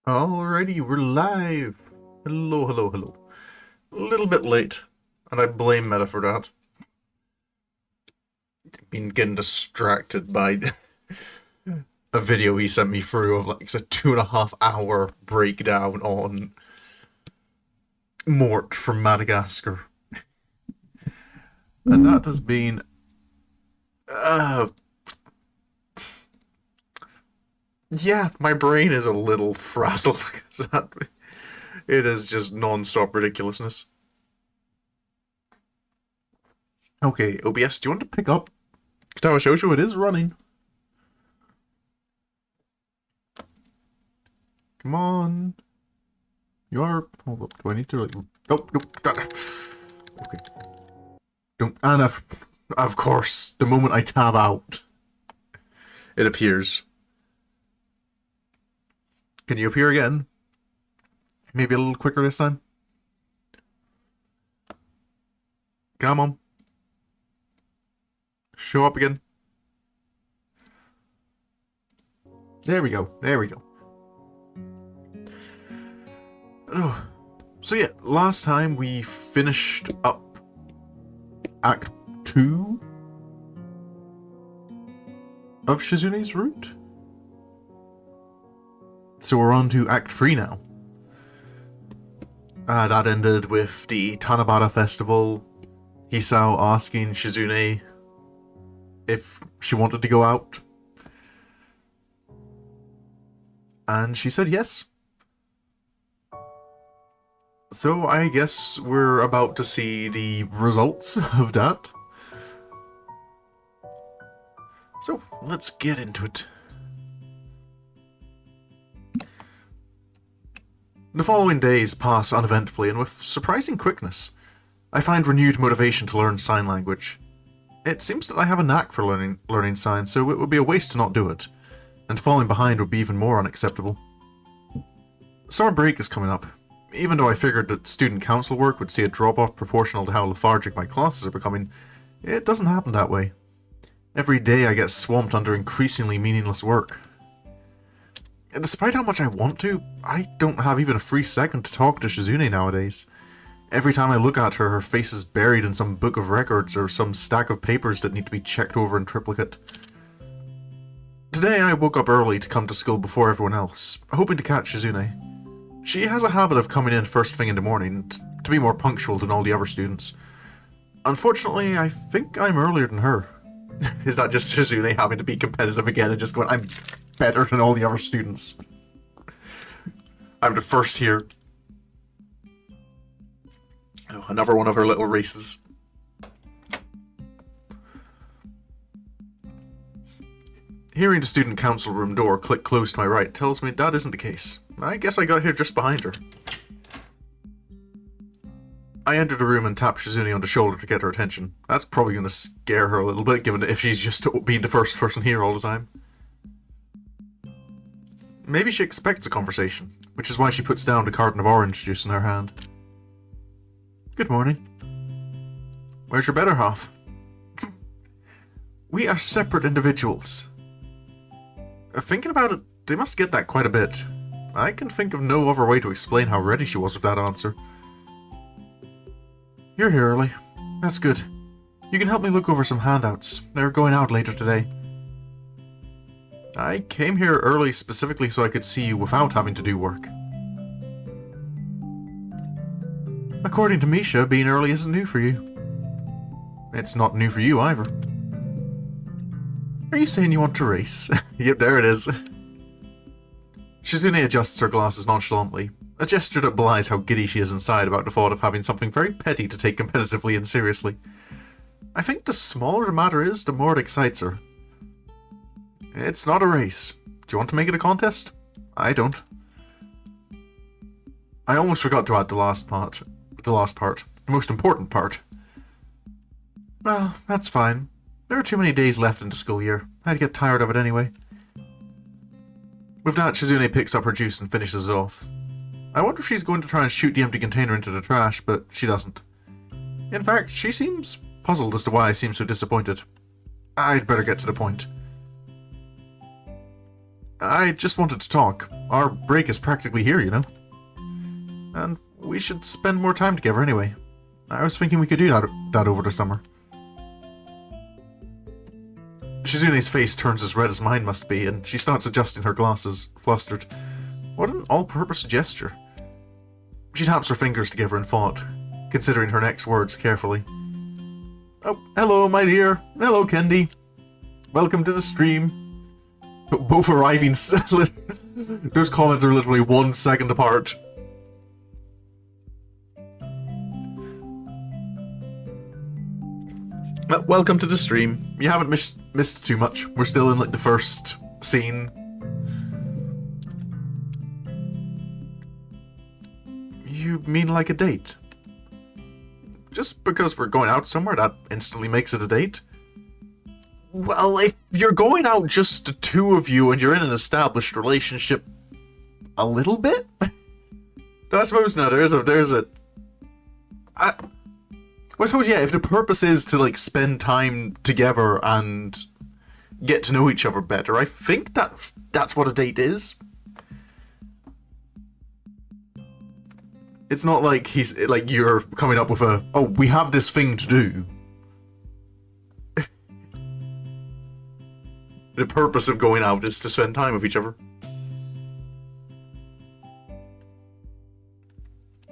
Alrighty, we're live. Hello, hello, hello. A little bit late, and I blame Meta for that. Been getting distracted by a video he sent me through of like it's a 2.5 hour breakdown on Mort from Madagascar. And that has been uh yeah, my brain is a little frazzled because it is just non-stop ridiculousness. Okay, OBS, do you want to pick up Katawa Shoujo? It is running. Come on. You are. Hold up. Do I need to like? Nope. Nope. Okay. Don't. And of course, the moment I tab out, it appears. Can you appear again? Maybe a little quicker this time. Come on. Show up again. There we go. There we go. Oh. So yeah, last time we finished up Act 2 of Shizune's route. So we're on to Act 3 now. That ended with the Tanabata Festival, Hisao asking Shizune if she wanted to go out. And she said yes. So I guess we're about to see the results of that. So let's get into it. The following days pass uneventfully and with surprising quickness. I find renewed motivation to learn sign language. It seems that I have a knack for learning signs, so it would be a waste to not do it, and falling behind would be even more unacceptable. Summer break is coming up. Even though I figured that student council work would see a drop-off proportional to how lethargic my classes are becoming, it doesn't happen that way. Every day I get swamped under increasingly meaningless work. Despite how much I want to, I don't have even a free second to talk to Shizune nowadays. Every time I look at her, her face is buried in some book of records or some stack of papers that need to be checked over in triplicate. Today I woke up early to come to school before everyone else, hoping to catch Shizune. She has a habit of coming in first thing in the morning, to be more punctual than all the other students. Unfortunately, I think I'm earlier than her. Is that just Shizune having to be competitive again and just going, I'm better than all the other students? I'm the first here. Oh, another one of her little races. Hearing the student council room door click close to my right tells me that isn't the case. I guess I got here just behind her. I enter the room and tap Shizune on the shoulder to get her attention. That's probably going to scare her a little bit, given that if she's just being the first person here all the time. Maybe she expects a conversation, which is why she puts down the carton of orange juice in her hand. Good morning. Where's your better half? We are separate individuals. Thinking about it, they must get that quite a bit. I can think of no other way to explain how ready she was with that answer. You're here early. That's good. You can help me look over some handouts. They're going out later today. I came here early specifically so I could see you without having to do work. According to Misha, being early isn't new for you. It's not new for you either. Are you saying you want to race? Yep, there it is. Shizune adjusts her glasses nonchalantly, a gesture that belies how giddy she is inside about the thought of having something very petty to take competitively and seriously. I think the smaller the matter is, the more it excites her. It's not a race. Do you want to make it a contest? I don't. I almost forgot to add the last part. The most important part. Well, that's fine. There are too many days left in the school year. I'd get tired of it anyway. With that, Shizune picks up her juice and finishes it off. I wonder if she's going to try and shoot the empty container into the trash, but she doesn't. In fact, she seems puzzled as to why I seem so disappointed. I'd better get to the point. I just wanted to talk. Our break is practically here, you know? And we should spend more time together anyway. I was thinking we could do that over the summer. Shizune's face turns as red as mine must be, and she starts adjusting her glasses, flustered. What an all-purpose gesture. She taps her fingers together in thought, considering her next words carefully. Oh, hello, my dear. Hello, Kendi. Welcome to the stream. Both arriving... Those comments are literally 1 second apart. Welcome to the stream. You haven't missed too much. We're still in, like, the first scene. You mean like a date? Just because we're going out somewhere, that instantly makes it a date? Well, if you're going out just the two of you and you're in an established relationship a little bit? I suppose no, there's a... I suppose, yeah, if the purpose is to, like, spend time together and get to know each other better, I think that's what a date is. It's not like you're coming up with oh, we have this thing to do. The purpose of going out is to spend time with each other.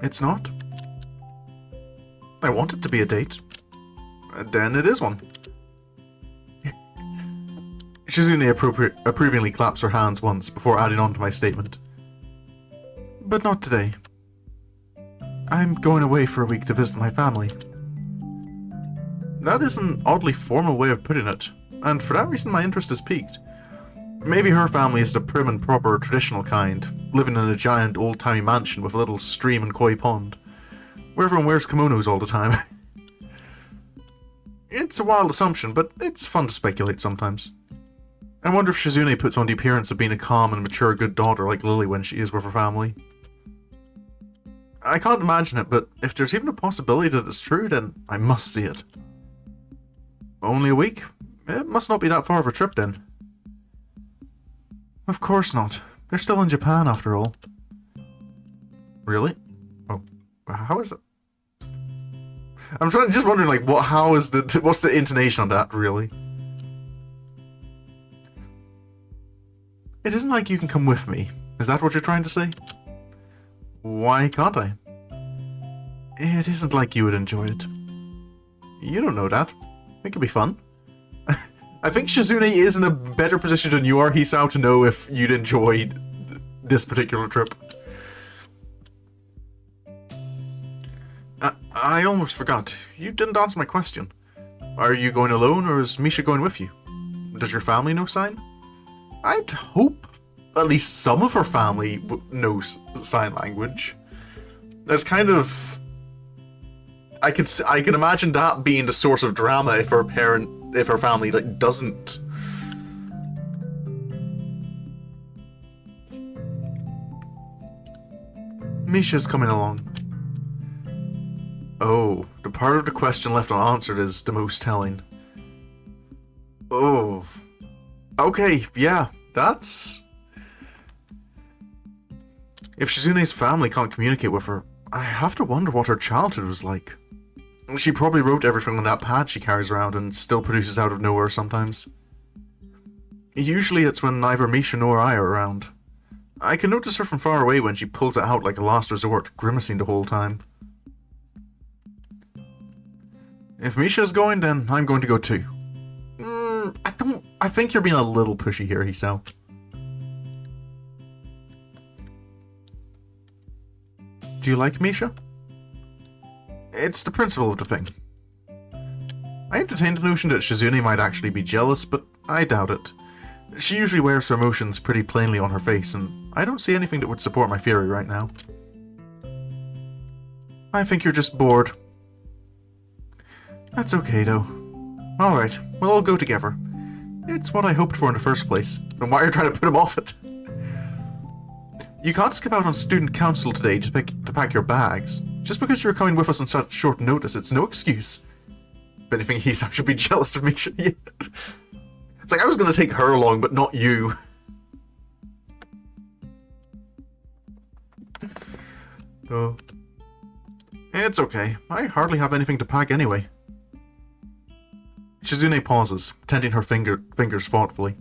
It's not. I want it to be a date. Then it is one. Shizune approvingly claps her hands once before adding on to my statement. But not today. I'm going away for a week to visit my family. That is an oddly formal way of putting it, and for that reason my interest is piqued. Maybe her family is the prim and proper traditional kind, living in a giant old-timey mansion with a little stream and koi pond, where everyone wears kimonos all the time. It's a wild assumption, but it's fun to speculate sometimes. I wonder if Shizune puts on the appearance of being a calm and mature good daughter like Lily when she is with her family. I can't imagine it, but if there's even a possibility that it's true, then I must see it. Only a week? It must not be that far of a trip then. Of course not. They're still in Japan after all. Really? Oh, how is it? I'm just wondering, like, what's the intonation on that, really? It isn't like you can come with me. Is that what you're trying to say? Why can't I? It isn't like you would enjoy it. You don't know that. It could be fun. I think Shizune is in a better position than you are, Hisao, to know if you'd enjoy this particular trip. I almost forgot. You didn't answer my question. Are you going alone, or is Misha going with you? Does your family know sign? I'd hope at least some of her family knows sign language. That's kind of... I can imagine that being the source of drama if her family, like, doesn't. Misha's coming along. Oh, the part of the question left unanswered is the most telling. Oh. Okay, yeah, that's... If Shizune's family can't communicate with her, I have to wonder what her childhood was like. She probably wrote everything on that pad she carries around and still produces out of nowhere sometimes. Usually it's when neither Misha nor I are around. I can notice her from far away when she pulls it out like a last resort, grimacing the whole time. If Misha's going, then I'm going to go too. I think you're being a little pushy here, Hisao. Do you like Misha? It's the principle of the thing. I entertained the notion that Shizune might actually be jealous, but I doubt it. She usually wears her emotions pretty plainly on her face, and I don't see anything that would support my theory right now. I think you're just bored. That's okay, though. Alright, we'll all go together. It's what I hoped for in the first place, and why you're trying to put him off it. You can't skip out on student council today to pack your bags. Just because you're coming with us on such short notice, it's no excuse. If anything, he's actually be jealous of me. It's like I was going to take her along, but not you. Oh. It's okay. I hardly have anything to pack anyway. Shizune pauses, tending her fingers thoughtfully.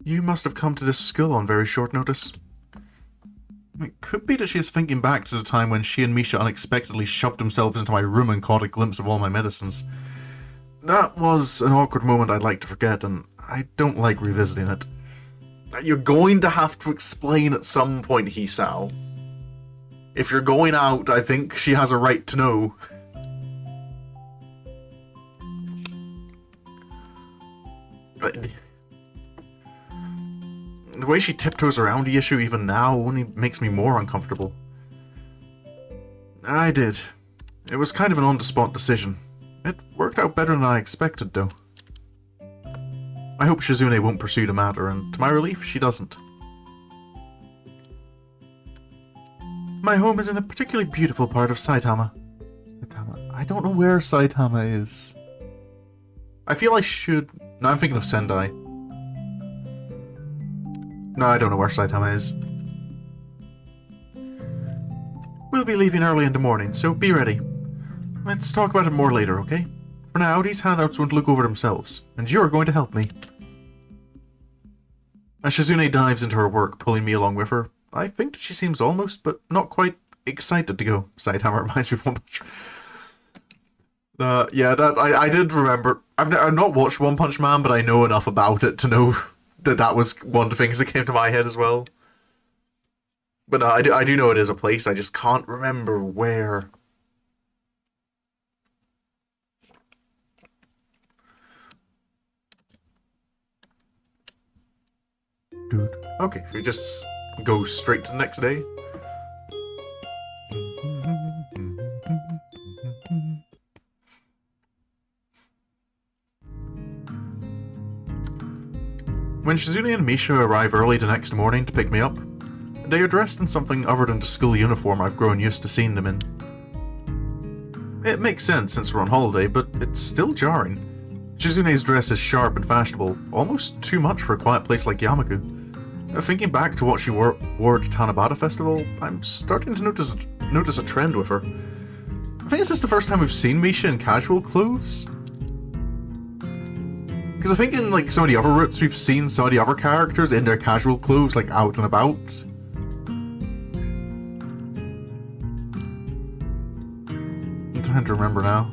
You must have come to this school on very short notice. It could be that she is thinking back to the time when she and Misha unexpectedly shoved themselves into my room and caught a glimpse of all my medicines. That was an awkward moment I'd like to forget, and I don't like revisiting it. You're going to have to explain at some point, Hisao. If you're going out, I think she has a right to know. The way she tiptoes around the issue even now only makes me more uncomfortable. I did. It was kind of an on-the-spot decision. It worked out better than I expected, though. I hope Shizune won't pursue the matter, and to my relief, she doesn't. My home is in a particularly beautiful part of Saitama. I don't know where Saitama is. I feel I should... No, I'm thinking of Sendai. No, I don't know where Saitama is. We'll be leaving early in the morning, so be ready. Let's talk about it more later, okay? For now, these handouts won't look over themselves, and you're going to help me. As Shizune dives into her work, pulling me along with her, I think that she seems almost, but not quite, excited to go. Saitama reminds me of One Punch. Yeah, that I did remember. I've not watched One Punch Man, but I know enough about it to know that was one of the things that came to my head as well. But no, I do know it is a place, I just can't remember where. Dude. Okay, we just go straight to the next day. When Shizune and Misha arrive early the next morning to pick me up, they are dressed in something other than the school uniform I've grown used to seeing them in. It makes sense since we're on holiday, but it's still jarring. Shizune's dress is sharp and fashionable, almost too much for a quiet place like Yamaku. Thinking back to what she wore at the Tanabata festival, I'm starting to notice a trend with her. I think this is the first time we've seen Misha in casual clothes. Because I think in like some of the other routes we've seen some of the other characters in their casual clothes, like out and about. I'm trying to remember now.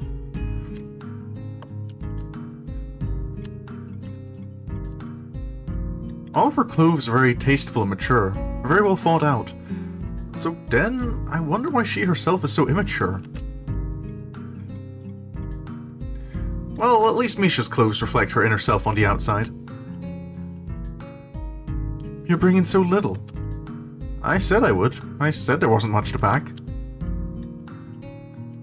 All of her clothes are very tasteful and mature, very well thought out. So then, I wonder why she herself is so immature. Well, at least Misha's clothes reflect her inner self on the outside. You're bringing so little. I said I would. I said there wasn't much to pack.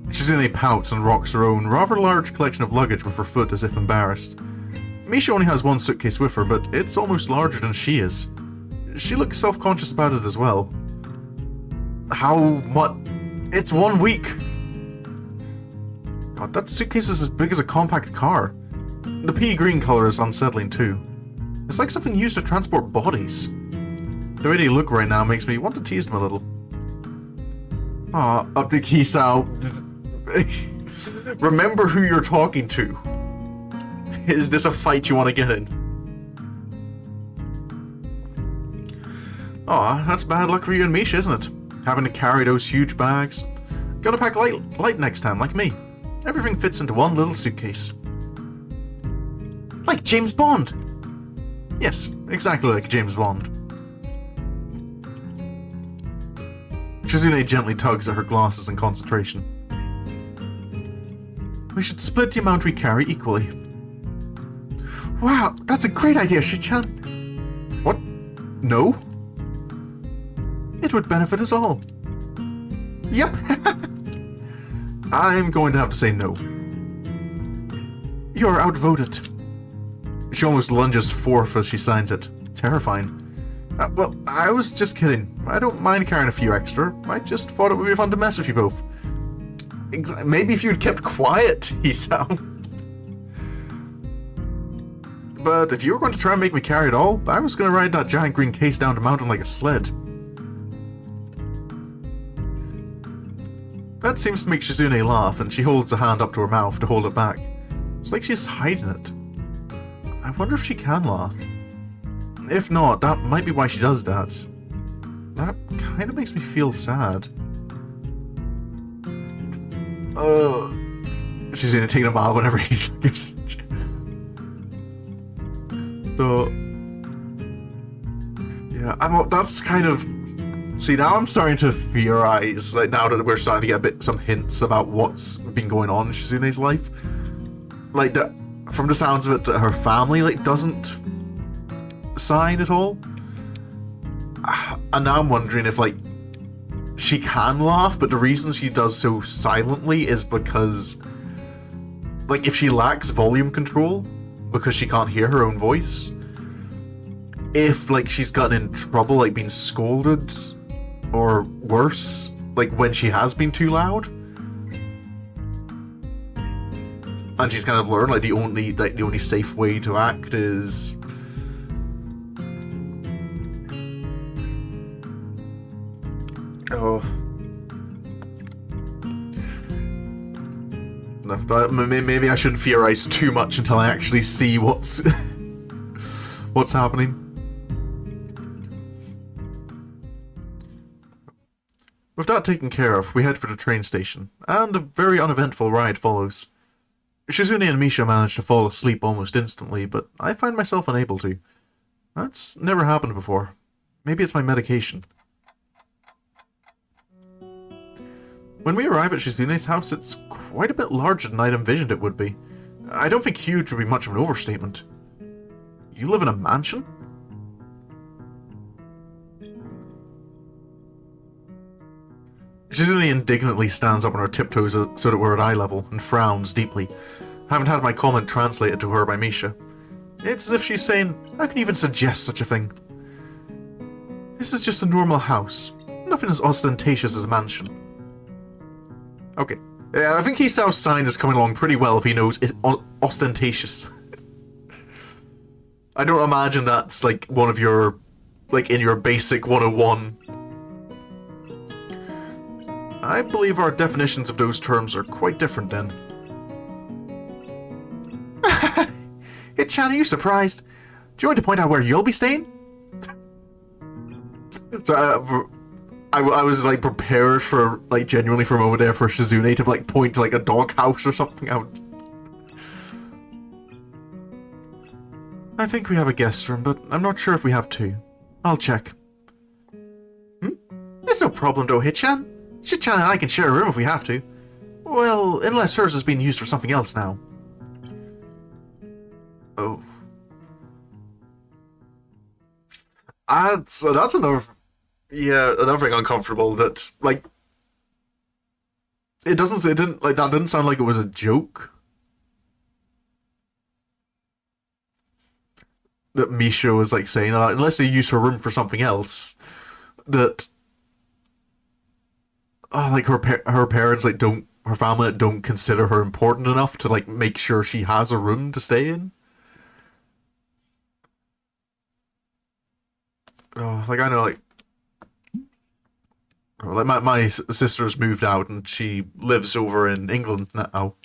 Shizune pouts and rocks her own rather large collection of luggage with her foot as if embarrassed. Misha only has one suitcase with her, but it's almost larger than she is. She looks self-conscious about it as well. What? It's 1 week! God, that suitcase is as big as a compact car. The pea green colour is unsettling too. It's like something used to transport bodies. The way they look right now makes me want to tease them a little. Aw, up to Hisao. Remember who you're talking to. Is this a fight you want to get in? Aw, that's bad luck for you and Misha, isn't it? Having to carry those huge bags. Gotta pack light next time, like me. Everything fits into one little suitcase. Like James Bond! Yes, exactly like James Bond. Shizune gently tugs at her glasses in concentration. We should split the amount we carry equally. Wow, that's a great idea, Shi-chan. What? No? It would benefit us all. Yep. I'm going to have to say no. You're outvoted. She almost lunges forth as she signs it. Terrifying. Well, I was just kidding. I don't mind carrying a few extra. I just thought it would be fun to mess with you both. Maybe if you'd kept quiet, Hisao. But if you were going to try and make me carry it all, I was going to ride that giant green case down the mountain like a sled. That seems to make Shizune laugh, and she holds a hand up to her mouth to hold it back. It's like she's hiding it. I wonder if she can laugh. If not, that might be why she does that. That kind of makes me feel sad. She's gonna take a mile whenever he's so yeah, that's kind of, see, now I'm starting to theorize, like now that we're starting to get some hints about what's been going on in Shizune's life. Like from the sounds of it, that her family like doesn't sign at all. And now I'm wondering if like she can laugh, but the reason she does so silently is because like if she lacks volume control because she can't hear her own voice, if like she's gotten in trouble, like being scolded or worse, like when she has been too loud, and she's kind of learned like the only safe way to act is no, but maybe I shouldn't theorize too much until I actually see what's what's happening. With that taken care of, we head for the train station, and a very uneventful ride follows. Shizune and Misha manage to fall asleep almost instantly, but I find myself unable to. That's never happened before. Maybe it's my medication. When we arrive at Shizune's house, it's quite a bit larger than I'd envisioned it would be. I don't think huge would be much of an overstatement. You live in a mansion? Shizune indignantly stands up on her tiptoes so that we're at eye level and frowns deeply. Haven't had my comment translated to her by Misha. It's as if she's saying, how can you even suggest such a thing? This is just a normal house. Nothing as ostentatious as a mansion. Okay. Yeah, I think Hisao's sign is coming along pretty well if he knows it's ostentatious. I don't imagine that's like one of your, like in your basic 101. I believe our definitions of those terms are quite different then. Hit-chan, are you surprised? Do you want to point out where you'll be staying? So, I was like prepared for like genuinely for a moment there for Shizune to like point to like a doghouse or something out. I think we have a guest room, but I'm not sure if we have two. I'll check. There's no problem though, Hit-chan. Shit-chan and I can share a room if we have to. Well, unless hers is being used for something else now. Oh. So that's another... Yeah, another thing uncomfortable that, like... It didn't, like, that didn't sound like it was a joke. That Misha was, like, saying, unless they use her room for something else, that... Oh, like, her parents, like, her family don't consider her important enough to, like, make sure she has a room to stay in. Oh, like, I know, like my sister's moved out and she lives over in England now.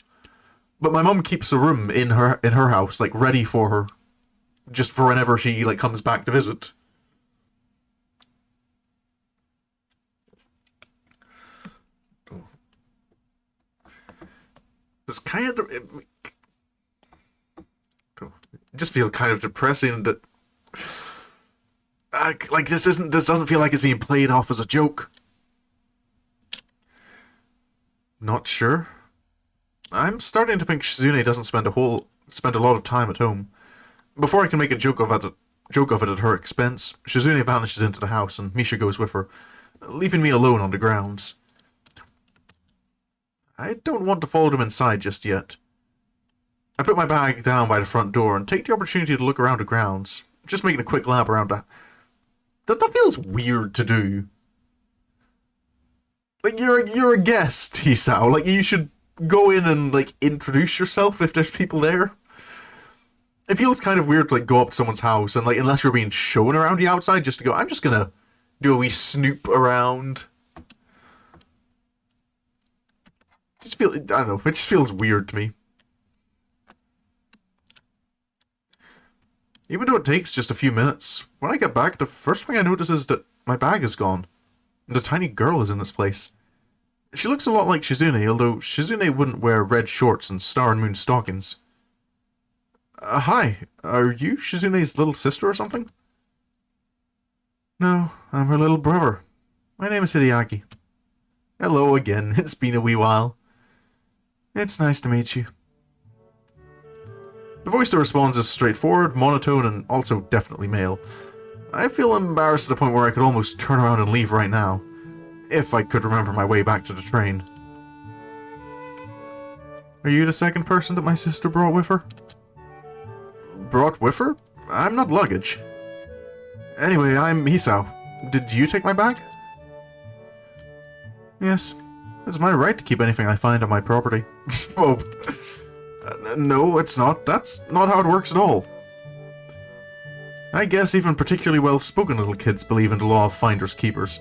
But my mum keeps a room in her house, like, ready for her. Just for whenever she, like, comes back to visit. It's kind of... It just feel kind of depressing that... like, this doesn't feel like it's being played off as a joke. Not sure. I'm starting to think Shizune doesn't spend a lot of time at home. Before I can make a joke of it at her expense, Shizune vanishes into the house and Misha goes with her, leaving me alone on the grounds. I don't want to follow them inside just yet. I put my bag down by the front door and take the opportunity to look around the grounds, just making a quick lap around that feels weird to do. Like, you're a guest, Hisao. Like, you should go in and, like, introduce yourself if there's people there. It feels kind of weird to, like, go up to someone's house and, like, unless you're being shown around the outside, just to go, I'm just gonna do a wee snoop around. I don't know, it just feels weird to me. Even though it takes just a few minutes, when I get back, the first thing I notice is that my bag is gone. And a tiny girl is in this place. She looks a lot like Shizune, although Shizune wouldn't wear red shorts and star and moon stockings. Hi, are you Shizune's little sister or something? No, I'm her little brother. My name is Hideaki. Hello again, it's been a wee while. It's nice to meet you. The voice that responds is straightforward, monotone, and also definitely male. I feel embarrassed to the point where I could almost turn around and leave right now, if I could remember my way back to the train. Are you the second person that my sister brought with her? Brought with her? I'm not luggage. Anyway, I'm Hisao. Did you take my bag? Yes. It's my right to keep anything I find on my property. Oh, no, it's not. That's not how it works at all. I guess even particularly well-spoken little kids believe in the law of finders keepers.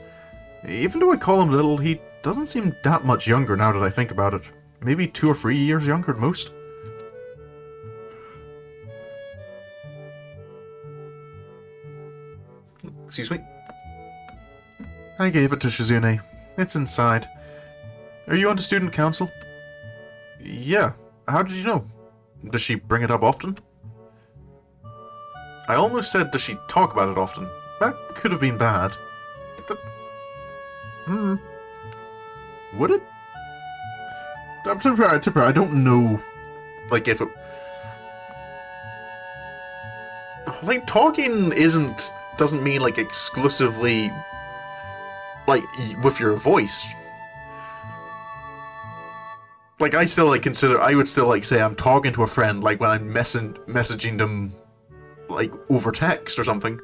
Even though I call him little, he doesn't seem that much younger now that I think about it. Maybe 2 or 3 years younger at most. Excuse me? I gave it to Shizune. It's inside. Are you on the student council? Yeah. How did you know? Does she bring it up often? I almost said, does she talk about it often? That could have been bad. Would it? To be fair, I don't know, like, if it... Like, talking doesn't mean, like, exclusively, like, with your voice. Like, I would still, like, say I'm talking to a friend, like, when I'm messaging them, like, over text or something.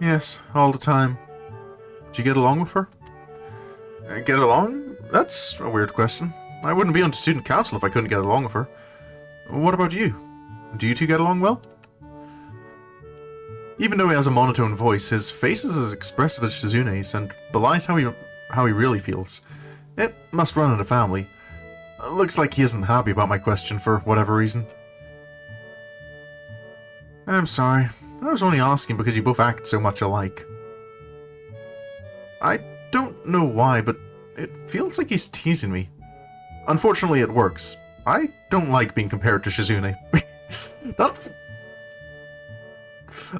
Yes, all the time. Do you get along with her? Get along? That's a weird question. I wouldn't be on the student council if I couldn't get along with her. What about you? Do you two get along well? Even though he has a monotone voice, his face is as expressive as Shizune's and belies how he really feels. It must run in the family. Looks like he isn't happy about my question for whatever reason. I'm sorry. I was only asking because you both act so much alike. I don't know why, but it feels like he's teasing me. Unfortunately, it works. I don't like being compared to Shizune. That's...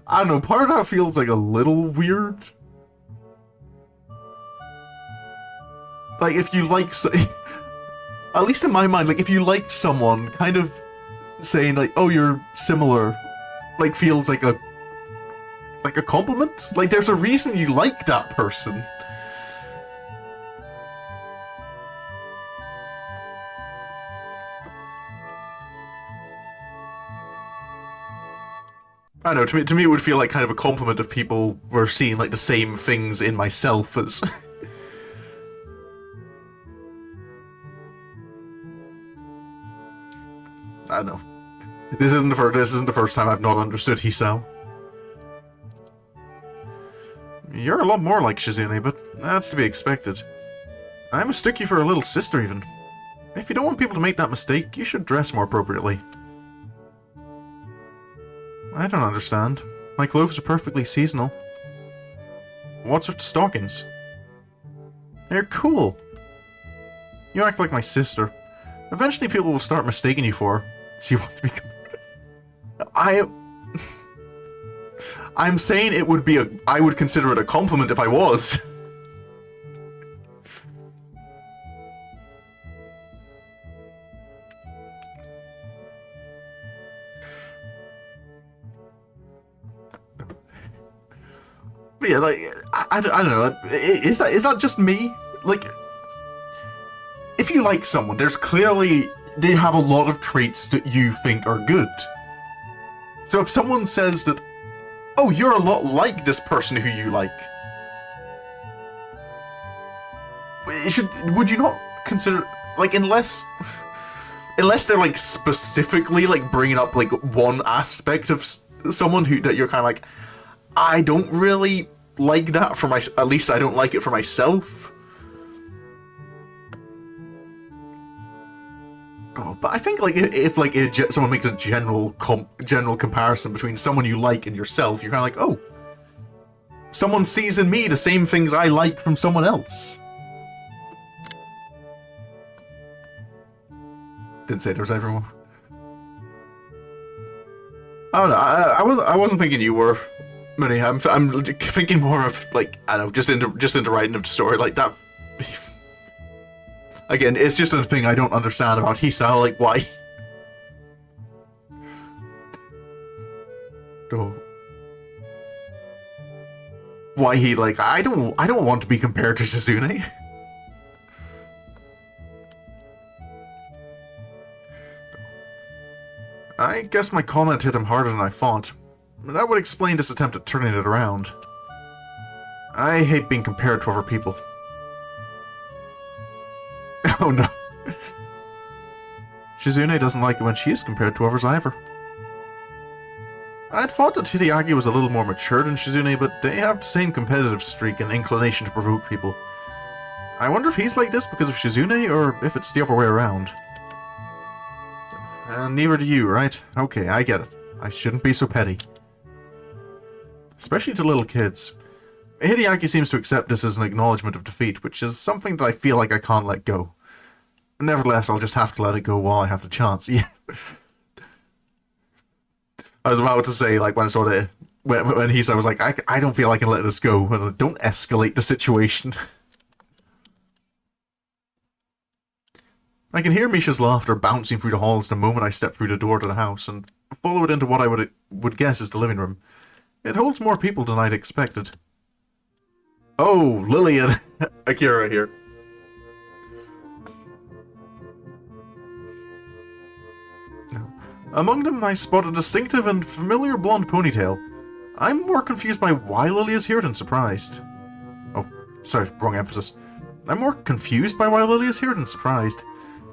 I don't know, part of that feels like a little weird. Like, if you like... At least in my mind, like, if you liked someone, kind of saying, like, oh, you're similar, like, feels like a compliment? Like, there's a reason you like that person. I don't know, to me it would feel like kind of a compliment if people were seeing, like, the same things in myself as... I don't know. This isn't the first time I've not understood Hisao. You're a lot more like Shizune, but that's to be expected. I mistook you for a little sister, even. If you don't want people to make that mistake, you should dress more appropriately. I don't understand. My clothes are perfectly seasonal. What's with the stockings? They're cool. You act like my sister. Eventually people will start mistaking you for her. So you want to become... I'm saying it would be I would consider it a compliment if I was. But yeah, like, I don't know, is that just me? Like, if you like someone, there's clearly, they have a lot of traits that you think are good. So if someone says that, oh, you're a lot like this person who you like, would you not consider, like, unless they're, like, specifically, like, bringing up, like, one aspect of someone that you're kind of like, I don't really like that for my. At least I don't like it for myself. Oh, but I think like if like someone makes a general comparison between someone you like and yourself, you're kind of like, oh, someone sees in me the same things I like from someone else. Didn't say there was everyone. I don't know. I wasn't thinking you were, Minnie. I'm thinking more of like, I don't know, just into writing of the story like that. Again, it's just a thing I don't understand about Hisao, like why. Oh. Why he like I don't want to be compared to Shizune. I guess my comment hit him harder than I thought. That would explain this attempt at turning it around. I hate being compared to other people. Oh no. Shizune doesn't like it when she is compared to others either. I'd thought that Hideaki was a little more mature than Shizune, but they have the same competitive streak and inclination to provoke people. I wonder if he's like this because of Shizune, or if it's the other way around. Neither do you, right? Okay, I get it. I shouldn't be so petty. Especially to little kids. Hideaki seems to accept this as an acknowledgement of defeat, which is something that I feel like I can't let go. Nevertheless, I'll just have to let it go while I have the chance. Yeah. I was about to say, like, when I saw it, when he said, I was like, I don't feel I can let this go. And don't escalate the situation. I can hear Misha's laughter bouncing through the halls the moment I step through the door to the house, and follow it into what I would guess is the living room. It holds more people than I'd expected. Oh, Lily and Akira here. Among them, I spot a distinctive and familiar blonde ponytail. I'm more confused by why Lily is here than surprised. Oh, sorry, wrong emphasis. I'm more confused by why Lily is here than surprised.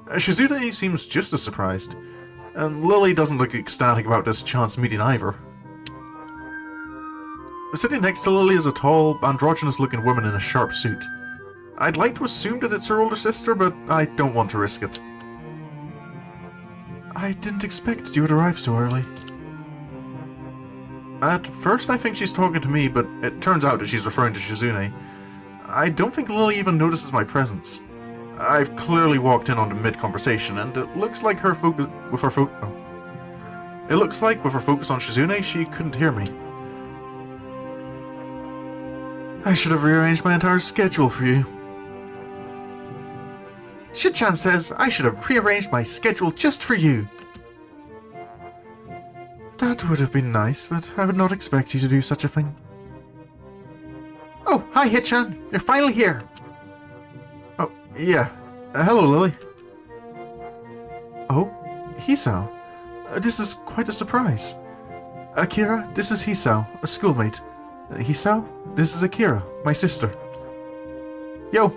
Shizune seems just as surprised, and Lily doesn't look ecstatic about this chance meeting either. Sitting next to Lily is a tall, androgynous-looking woman in a sharp suit. I'd like to assume that it's her older sister, but I don't want to risk it. I didn't expect you would arrive so early. At first I think she's talking to me, but it turns out that she's referring to Shizune. I don't think Lily even notices my presence. I've clearly walked in on the mid-conversation, and it looks like with her focus on Shizune, she couldn't hear me. I should have rearranged my entire schedule for you. Shichan says I should have rearranged my schedule just for you. That would have been nice, but I would not expect you to do such a thing. Oh, hi Hitchan, you're finally here. Oh, yeah. Hello, Lily. Oh, Hisao. This is quite a surprise. Akira, this is Hisao, a schoolmate. Hisao, this is Akira, my sister. Yo.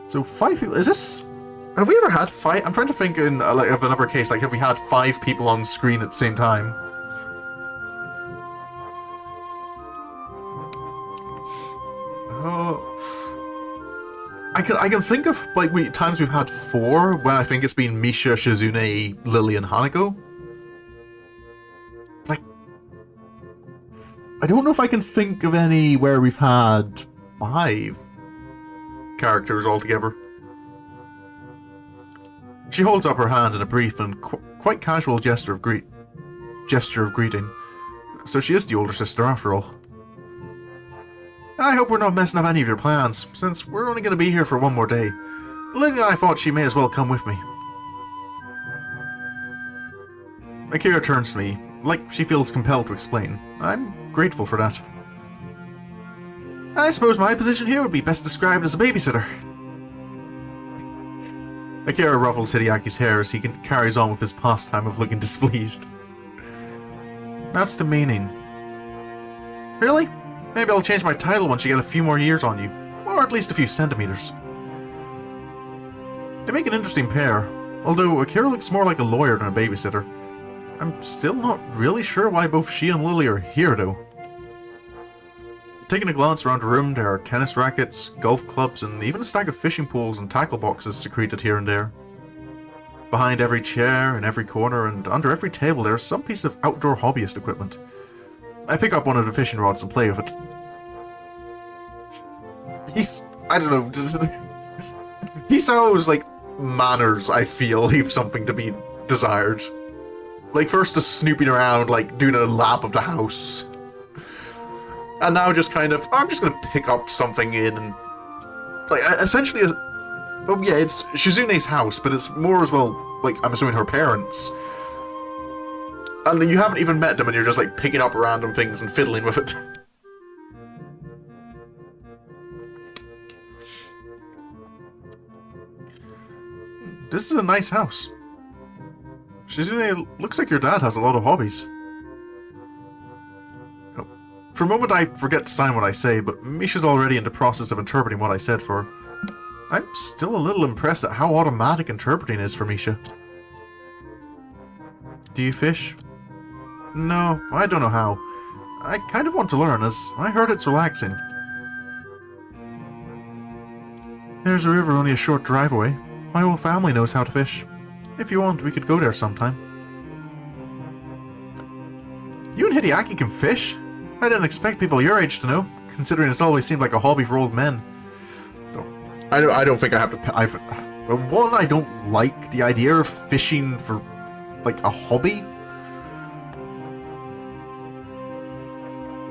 So 5 people. Is this? Have we ever had 5? I'm trying to think in like of another case. Like, have we had 5 people on screen at the same time? Oh, I can think of like times we've had 4 when I think it's been Misha, Shizune, Lily, and Hanako. Like, I don't know if I can think of any where we've had 5 characters altogether. She holds up her hand in a brief and quite casual gesture of greeting. So she is the older sister after all. I hope we're not messing up any of your plans, since we're only going to be here for one more day. Lily and I thought she may as well come with me. Akira turns to me, like she feels compelled to explain. I'm grateful for that. I suppose my position here would be best described as a babysitter. Akira ruffles Hideaki's hair as he carries on with his pastime of looking displeased. That's the meaning. Really? Maybe I'll change my title once you get a few more years on you. Or at least a few centimeters. They make an interesting pair, although Akira looks more like a lawyer than a babysitter. I'm still not really sure why both she and Lily are here, though. Taking a glance around the room, there are tennis rackets, golf clubs, and even a stack of fishing poles and tackle boxes secreted here and there. Behind every chair, in every corner, and under every table there is some piece of outdoor hobbyist equipment. I pick up one of the fishing rods and play with it. I don't know. Hisao's, like, manners, I feel, leave something to be desired. Like, first just snooping around, like, doing a lap of the house. And now just kind of, I'm just gonna pick up something in and... Like, essentially, well, yeah, it's Shizune's house, but it's more as well, like, I'm assuming her parents. And you haven't even met them and you're just, like, picking up random things and fiddling with it. This is a nice house. Shizune, looks like your dad has a lot of hobbies. Oh, for a moment I forget to sign what I say, but Misha's already in the process of interpreting what I said for her. I'm still a little impressed at how automatic interpreting is for Misha. Do you fish? No, I don't know how. I kind of want to learn, as I heard it's relaxing. There's a river only a short drive away. My whole family knows how to fish. If you want, we could go there sometime. You and Hideaki can fish? I didn't expect people your age to know, considering it's always seemed like a hobby for old men. I don't think I have to... One, I don't like the idea of fishing for, like, a hobby.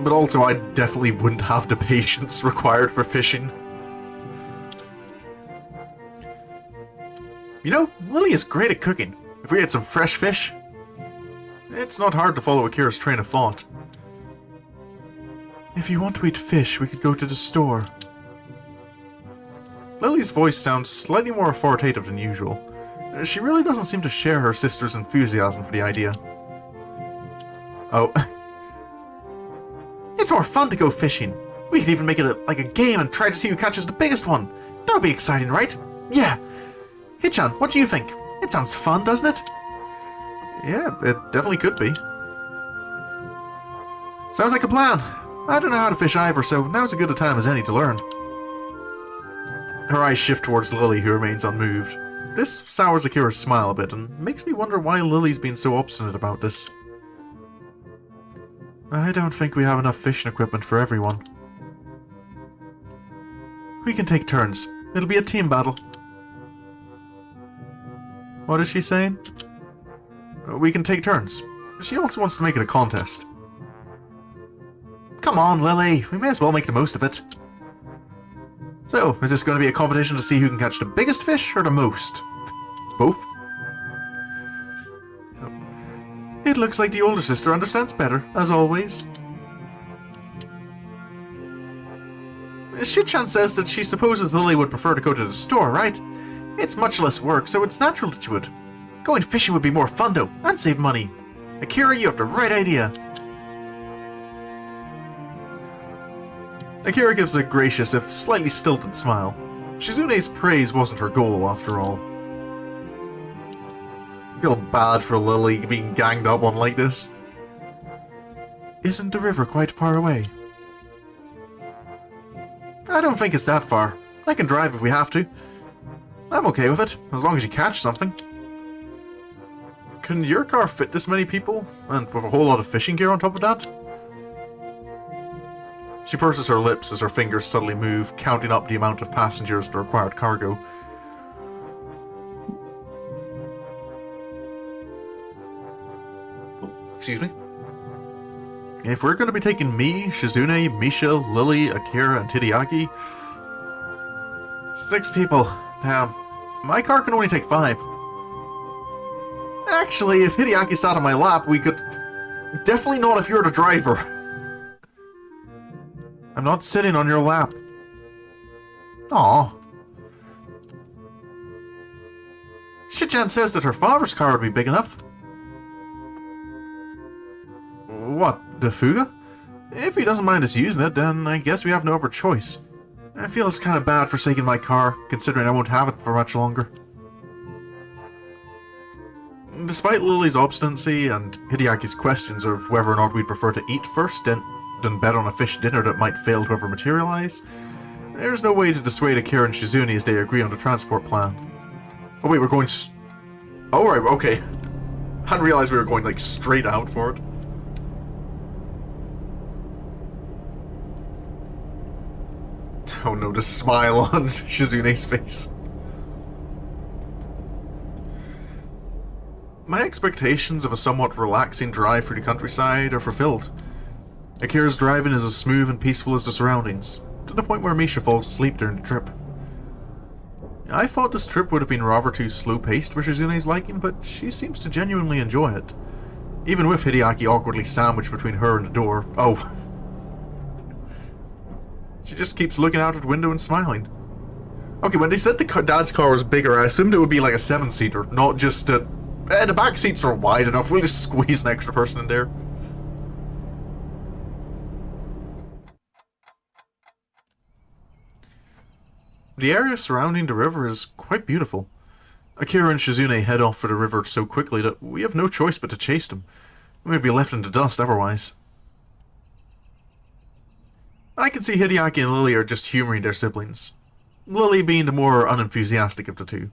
But also, I definitely wouldn't have the patience required for fishing. You know, Lily is great at cooking. If we had some fresh fish... It's not hard to follow Akira's train of thought. If you want to eat fish, we could go to the store. Lily's voice sounds slightly more authoritative than usual. She really doesn't seem to share her sister's enthusiasm for the idea. Oh. It's more fun to go fishing. We could even make it like a game and try to see who catches the biggest one. That would be exciting, right? Yeah. Hichan, what do you think? It sounds fun, doesn't it? Yeah, it definitely could be. Sounds like a plan. I don't know how to fish either, so now's as good a time as any to learn. Her eyes shift towards Lily, who remains unmoved. This sours Akira's smile a bit, and makes me wonder why Lily's been so obstinate about this. I don't think we have enough fishing equipment for everyone. We can take turns. It'll be a team battle. What is she saying? We can take turns. She also wants to make it a contest. Come on, Lily. We may as well make the most of it. So, is this going to be a competition to see who can catch the biggest fish or the most? Both? It looks like the older sister understands better, as always. Shichan says that she supposes Lily would prefer to go to the store, right? It's much less work, so it's natural that you would. Going fishing would be more fun, though, and save money. Akira, you have the right idea. Akira gives a gracious, if slightly stilted smile. Shizune's praise wasn't her goal, after all. I feel bad for Lily being ganged up on like this. Isn't the river quite far away? I don't think it's that far. I can drive if we have to. I'm okay with it, as long as you catch something. Can your car fit this many people? And with a whole lot of fishing gear on top of that? She purses her lips as her fingers subtly move, counting up the amount of passengers the required cargo. Oh, excuse me? If we're going to be taking me, Shizune, Misha, Lily, Akira, and Hideaki... 6 people. Damn. My car can only take 5. Actually, if Hideaki sat on my lap, we could... Definitely not if you're the driver. I'm not sitting on your lap. Aww. Shichan says that her father's car would be big enough. What, the Fuga? If he doesn't mind us using it, then I guess we have no other choice. I feel it's kind of bad forsaking my car, considering I won't have it for much longer. Despite Lily's obstinacy and Hideaki's questions of whether or not we'd prefer to eat first than bet on a fish dinner that might fail to ever materialize, there's no way to dissuade Akira and Shizune as they agree on the transport plan. Oh wait, we're going oh right, okay. Hadn't realized we were going, like, straight out for it. Oh no, the smile on Shizune's face. My expectations of a somewhat relaxing drive through the countryside are fulfilled. Akira's driving is as smooth and peaceful as the surroundings, to the point where Misha falls asleep during the trip. I thought this trip would have been rather too slow-paced for Shizune's liking, but she seems to genuinely enjoy it. Even with Hideaki awkwardly sandwiched between her and the door. Oh. She just keeps looking out of the window and smiling. Okay, when they said the dad's car was bigger, I assumed it would be like a 7-seater, not just a... the back seats are wide enough, we'll just squeeze an extra person in there. The area surrounding the river is quite beautiful. Akira and Shizune head off for the river so quickly that we have no choice but to chase them. We would be left in the dust otherwise. I can see Hideaki and Lily are just humouring their siblings. Lily being the more unenthusiastic of the two.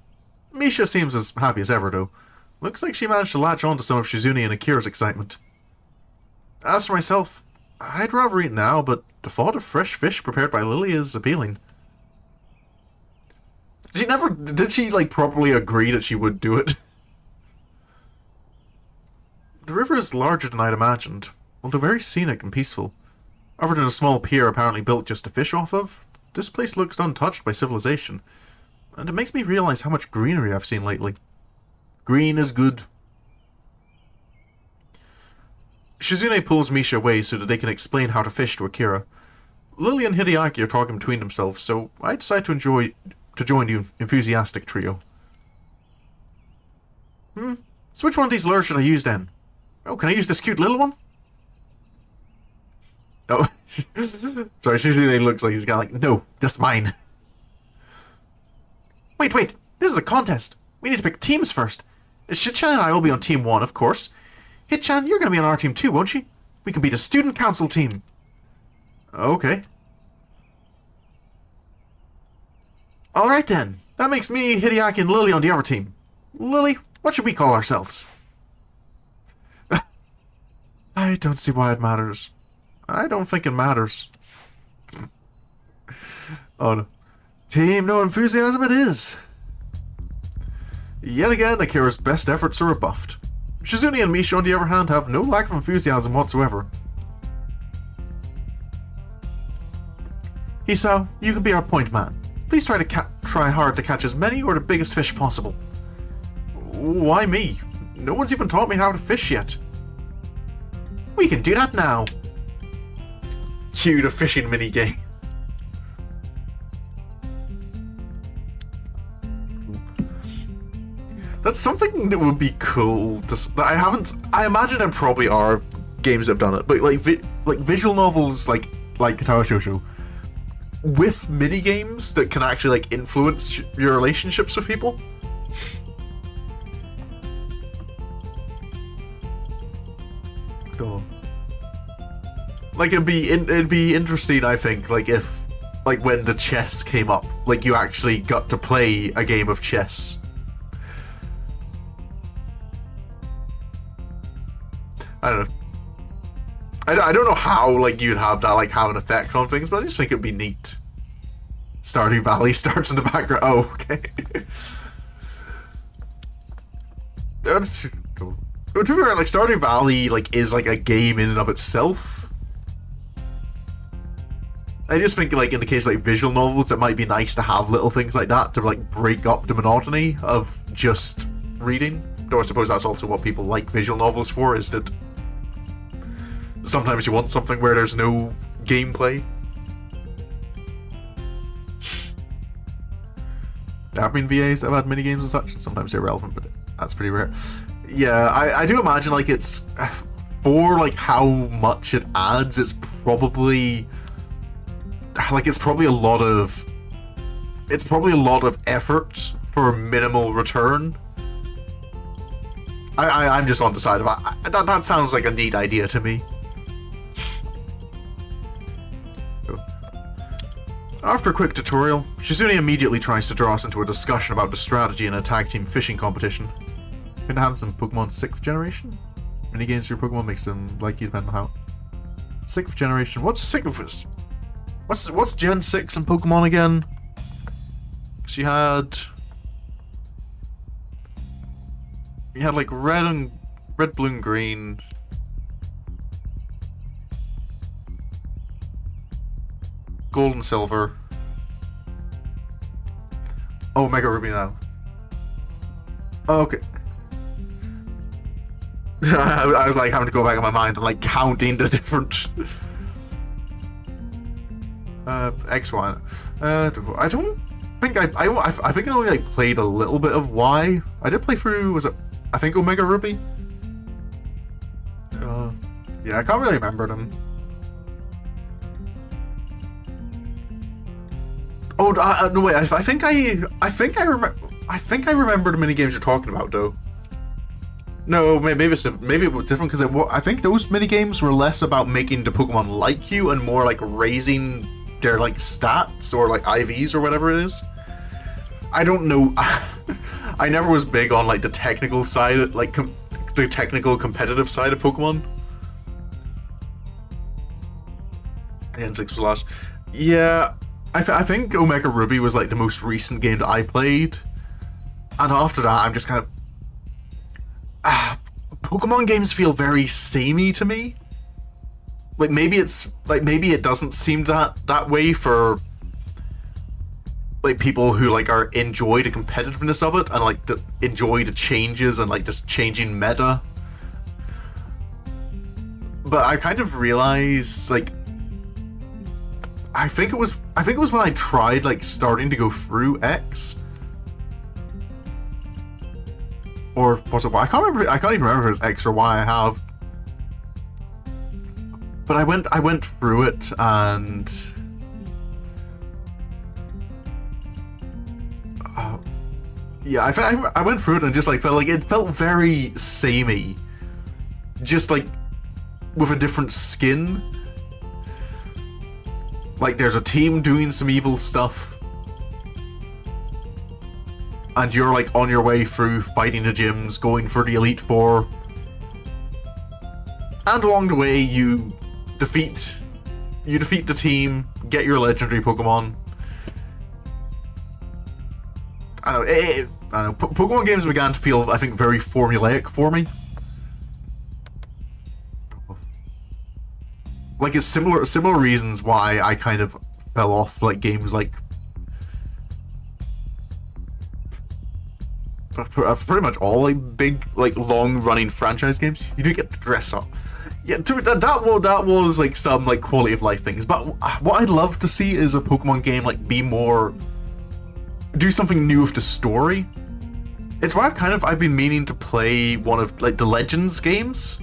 Misha seems as happy as ever, though. Looks like she managed to latch on to some of Shizune and Akira's excitement. As for myself, I'd rather eat now, but the thought of fresh fish prepared by Lily is appealing. Did she, like, properly agree that she would do it? The river is larger than I'd imagined, although very scenic and peaceful. Other than a small pier apparently built just to fish off of, this place looks untouched by civilization, and it makes me realize how much greenery I've seen lately. Green is good. Shizune pulls Misha away so that they can explain how to fish to Akira. Lily and Hideaki are talking between themselves, so I decide to join the enthusiastic trio. So which one of these lures should I use then? Oh, can I use this cute little one? Oh, sorry, Shizune looks like he's got like, no, that's mine. Wait, this is a contest. We need to pick teams first. Shichan and I will be on team 1, of course. Hitchan, you're going to be on our team too, won't you? We can be the student council team. Okay. Alright then. That makes me, Hideaki, and Lily on the other team. Lily, what should we call ourselves? I don't see why it matters. I don't think it matters. Oh no. Team No Enthusiasm it is. Yet again, Akira's best efforts are rebuffed. Shizune and Misha, on the other hand, have no lack of enthusiasm whatsoever. Hisao, you can be our point man. Please try hard to catch as many or the biggest fish possible. Why me? No one's even taught me how to fish yet. We can do that now. Cue the fishing minigame. That's something that would be cool to... I imagine there probably are games that have done it, but like visual novels like Katawa Shoujo with minigames that can actually like influence your relationships with people. Cool. Like it'd be interesting, I think, like if like when the chess came up, like you actually got to play a game of chess. I don't know. I don't know how like you'd have that like have an effect on things, but I just think it'd be neat. Stardew Valley starts in the background. Oh, okay. That's cool. To be fair, like Stardew Valley like is like a game in and of itself. I just think like in the case of like visual novels, it might be nice to have little things like that to like break up the monotony of just reading. Though I suppose that's also what people like visual novels for, is that sometimes you want something where there's no gameplay. There have been VAs that have had minigames and such. Sometimes they're relevant, but that's pretty rare. Yeah, I do imagine like it's for like how much it adds. It's probably a lot of effort for minimal return. I'm just undecided about that sounds like a neat idea to me. After a quick tutorial, Shizune immediately tries to draw us into a discussion about the strategy in a tag team fishing competition. Can have some Pokemon 6th generation? Minigames for your Pokemon makes them like you depending on how. 6th generation? What's 6th? What's Gen 6 in Pokemon again? She had... You had like red, blue, and green. Gold and silver. Oh, Mega Ruby now. Oh, okay. I was like having to go back in my mind and like counting the different X, Y. I don't think I think I only like played a little bit of Y. I did play through, was it, I think, Omega Ruby? Yeah, I can't really remember them. Oh, no wait, I think I remember the minigames you're talking about though. No, maybe it was different because I think those minigames were less about making the Pokemon like you and more like raising their like stats or like IVs or whatever it is. I don't know. I never was big on like the technical side, like the technical competitive side of Pokemon. And 6 was last. Yeah, I think Omega Ruby was like the most recent game that I played, and after that I'm just kind of. Pokemon games feel very samey to me. Like maybe it doesn't seem that way for like people who like are enjoy the competitiveness of it and like enjoy the changes and like just changing meta. But I kind of realized like I think it was when I tried like starting to go through X. Or was it Y? I can't even remember if it was X or Y I have. But I went through it and yeah, I went through it and just like felt very samey, just like with a different skin. Like there's a team doing some evil stuff. And you're like on your way through fighting the gyms, going for the Elite Four. And along the way you defeat the team, get your legendary Pokemon. I don't know, Pokemon games began to feel, I think, very formulaic for me. Like it's similar reasons why I kind of fell off like games like pretty much all like big like long running franchise games. You do get to dress up. Yeah, that was like some like quality of life things. But what I'd love to see is a Pokemon game like do something new with the story. It's why I've been meaning to play one of like the Legends games.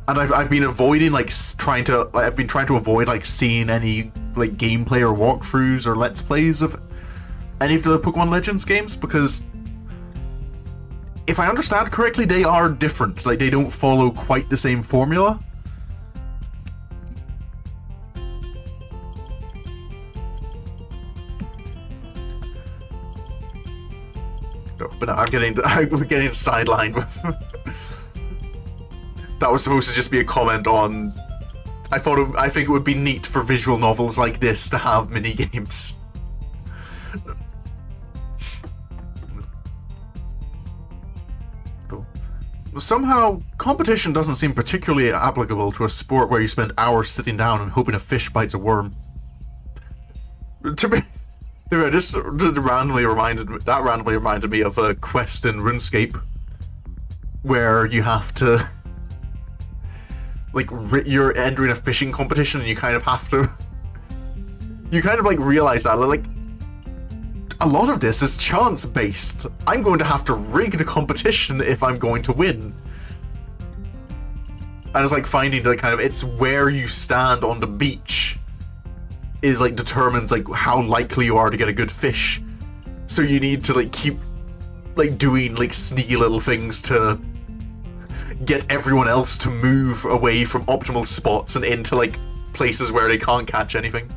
And I've been avoiding like trying to avoid like seeing any like gameplay or walkthroughs or let's plays of any of the Pokemon Legends games, because if I understand correctly, they are different. Like they don't follow quite the same formula. No, but no, I'm getting sidelined with. That was supposed to just be a comment on. I think it would be neat for visual novels like this to have mini games. Somehow, competition doesn't seem particularly applicable to a sport where you spend hours sitting down and hoping a fish bites a worm. To me, just randomly reminded me of a quest in RuneScape where you have to like you're entering a fishing competition and you kind of have to like realize that like a lot of this is chance based. I'm going to have to rig the competition if I'm going to win. And it's like finding the kind of, it's where you stand on the beach is like determines like how likely you are to get a good fish. So you need to like keep like doing like sneaky little things to get everyone else to move away from optimal spots and into like places where they can't catch anything.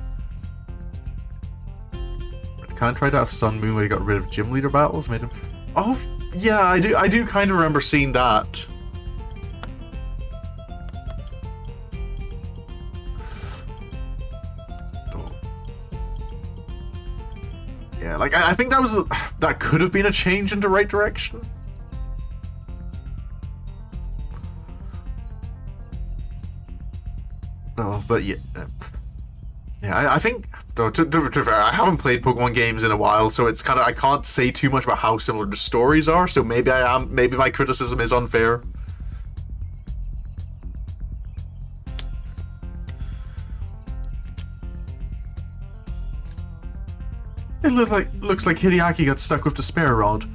Can't try to have Sun Moon where he got rid of gym leader battles, made him. Oh yeah, I do kind of remember seeing that. Yeah, like I think that could have been a change in the right direction. No, but yeah, yeah. I think to be fair, I haven't played Pokemon games in a while, so it's kind of I can't say too much about how similar the stories are. So maybe maybe my criticism is unfair. It looks like Hideaki got stuck with the spare rod.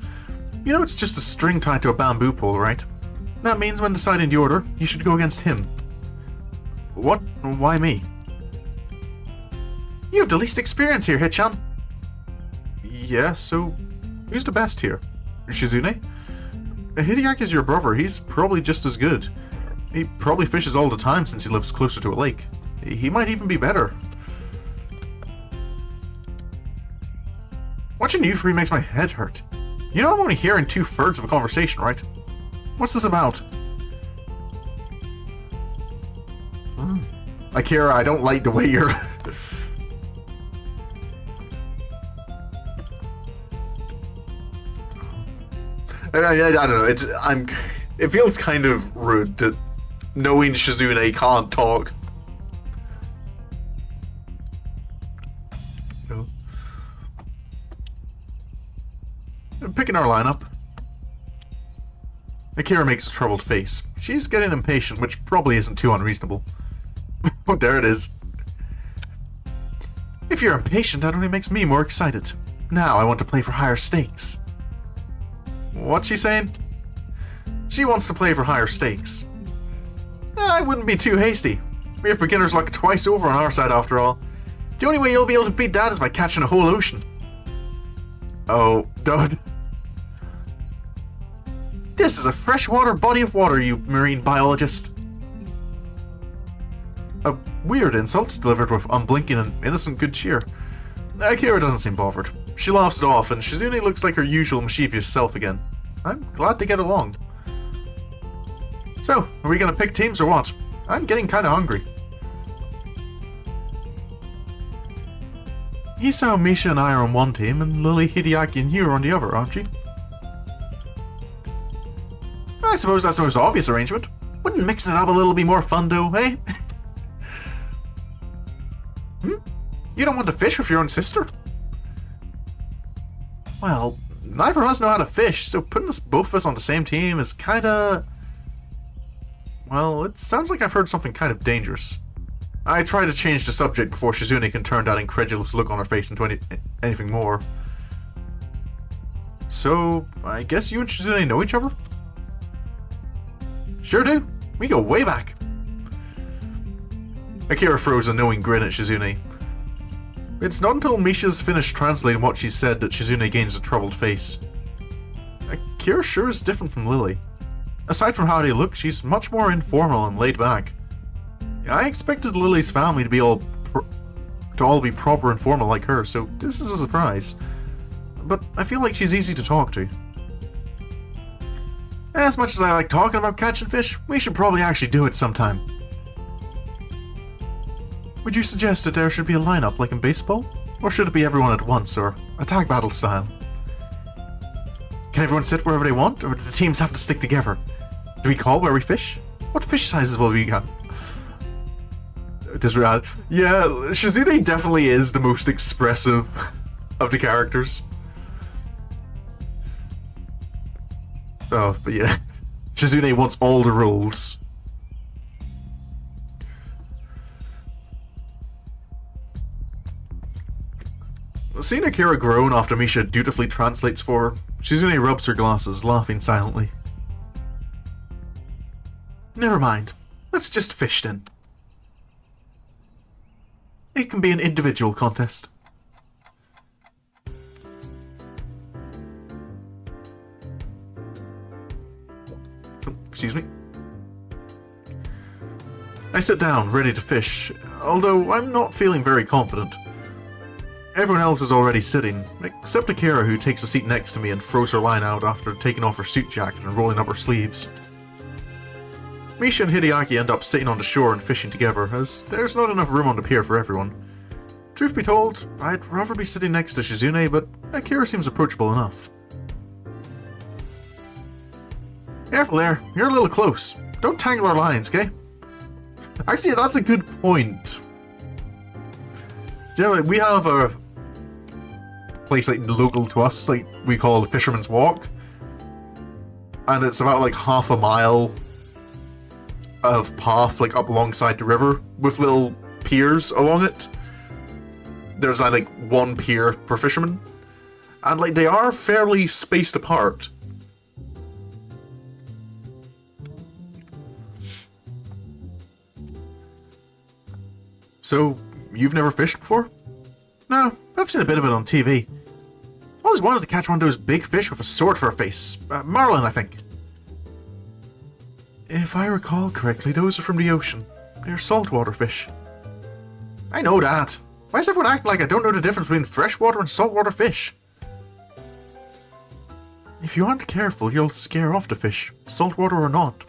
You know, it's just a string tied to a bamboo pole, right? That means when deciding the order, you should go against him. What? Why me? You have the least experience here, Hitchan. Yeah, so who's the best here? Shizune? Hideaki's your brother. He's probably just as good. He probably fishes all the time since he lives closer to a lake. He might even be better. Watching you three makes my head hurt. You know I'm only hearing 2/3 of a conversation, right? What's this about? Akira, I don't like the way you're... I don't know. It feels kind of rude to knowing Shizune can't talk. No. Picking our lineup. Akira makes a troubled face. She's getting impatient, which probably isn't too unreasonable. Oh, there it is. If you're impatient, that only makes me more excited. Now I want to play for higher stakes. What's she saying? She wants to play for higher stakes. I wouldn't be too hasty. We have beginner's luck twice over on our side after all. The only way you'll be able to beat that is by catching a whole ocean. Oh, don't. This is a freshwater body of water, you marine biologist. A weird insult delivered with unblinking and innocent good cheer. Akira doesn't seem bothered. She laughs it off, and Shizune looks like her usual mischievous self again. I'm glad to get along. So, are we gonna pick teams or what? I'm getting kinda hungry. Hisao, Misha, and I are on one team, and Lily, Hideaki, and you are on the other, aren't you? I suppose that's the most obvious arrangement. Wouldn't mixing it up a little be more fun, though, eh? You don't want to fish with your own sister? Well, neither of us know how to fish, so putting both of us on the same team is kinda... Well, it sounds like I've heard something kind of dangerous. I try to change the subject before Shizune can turn that incredulous look on her face into anything more. So, I guess you and Shizune know each other? Sure do. We go way back. Akira throws a knowing grin at Shizune. It's not until Misha's finished translating what she said that Shizune gains a troubled face. Akira sure is different from Lily. Aside from how they look, she's much more informal and laid back. I expected Lily's family to be all be proper and formal like her, so this is a surprise. But I feel like she's easy to talk to. As much as I like talking about catching fish, we should probably actually do it sometime. Would you suggest that there should be a lineup like in baseball? Or should it be everyone at once, or a tag battle style? Can everyone sit wherever they want, or do the teams have to stick together? Do we call where we fish? What fish sizes will we got? Yeah, Shizune definitely is the most expressive of the characters. Oh, but yeah. Shizune wants all the roles. Seeing Akira groan after Misha dutifully translates for her, Shizune rubs her glasses, laughing silently. Never mind. Let's just fish then. It can be an individual contest. Excuse me. I sit down, ready to fish, although I'm not feeling very confident. Everyone else is already sitting, except Akira, who takes a seat next to me and throws her line out after taking off her suit jacket and rolling up her sleeves. Misha and Hideaki end up sitting on the shore and fishing together, as there's not enough room on the pier for everyone. Truth be told, I'd rather be sitting next to Shizune, but Akira seems approachable enough. Careful there, you're a little close. Don't tangle our lines, okay? Actually, that's a good point. Generally, we have a place like local to us, like we call the Fisherman's Walk, and it's about like half a mile of path like up alongside the river with little piers along it. There's like one pier per fisherman, and like they are fairly spaced apart. So, you've never fished before? No, I've seen a bit of it on TV. I always wanted to catch one of those big fish with a sword for a face. Marlin, I think. If I recall correctly, those are from the ocean. They're saltwater fish. I know that. Why does everyone act like I don't know the difference between freshwater and saltwater fish? If you aren't careful, you'll scare off the fish, saltwater or not.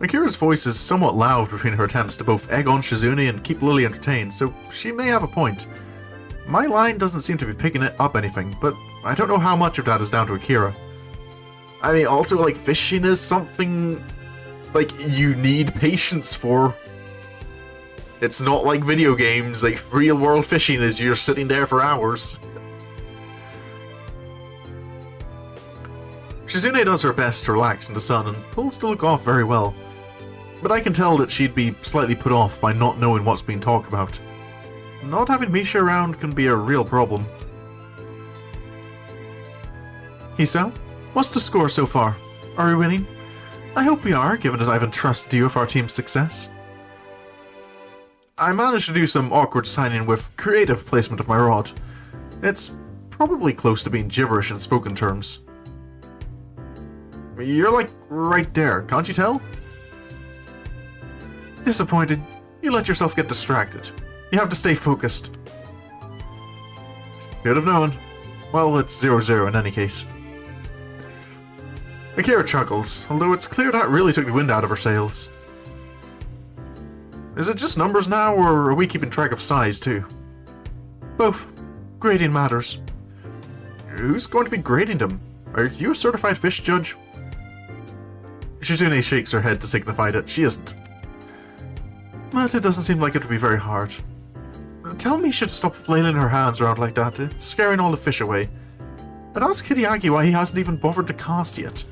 Akira's voice is somewhat loud between her attempts to both egg on Shizune and keep Lily entertained, so she may have a point. My line doesn't seem to be picking it up anything, but I don't know how much of that is down to Akira. I mean, also, like, fishing is something, like, you need patience for. It's not like video games, like, real-world fishing is you're sitting there for hours. Shizune does her best to relax in the sun and pulls the look off very well, but I can tell that she'd be slightly put off by not knowing what's being talked about. Not having Misha around can be a real problem. Hisao, what's the score so far? Are we winning? I hope we are, given that I've entrusted you with our team's success. I managed to do some awkward signing with creative placement of my rod. It's probably close to being gibberish in spoken terms. You're like right there, can't you tell? Disappointed. You let yourself get distracted. You have to stay focused. Should have known. Well, it's 0-0 in any case. Akira chuckles, although it's clear that really took the wind out of her sails. Is it just numbers now, or are we keeping track of size too? Both. Grading matters. Who's going to be grading them? Are you a certified fish judge? Shizune shakes her head to signify that she isn't. But it doesn't seem like it would be very hard. Tell me she should stop flailing her hands around like that. It's scaring all the fish away. And ask Hideaki why he hasn't even bothered to cast yet.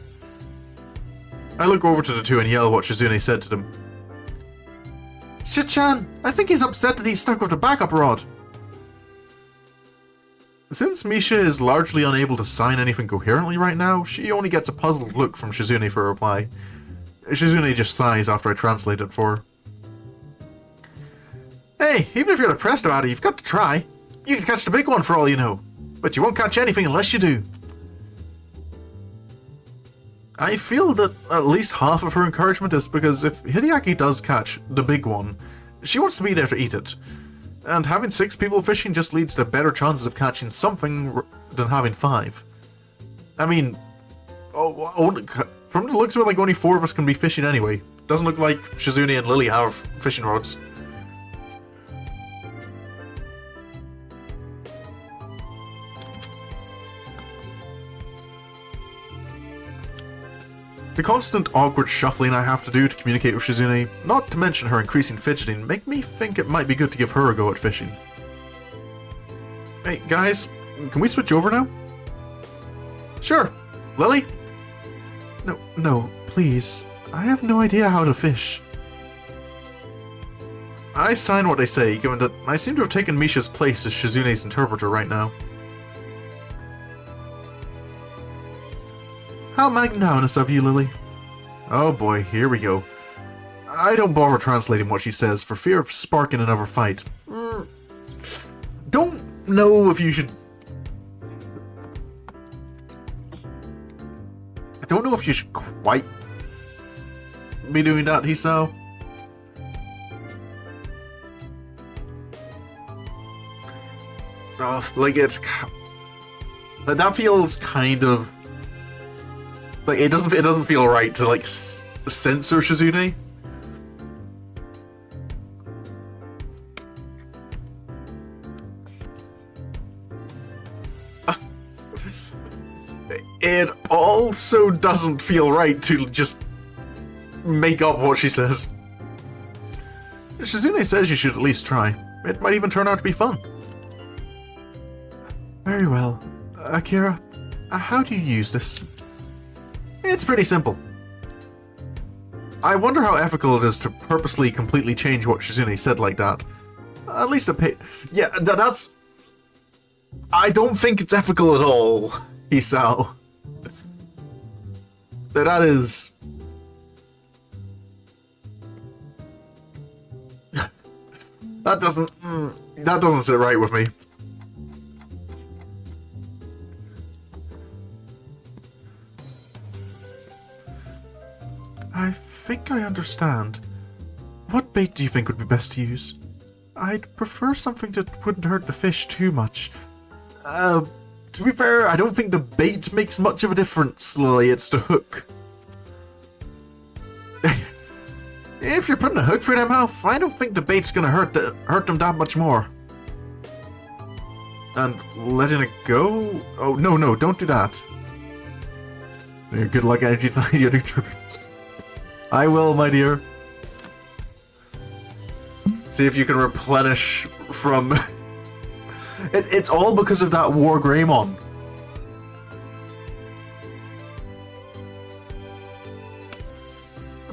I look over to the two and yell what Shizune said to them. Shichan, I think he's upset that he's stuck with the backup rod. Since Misha is largely unable to sign anything coherently right now, she only gets a puzzled look from Shizune for a reply. Shizune just sighs after I translate it for her. Hey, even if you're depressed about it, you've got to try. You can catch the big one for all you know, but you won't catch anything unless you do. I feel that at least half of her encouragement is because if Hideaki does catch the big one, she wants to be there to eat it. And having 6 people fishing just leads to better chances of catching something than having 5. I mean, from the looks of it, like only 4 of us can be fishing anyway. Doesn't look like Shizune and Lily have fishing rods. The constant awkward shuffling I have to do to communicate with Shizune, not to mention her increasing fidgeting, make me think it might be good to give her a go at fishing. Hey, guys, can we switch over now? Sure. Lily? No, please. I have no idea how to fish. I sign what they say, given that I seem to have taken Misha's place as Shizune's interpreter right now. How magnanimous of you, Lily. Oh boy, here we go. I don't bother translating what she says for fear of sparking another fight. Don't know if you should... don't know if you should quite be doing that, Hisao. Like that feels kind of like it doesn't feel right to like censor Shizune. It also doesn't feel right to just make up what she says. Shizune says you should at least try. It might even turn out to be fun. Very well. Akira, how do you use this? It's pretty simple. I wonder how ethical it is to purposely completely change what Shizune said like that. At least yeah, that's... I don't think it's ethical at all, Hisao. That is... that doesn't sit right with me. I think I understand. What bait do you think would be best to use? I'd prefer something that wouldn't hurt the fish too much. To be fair, I don't think the bait makes much of a difference, Lily. It's the hook. If you're putting a hook through their mouth, I don't think the bait's gonna hurt them that much more. And letting it go? Oh, no, don't do that. Good luck, energy tonight, you do tributes. I will, my dear. See if you can replenish from... It's all because of that War Greymon.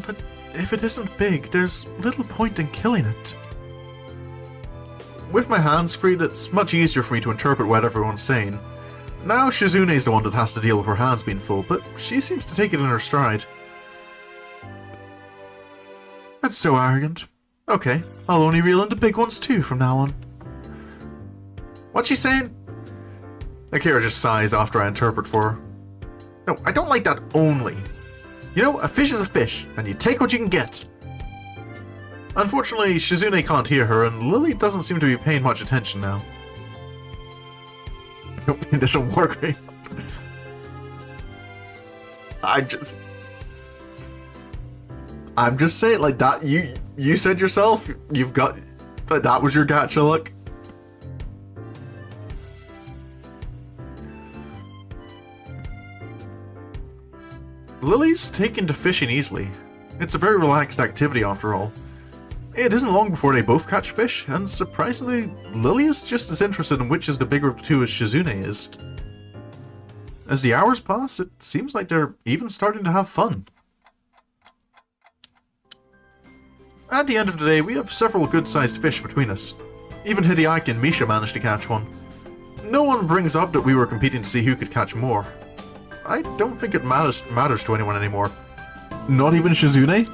But if it isn't big, there's little point in killing it. With my hands freed, it's much easier for me to interpret what everyone's saying. Now Shizune's the one that has to deal with her hands being full, but she seems to take it in her stride. That's so arrogant. Okay, I'll only reel in the big ones too from now on. What's she saying? Akira just sighs after I interpret for her. No, I don't like that only. You know, a fish is a fish, and you take what you can get. Unfortunately, Shizune can't hear her, and Lily doesn't seem to be paying much attention now. I don't think this will work, mate. I'm just saying, like that. You said yourself, you've got that was your gacha look. Lily's taken to fishing easily. It's a very relaxed activity after all. It isn't long before they both catch fish, and surprisingly, Lily is just as interested in which is the bigger of the two as Shizune is. As the hours pass, it seems like they're even starting to have fun. At the end of the day, we have several good-sized fish between us. Even Hideaki and Misha managed to catch one. No one brings up that we were competing to see who could catch more. I don't think it matters to anyone anymore. Not even Shizune?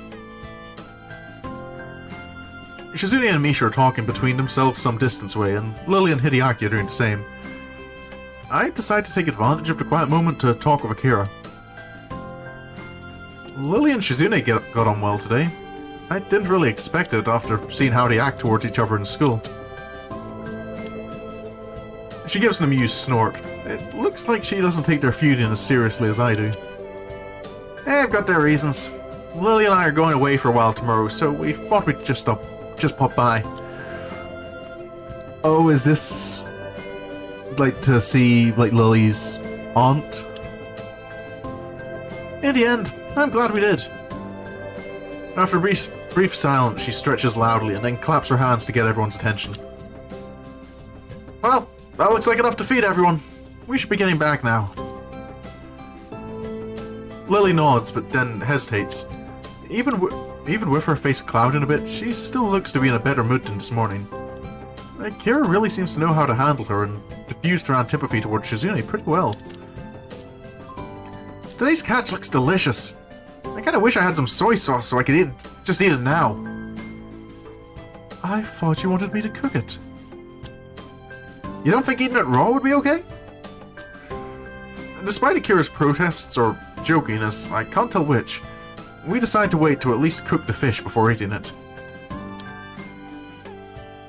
Shizune and Misha are talking between themselves some distance away, and Lily and Hideaki are doing the same. I decide to take advantage of the quiet moment to talk with Akira. Lily and Shizune got on well today. I didn't really expect it after seeing how they act towards each other in school. She gives an amused snort. It looks like she doesn't take their feuding as seriously as I do. They've got their reasons. Lily and I are going away for a while tomorrow, so we thought we'd just pop by. Oh, is this like to see like Lily's aunt? In the end, I'm glad we did. After a brief silence, she stretches loudly and then claps her hands to get everyone's attention. Well, that looks like enough to feed everyone. We should be getting back now. Lily nods, but then hesitates. Even with her face clouding a bit, she still looks to be in a better mood than this morning. Akira really seems to know how to handle her and diffused her antipathy towards Shizune pretty well. Today's catch looks delicious. I kinda wish I had some soy sauce so I could just eat it now. I thought you wanted me to cook it. You don't think eating it raw would be okay? Despite Akira's protests, or joking, as I can't tell which. We decide to wait to at least cook the fish before eating it.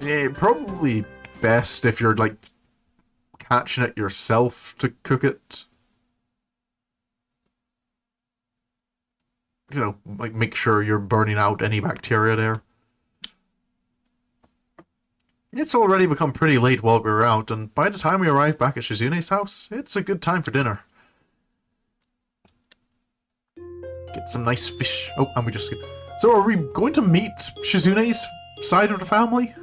Yeah, probably best if you're, like, catching it yourself to cook it. You know, like, make sure you're burning out any bacteria there. It's already become pretty late while we were out, and by the time we arrive back at Shizune's house, it's a good time for dinner. Get some nice fish. Oh, and we just... So are we going to meet Shizune's side of the family?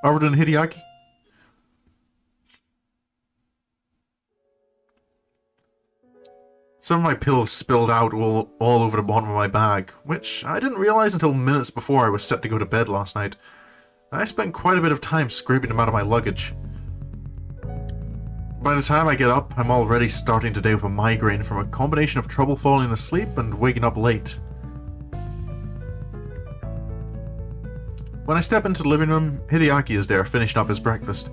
Other than Hideaki? Some of my pills spilled out all over the bottom of my bag, which I didn't realize until minutes before I was set to go to bed last night. I spent quite a bit of time scraping them out of my luggage. By the time I get up, I'm already starting today with a migraine from a combination of trouble falling asleep and waking up late. When I step into the living room, Hideaki is there finishing up his breakfast.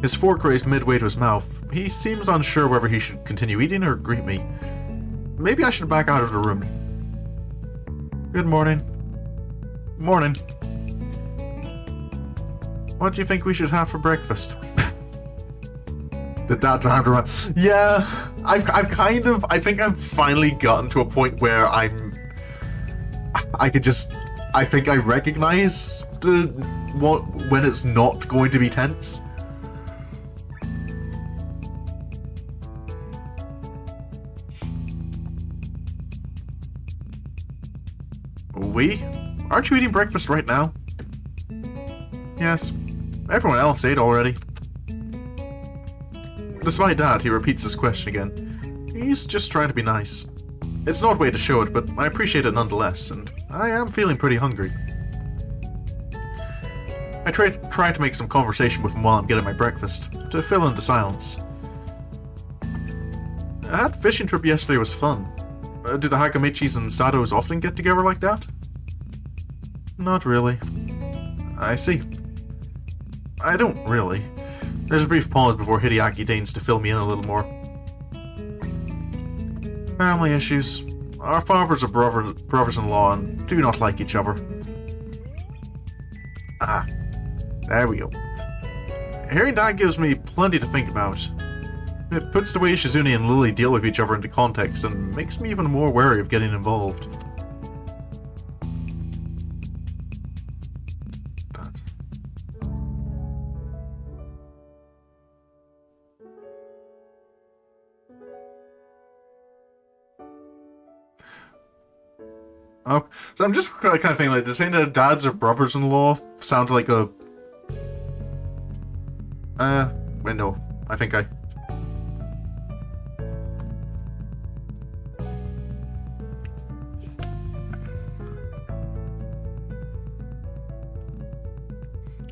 His fork raised midway to his mouth. He seems unsure whether he should continue eating or greet me. Maybe I should back out of the room. Good morning. Morning. What do you think we should have for breakfast? Did that drive around? Yeah, I think I've finally gotten to a point where I think I recognize when it's not going to be tense. We? Aren't you eating breakfast right now? Yes. Everyone else ate already. Despite that, he repeats his question again. He's just trying to be nice. It's an odd way to show it, but I appreciate it nonetheless, and I am feeling pretty hungry. I try to make some conversation with him while I'm getting my breakfast, to fill in the silence. That fishing trip yesterday was fun. Do the Hakamichis and Satos often get together like that? Not really. I see. I don't really. There's a brief pause before Hideaki deigns to fill me in a little more. Family issues. Our fathers are brothers-in-law and do not like each other. Ah, there we go. Hearing that gives me plenty to think about. It puts the way Shizune and Lily deal with each other into context and makes me even more wary of getting involved. Oh, so I'm just kind of thinking, like, saying that dads are brothers-in-law sound like a... wait, no. I think I...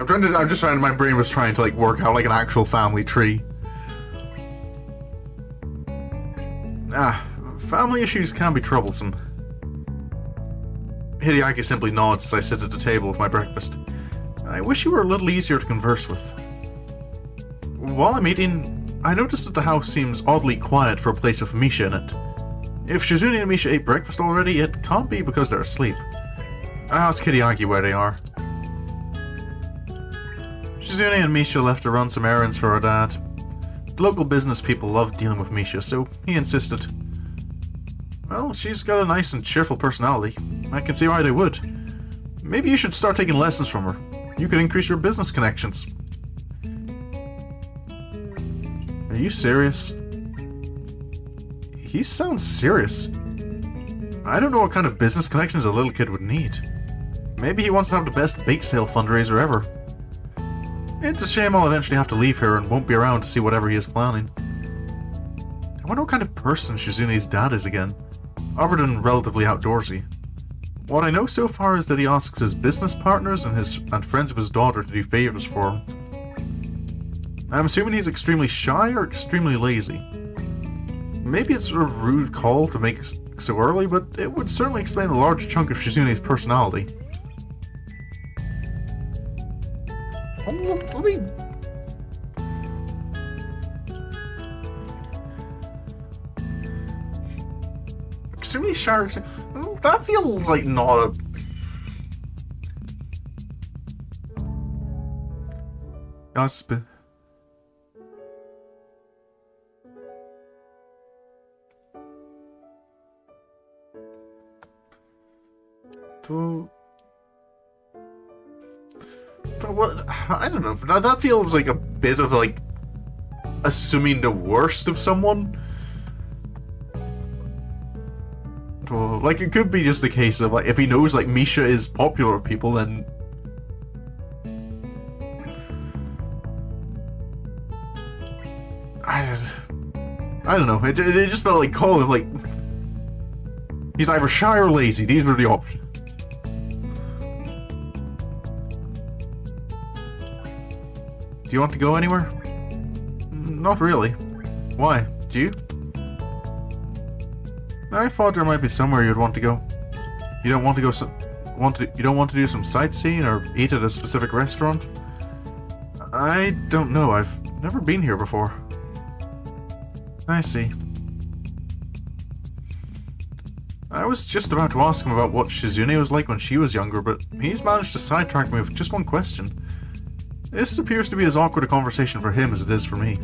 I'm just trying, my brain was trying to, like, work out, like, an actual family tree. Family issues can be troublesome. Hideaki simply nods as I sit at the table with my breakfast. I wish you were a little easier to converse with. While I'm eating, I notice that the house seems oddly quiet for a place with Misha in it. If Shizune and Misha ate breakfast already, it can't be because they're asleep. I ask Hideaki where they are. Shizune and Misha left to run some errands for her dad. The local business people love dealing with Misha, so he insisted. Well, she's got a nice and cheerful personality. I can see why they would. Maybe you should start taking lessons from her. You could increase your business connections. Are you serious? He sounds serious. I don't know what kind of business connections a little kid would need. Maybe he wants to have the best bake sale fundraiser ever. It's a shame I'll eventually have to leave here and won't be around to see whatever he is planning. I wonder what kind of person Shizune's dad is again, other than relatively outdoorsy. What I know so far is that he asks his business partners and friends of his daughter to do favors for him. I'm assuming he's extremely shy or extremely lazy. Maybe it's a rude call to make so early, but it would certainly explain a large chunk of Shizune's personality. Let me... extremely sharp. That feels like not a... Gasp. What? I don't know. That feels like a bit of like assuming the worst of someone. Like it could be just a case of like if he knows like Misha is popular with people, then I don't know. It just felt like calling like he's either shy or lazy. These were the options. Do you want to go anywhere? Not really. Why? Do you? I thought there might be somewhere you'd want to go. You don't want to go you don't want to do some sightseeing or eat at a specific restaurant? I don't know. I've never been here before. I see. I was just about to ask him about what Shizune was like when she was younger, but he's managed to sidetrack me with just one question. This appears to be as awkward a conversation for him as it is for me.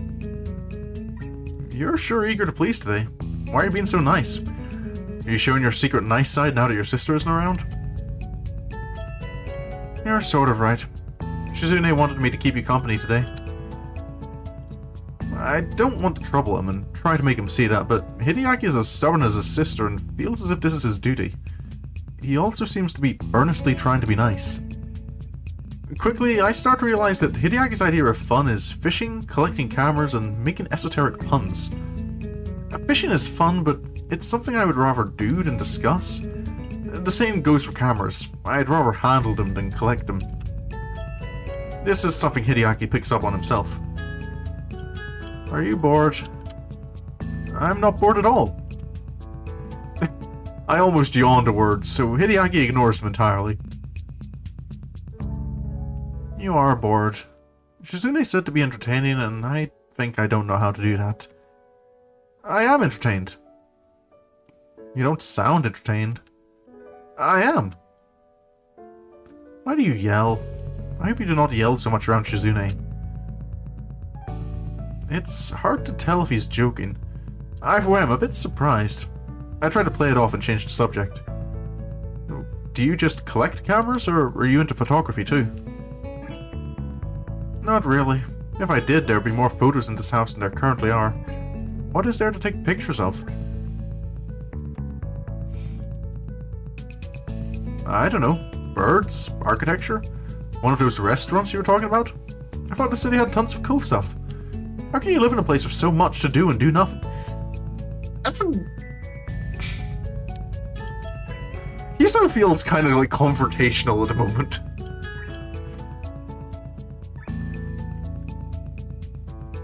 You're sure eager to please today. Why are you being so nice? Are you showing your secret nice side now that your sister isn't around? You're sort of right. Shizune wanted me to keep you company today. I don't want to trouble him and try to make him see that, but Hideaki is as stubborn as his sister and feels as if this is his duty. He also seems to be earnestly trying to be nice. Quickly, I start to realize that Hideaki's idea of fun is fishing, collecting cameras, and making esoteric puns. Fishing is fun, but it's something I would rather do than discuss. The same goes for cameras. I'd rather handle them than collect them. This is something Hideaki picks up on himself. Are you bored? I'm not bored at all. I almost yawned a word, so Hideaki ignores him entirely. You are bored. Shizune said to be entertaining, and I think I don't know how to do that. I am entertained. You don't sound entertained. I am. Why do you yell? I hope you do not yell so much around Shizune. It's hard to tell if he's joking. I, for one, am a bit surprised. I try to play it off and change the subject. Do you just collect cameras, or are you into photography too? Not really. If I did, there'd be more photos in this house than there currently are. What is there to take pictures of? I don't know. Birds? Architecture? One of those restaurants you were talking about? I thought the city had tons of cool stuff. How can you live in a place with so much to do and do nothing? Hisao feels kind of like confrontational at the moment.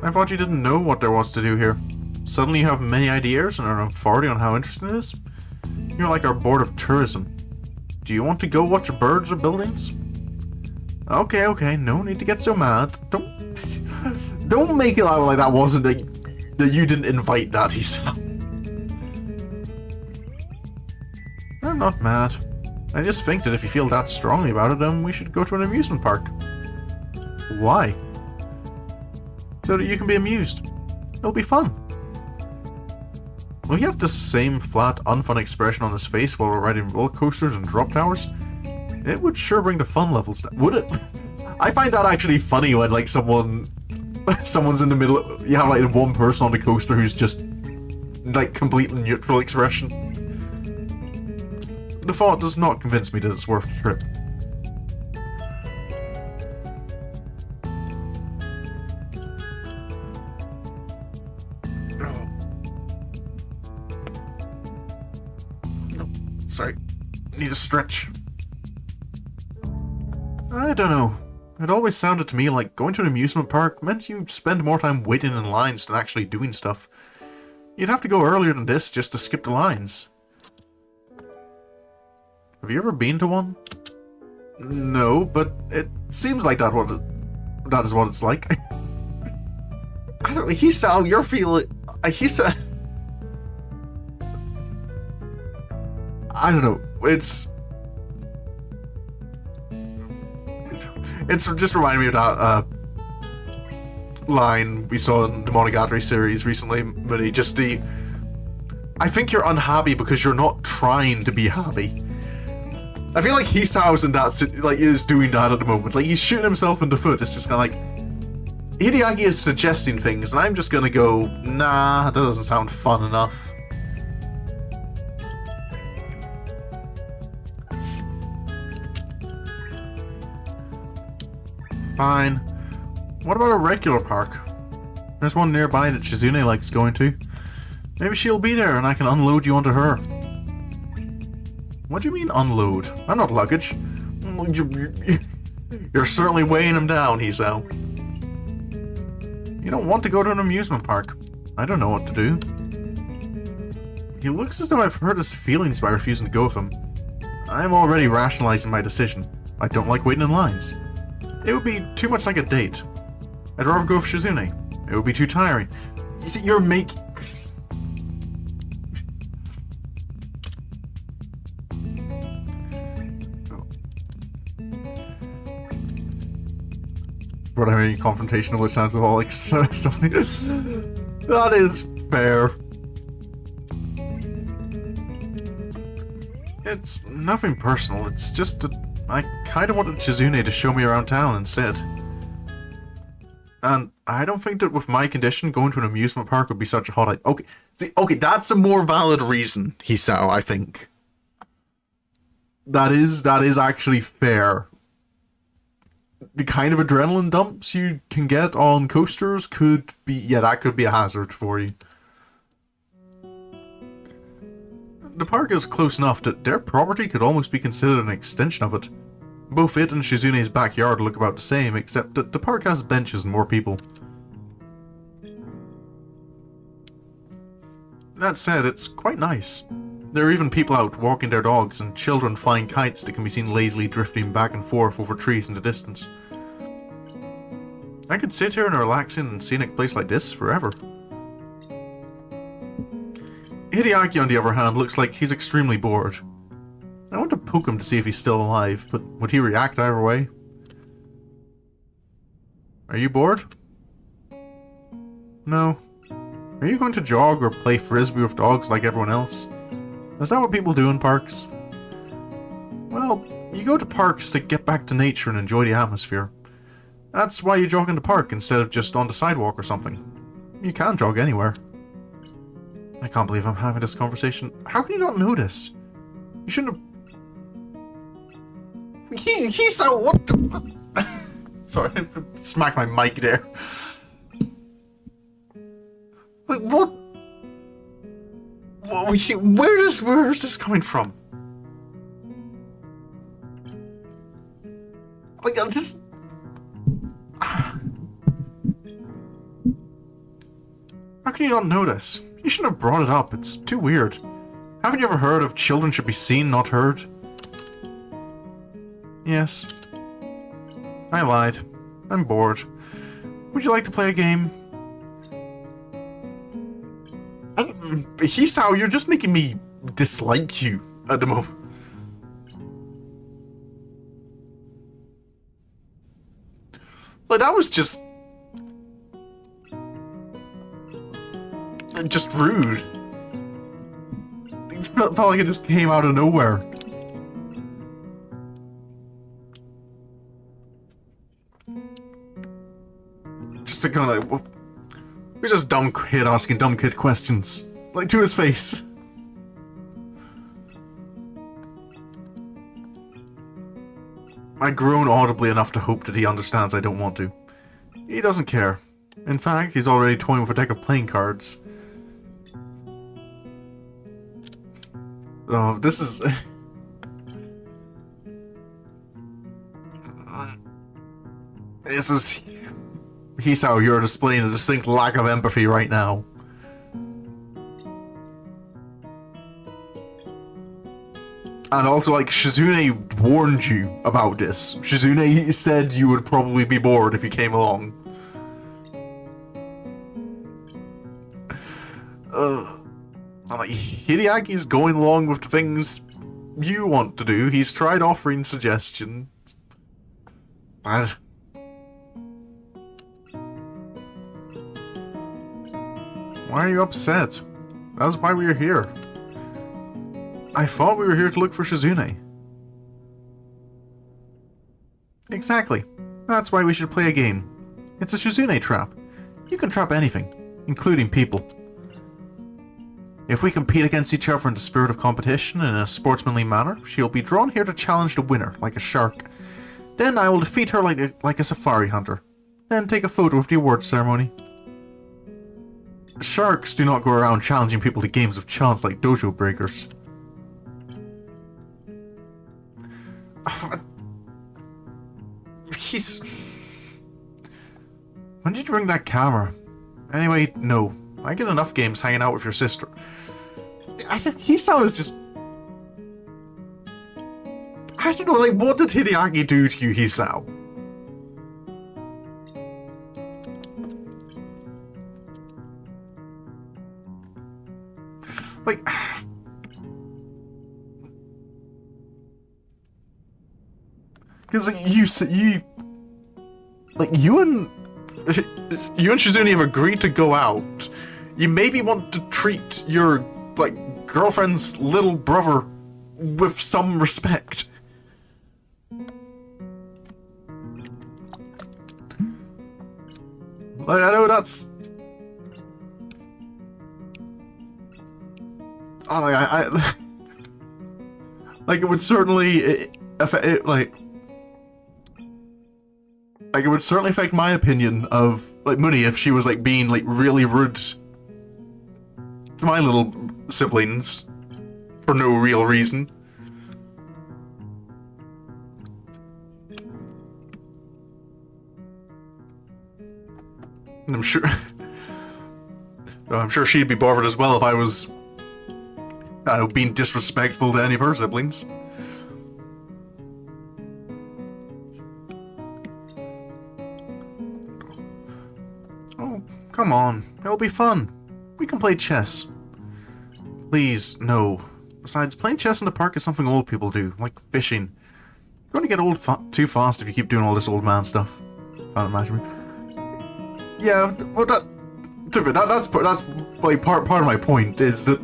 I thought you didn't know what there was to do here. Suddenly you have many ideas and are an authority on how interesting it is? You're like our board of tourism. Do you want to go watch birds or buildings? Okay, no need to get so mad. Don't make it out like that wasn't that you didn't invite that, Hisao. I'm not mad. I just think that if you feel that strongly about it, then we should go to an amusement park. Why? So that you can be amused. It'll be fun. Will he have the same flat, unfun expression on his face while we're riding roller coasters and drop towers? It would sure bring the fun levels down, would it? I find that actually funny when like someone's in the middle. You have like one person on the coaster who's just like completely neutral expression. The thought does not convince me that it's worth the trip. Sorry, need a stretch. I don't know. It always sounded to me like going to an amusement park meant you spend more time waiting in lines than actually doing stuff. You'd have to go earlier than this just to skip the lines. Have you ever been to one? No, but it seems like that is what it's like. I don't know, Hisao, you're feeling... Hisao... I don't know. It's just reminding me of that line we saw in the Monogatari series recently, Mooney. Just the, I think you're unhappy because you're not trying to be happy. I feel like Hisau's in that, like, is doing that at the moment. Like, he's shooting himself in the foot. It's just kind of like, Hideaki is suggesting things, and I'm just gonna go, nah, that doesn't sound fun enough. Fine. What about a regular park? There's one nearby that Shizune likes going to. Maybe she'll be there and I can unload you onto her. What do you mean unload? I'm not luggage. You're certainly weighing him down, Hisao. You don't want to go to an amusement park. I don't know what to do. He looks as though I've hurt his feelings by refusing to go with him. I'm already rationalizing my decision. I don't like waiting in lines. It would be too much like a date. I'd rather go with Shizune. It would be too tiring. You see, you're making... But I mean, confrontational with chance of all, like, something. That is fair. It's nothing personal, it's just that I kind of wanted Shizune to show me around town instead. And I don't think that with my condition, going to an amusement park would be such a hot idea. Okay, see, okay, that's a more valid reason, Hisao, I think. That is actually fair. The kind of adrenaline dumps you can get on coasters could be, yeah, that could be a hazard for you. The park is close enough that their property could almost be considered an extension of it. Both it and Shizune's backyard look about the same, except that the park has benches and more people. That said, it's quite nice. There are even people out walking their dogs and children flying kites that can be seen lazily drifting back and forth over trees in the distance. I could sit here in a relaxing and scenic place like this forever. Hideaki, on the other hand, looks like he's extremely bored. I want to poke him to see if he's still alive, but would he react either way? Are you bored? No. Are you going to jog or play frisbee with dogs like everyone else? Is that what people do in parks? Well, you go to parks to get back to nature and enjoy the atmosphere. That's why you jog in the park instead of just on the sidewalk or something. You can jog anywhere. I can't believe I'm having this conversation. How can you not know this? You shouldn't have... He's so... What the... Sorry, I smacked my mic there. Like, what? Where is this coming from? Like, I'm just... How can you not notice? You shouldn't have brought it up. It's too weird. Haven't you ever heard of children should be seen, not heard? Yes. I lied. I'm bored. Would you like to play a game? Hisao, you're just making me dislike you at the moment. Like, that was just rude. It felt like it just came out of nowhere. Just to kind of like, we're just dumb kid asking dumb kid questions. Like, to his face. I groan audibly enough to hope that he understands I don't want to. He doesn't care. In fact, he's already toying with a deck of playing cards. Oh, this is... This is... Hisao, you're displaying a distinct lack of empathy right now. And also, like, Shizune warned you about this. Shizune said you would probably be bored if you came along. I'm like, Hideaki's going along with things you want to do. He's tried offering suggestions. Why are you upset? That's why we are here. I thought we were here to look for Shizune. Exactly. That's why we should play a game. It's a Shizune trap. You can trap anything, including people. If we compete against each other in the spirit of competition in a sportsmanly manner, she'll be drawn here to challenge the winner, like a shark. Then I will defeat her like a safari hunter. Then take a photo of the award ceremony. Sharks do not go around challenging people to games of chance like dojo breakers. When did you bring that camera? Anyway, no. I get enough games hanging out with your sister. I think Hisao is just... I don't know, like, what did Hideaki do to you, Hisao? Like... Because, like, you and Shizune have agreed to go out. You maybe want to treat your, like, girlfriend's little brother with some respect. Like, I know that's... Oh, like, it would certainly... Like, it would certainly affect my opinion of, like, Mooney if she was, like, being, like, really rude to my little siblings for no real reason. And I'm sure... I'm sure she'd be bothered as well if I was, I don't know, being disrespectful to any of her siblings. Come on, it'll be fun. We can play chess. Please, no. Besides, playing chess in the park is something old people do, like fishing. You're going to get old too fast if you keep doing all this old man stuff. Can't imagine. Yeah, well, that's like part of my point is that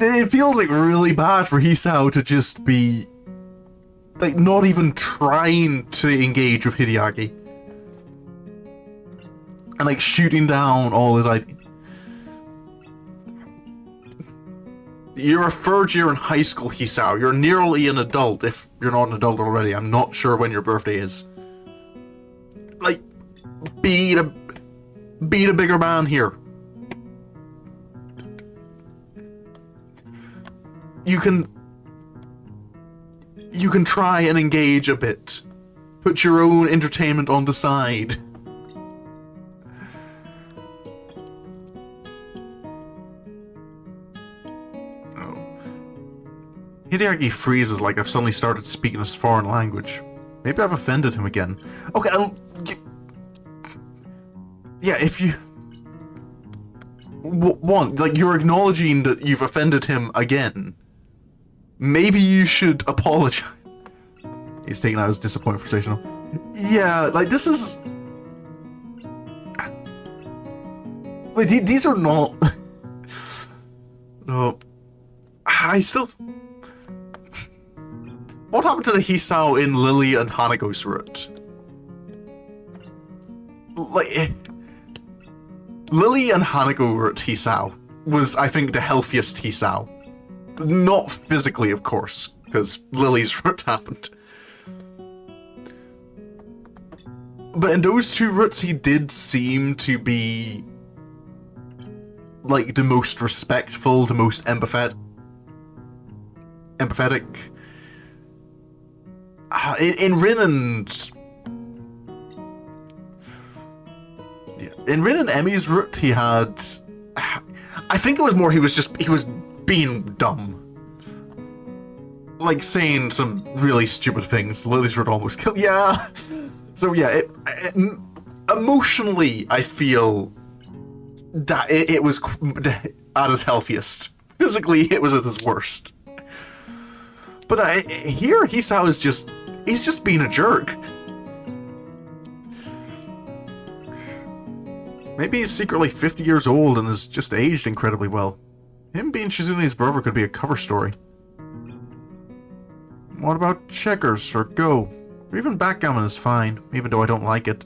it feels like really bad for Hisao to just be like not even trying to engage with Hideaki. And, like, shooting down all his ideas. You're a third year in high school, Hisao. You're nearly an adult, if you're not an adult already. I'm not sure when your birthday is. Like, be the bigger man here. You can try and engage a bit. Put your own entertainment on the side. Hideaki freezes like I've suddenly started speaking a foreign language. Maybe I've offended him again. Okay, yeah, if you... One, like, you're acknowledging that you've offended him again. Maybe you should apologize. He's taking out his disappointment frustration. Yeah, like, this is... Like, these are not... No. I still... What happened to the Hisao in Lily and Hanago's route? Like, Lily and Hanago route Hisao was, I think, the healthiest Hisao. Not physically, of course, because Lily's route happened. But in those two routes, he did seem to be, like, the most respectful, the most empathetic. In Rin and... Yeah. In Rin and Emmy's route, he had... I think it was more he was being dumb. Like, saying some really stupid things. Lily's route almost killed... Yeah! So yeah, emotionally, I feel that it was at its healthiest. Physically, it was at its worst. But here, Hisao is just... he's just being a jerk. Maybe he's secretly 50 years old and has just aged incredibly well. Him being Shizune's brother could be a cover story. What about checkers or Go? Or even backgammon is fine, even though I don't like it.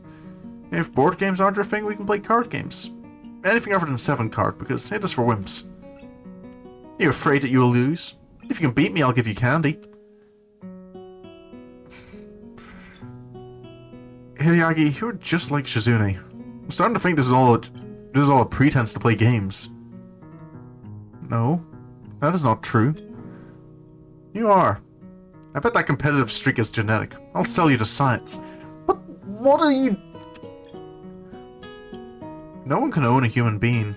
If board games aren't your thing, we can play card games. Anything other than 7 card, because it is for wimps. Are you afraid that you will lose? If you can beat me, I'll give you candy. Hideaki, you're just like Shizune. I'm starting to think this is all a pretense to play games. No, that is not true. You are. I bet that competitive streak is genetic. I'll sell you to science. But what are you... No one can own a human being.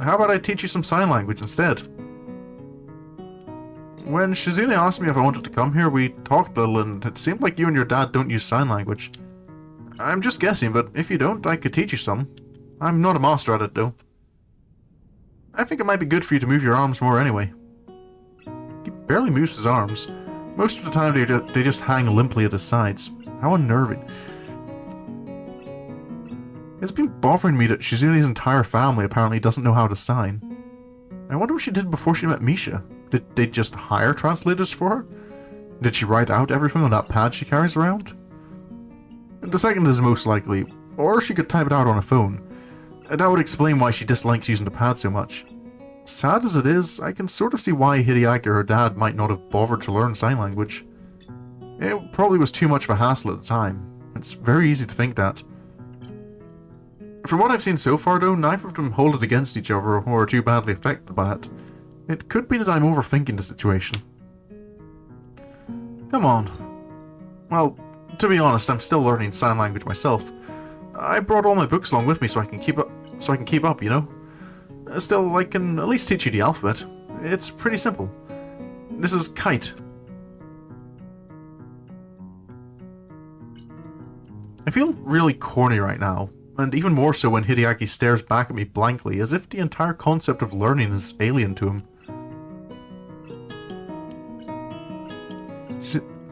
How about I teach you some sign language instead? When Shizune asked me if I wanted to come here, we talked a little and it seemed like you and your dad don't use sign language. I'm just guessing, but if you don't, I could teach you some. I'm not a master at it, though. I think it might be good for you to move your arms more anyway. He barely moves his arms. Most of the time they just hang limply at his sides. How unnerving. It's been bothering me that Shizune's entire family apparently doesn't know how to sign. I wonder what she did before she met Misha. Did they just hire translators for her? Did she write out everything on that pad she carries around? The second is most likely, or she could type it out on a phone. That would explain why she dislikes using the pad so much. Sad as it is, I can sort of see why Hideaki or her dad might not have bothered to learn sign language. It probably was too much of a hassle at the time. It's very easy to think that. From what I've seen so far though, neither of them hold it against each other or are too badly affected by it. It could be that I'm overthinking the situation. Come on. Well, to be honest, I'm still learning sign language myself. I brought all my books along with me so I can keep up, you know? Still, I can at least teach you the alphabet. It's pretty simple. This is kite. I feel really corny right now, and even more so when Hideaki stares back at me blankly, as if the entire concept of learning is alien to him.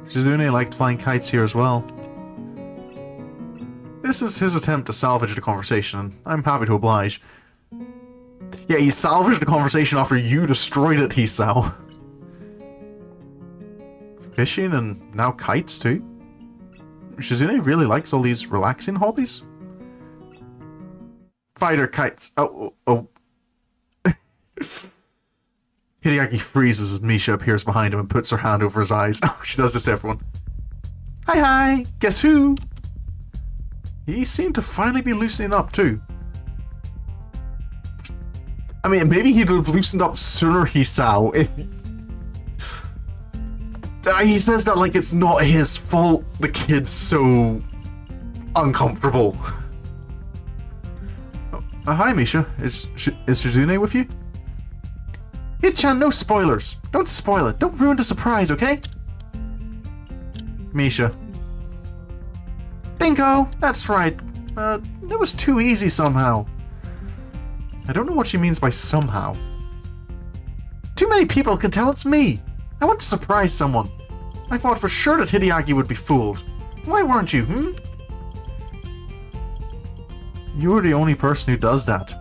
Shizune liked flying kites here as well. This is his attempt to salvage the conversation, and I'm happy to oblige. Yeah, he salvaged the conversation after you destroyed it, Hisao. Fishing and now kites too? Shizune really likes all these relaxing hobbies? Fighter kites. Oh. Hideaki freezes as Misha appears behind him and puts her hand over his eyes. Oh, she does this to everyone. Hi, guess who? He seemed to finally be loosening up too. I mean, maybe he'd have loosened up sooner, Hisao, if... He says that like it's not his fault the kid's so... uncomfortable. Hi, Misha. Is Shizune with you? Hit-chan, no spoilers. Don't spoil it. Don't ruin the surprise, okay? Misha. Bingo! That's right. It was too easy somehow. I don't know what she means by somehow. Too many people can tell it's me. I want to surprise someone. I thought for sure that Hideaki would be fooled. Why weren't you, You're the only person who does that.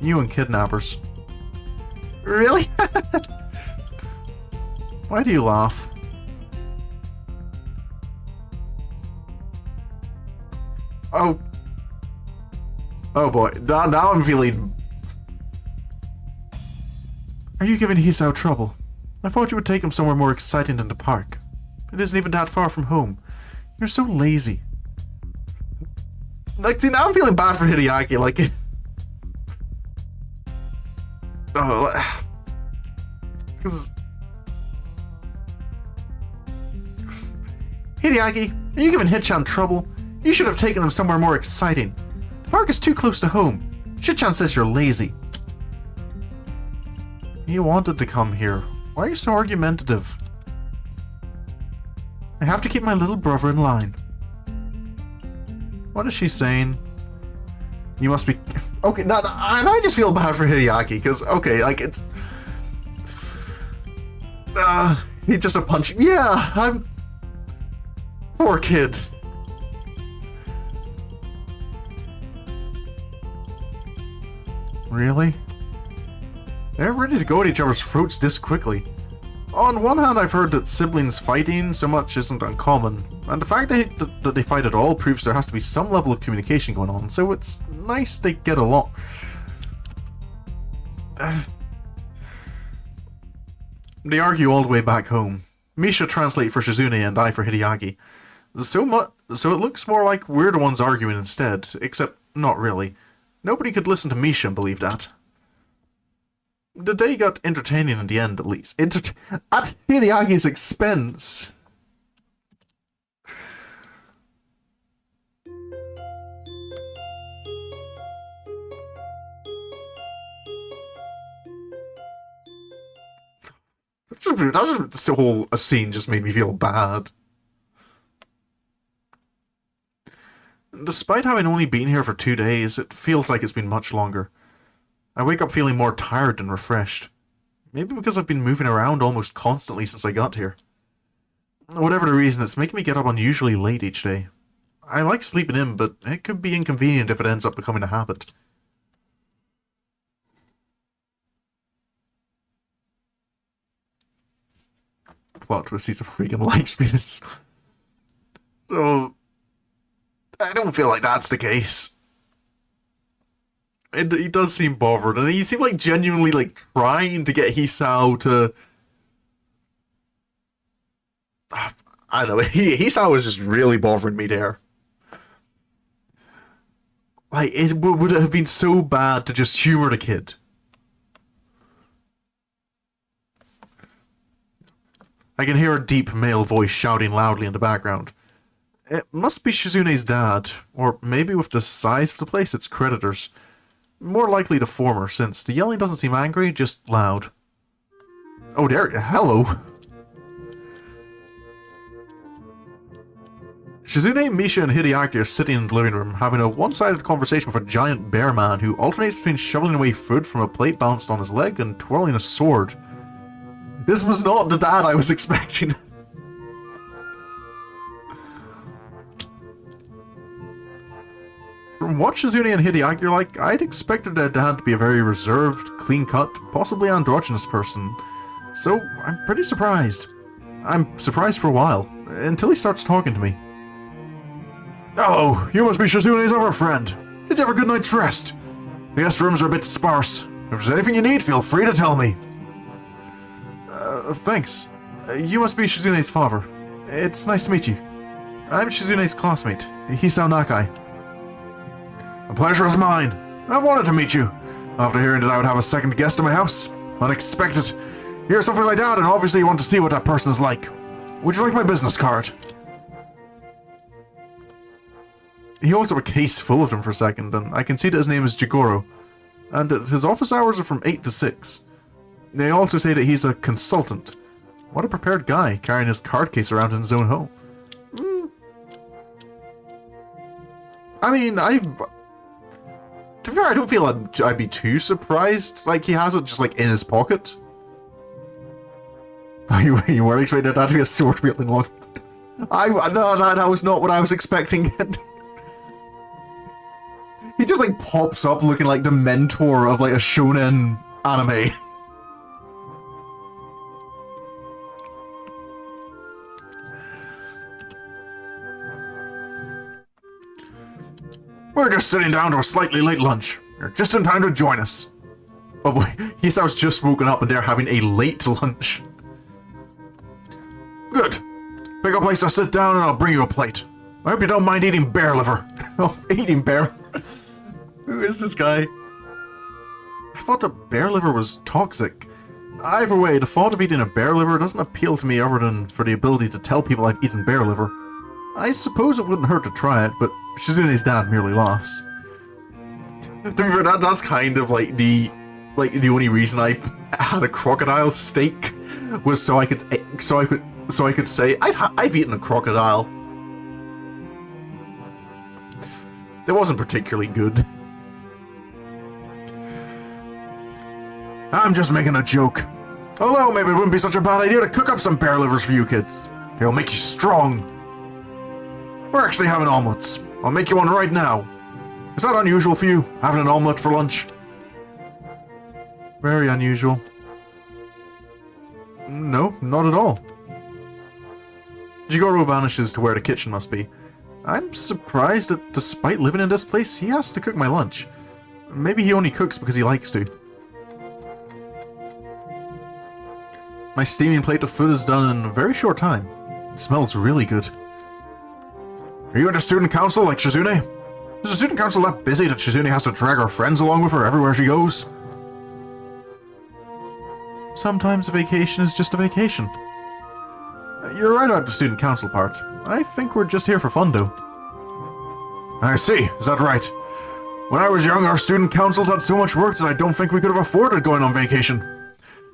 You and kidnappers. Really? Why do you laugh? Oh boy, now I'm feeling... Are you giving Hisao trouble? I thought you would take him somewhere more exciting than the park. It isn't even that far from home. You're so lazy. Like, see, now I'm feeling bad for Hideaki, like... Oh, because... Hideaki, are you giving Hit-chan trouble? You should have taken him somewhere more exciting. The park is too close to home. Hit-chan says you're lazy. You wanted to come here. Why are you so argumentative? I have to keep my little brother in line. What is she saying? You must be... Okay, now I just feel bad for Hideaki, because, okay, like, it's... He just a punch. Yeah, I'm... Poor kid. Really? They're ready to go at each other's throats this quickly. On one hand, I've heard that siblings fighting so much isn't uncommon, and the fact that they fight at all proves there has to be some level of communication going on, so it's nice they get along. They argue all the way back home. Misha translates for Shizune and I for Hideaki. So it looks more like we're the ones arguing instead, except not really. Nobody could listen to Misha and believe that. The day got entertaining in the end, at least. At Hideaki's expense. This whole scene just made me feel bad. Despite having only been here for 2 days, it feels like it's been much longer. I wake up feeling more tired than refreshed. Maybe because I've been moving around almost constantly since I got here. Whatever the reason, it's making me get up unusually late each day. I like sleeping in, but it could be inconvenient if it ends up becoming a habit. Plot twist, he's a freaking light experience. So, I don't feel like that's the case. He does seem bothered, and he seemed like genuinely like trying to get Hisao to... I don't know, Hisao was just really bothering me there. Like, would it have been so bad to just humor the kid? I can hear a deep male voice shouting loudly in the background. It must be Shizune's dad, or maybe with the size of the place, it's creditors. More likely the former, since the yelling doesn't seem angry, just loud. Oh, there, hello! Shizune, Misha, and Hideaki are sitting in the living room, having a one-sided conversation with a giant bear man who alternates between shoveling away food from a plate balanced on his leg and twirling a sword. This was not the dad I was expecting. From what Shizune and Hideaki are like, I'd expected their dad to be a very reserved, clean-cut, possibly androgynous person. So, I'm pretty surprised. I'm surprised for a while, until he starts talking to me. Oh, you must be Shizune's other friend. Did you have a good night's rest? The guest rooms are a bit sparse. If there's anything you need, feel free to tell me. Thanks. You must be Shizune's father. It's nice to meet you. I'm Shizune's classmate, Hisao Nakai. The pleasure is mine. I've wanted to meet you. After hearing that I would have a second guest in my house. Unexpected. Hear something like that, and obviously you want to see what that person is like. Would you like my business card? He holds up a case full of them for a second, and I can see that his name is Jigoro, and that his office hours are from 8 to 6. They also say that he's a consultant. What a prepared guy, carrying his card case around in his own home. I mean, to be fair, I don't feel I'd be too surprised, like he has it just like in his pocket. You weren't expecting that to be a sword wielding one. No, that was not what I was expecting. He just like pops up looking like the mentor of like a shonen anime. We're just sitting down to a slightly late lunch. You're just in time to join us. Oh boy, Hisau's just woken up and they're having a late lunch. Good. Pick a place to sit down and I'll bring you a plate. I hope you don't mind eating bear liver. Oh, eating bear. Who is this guy? I thought that bear liver was toxic. Either way, the thought of eating a bear liver doesn't appeal to me other than for the ability to tell people I've eaten bear liver. I suppose it wouldn't hurt to try it, but Shizune's dad merely laughs. That's kind of like the only reason I had a crocodile steak was so I could say I've eaten a crocodile. It wasn't particularly good. I'm just making a joke. Although maybe it wouldn't be such a bad idea to cook up some bear livers for you kids. It'll make you strong. We're actually having omelets. I'll make you one right now. Is that unusual for you, having an omelet for lunch? Very unusual. No, not at all. Jigoro vanishes to where the kitchen must be. I'm surprised that despite living in this place, he has to cook my lunch. Maybe he only cooks because he likes to. My steaming plate of food is done in a very short time. It smells really good. Are you in the student council like Shizune? Is the student council that busy that Shizune has to drag her friends along with her everywhere she goes? Sometimes a vacation is just a vacation. You're right about the student council part. I think we're just here for fun, though. I see. Is that right? When I was young, our student councils had so much work that I don't think we could have afforded going on vacation.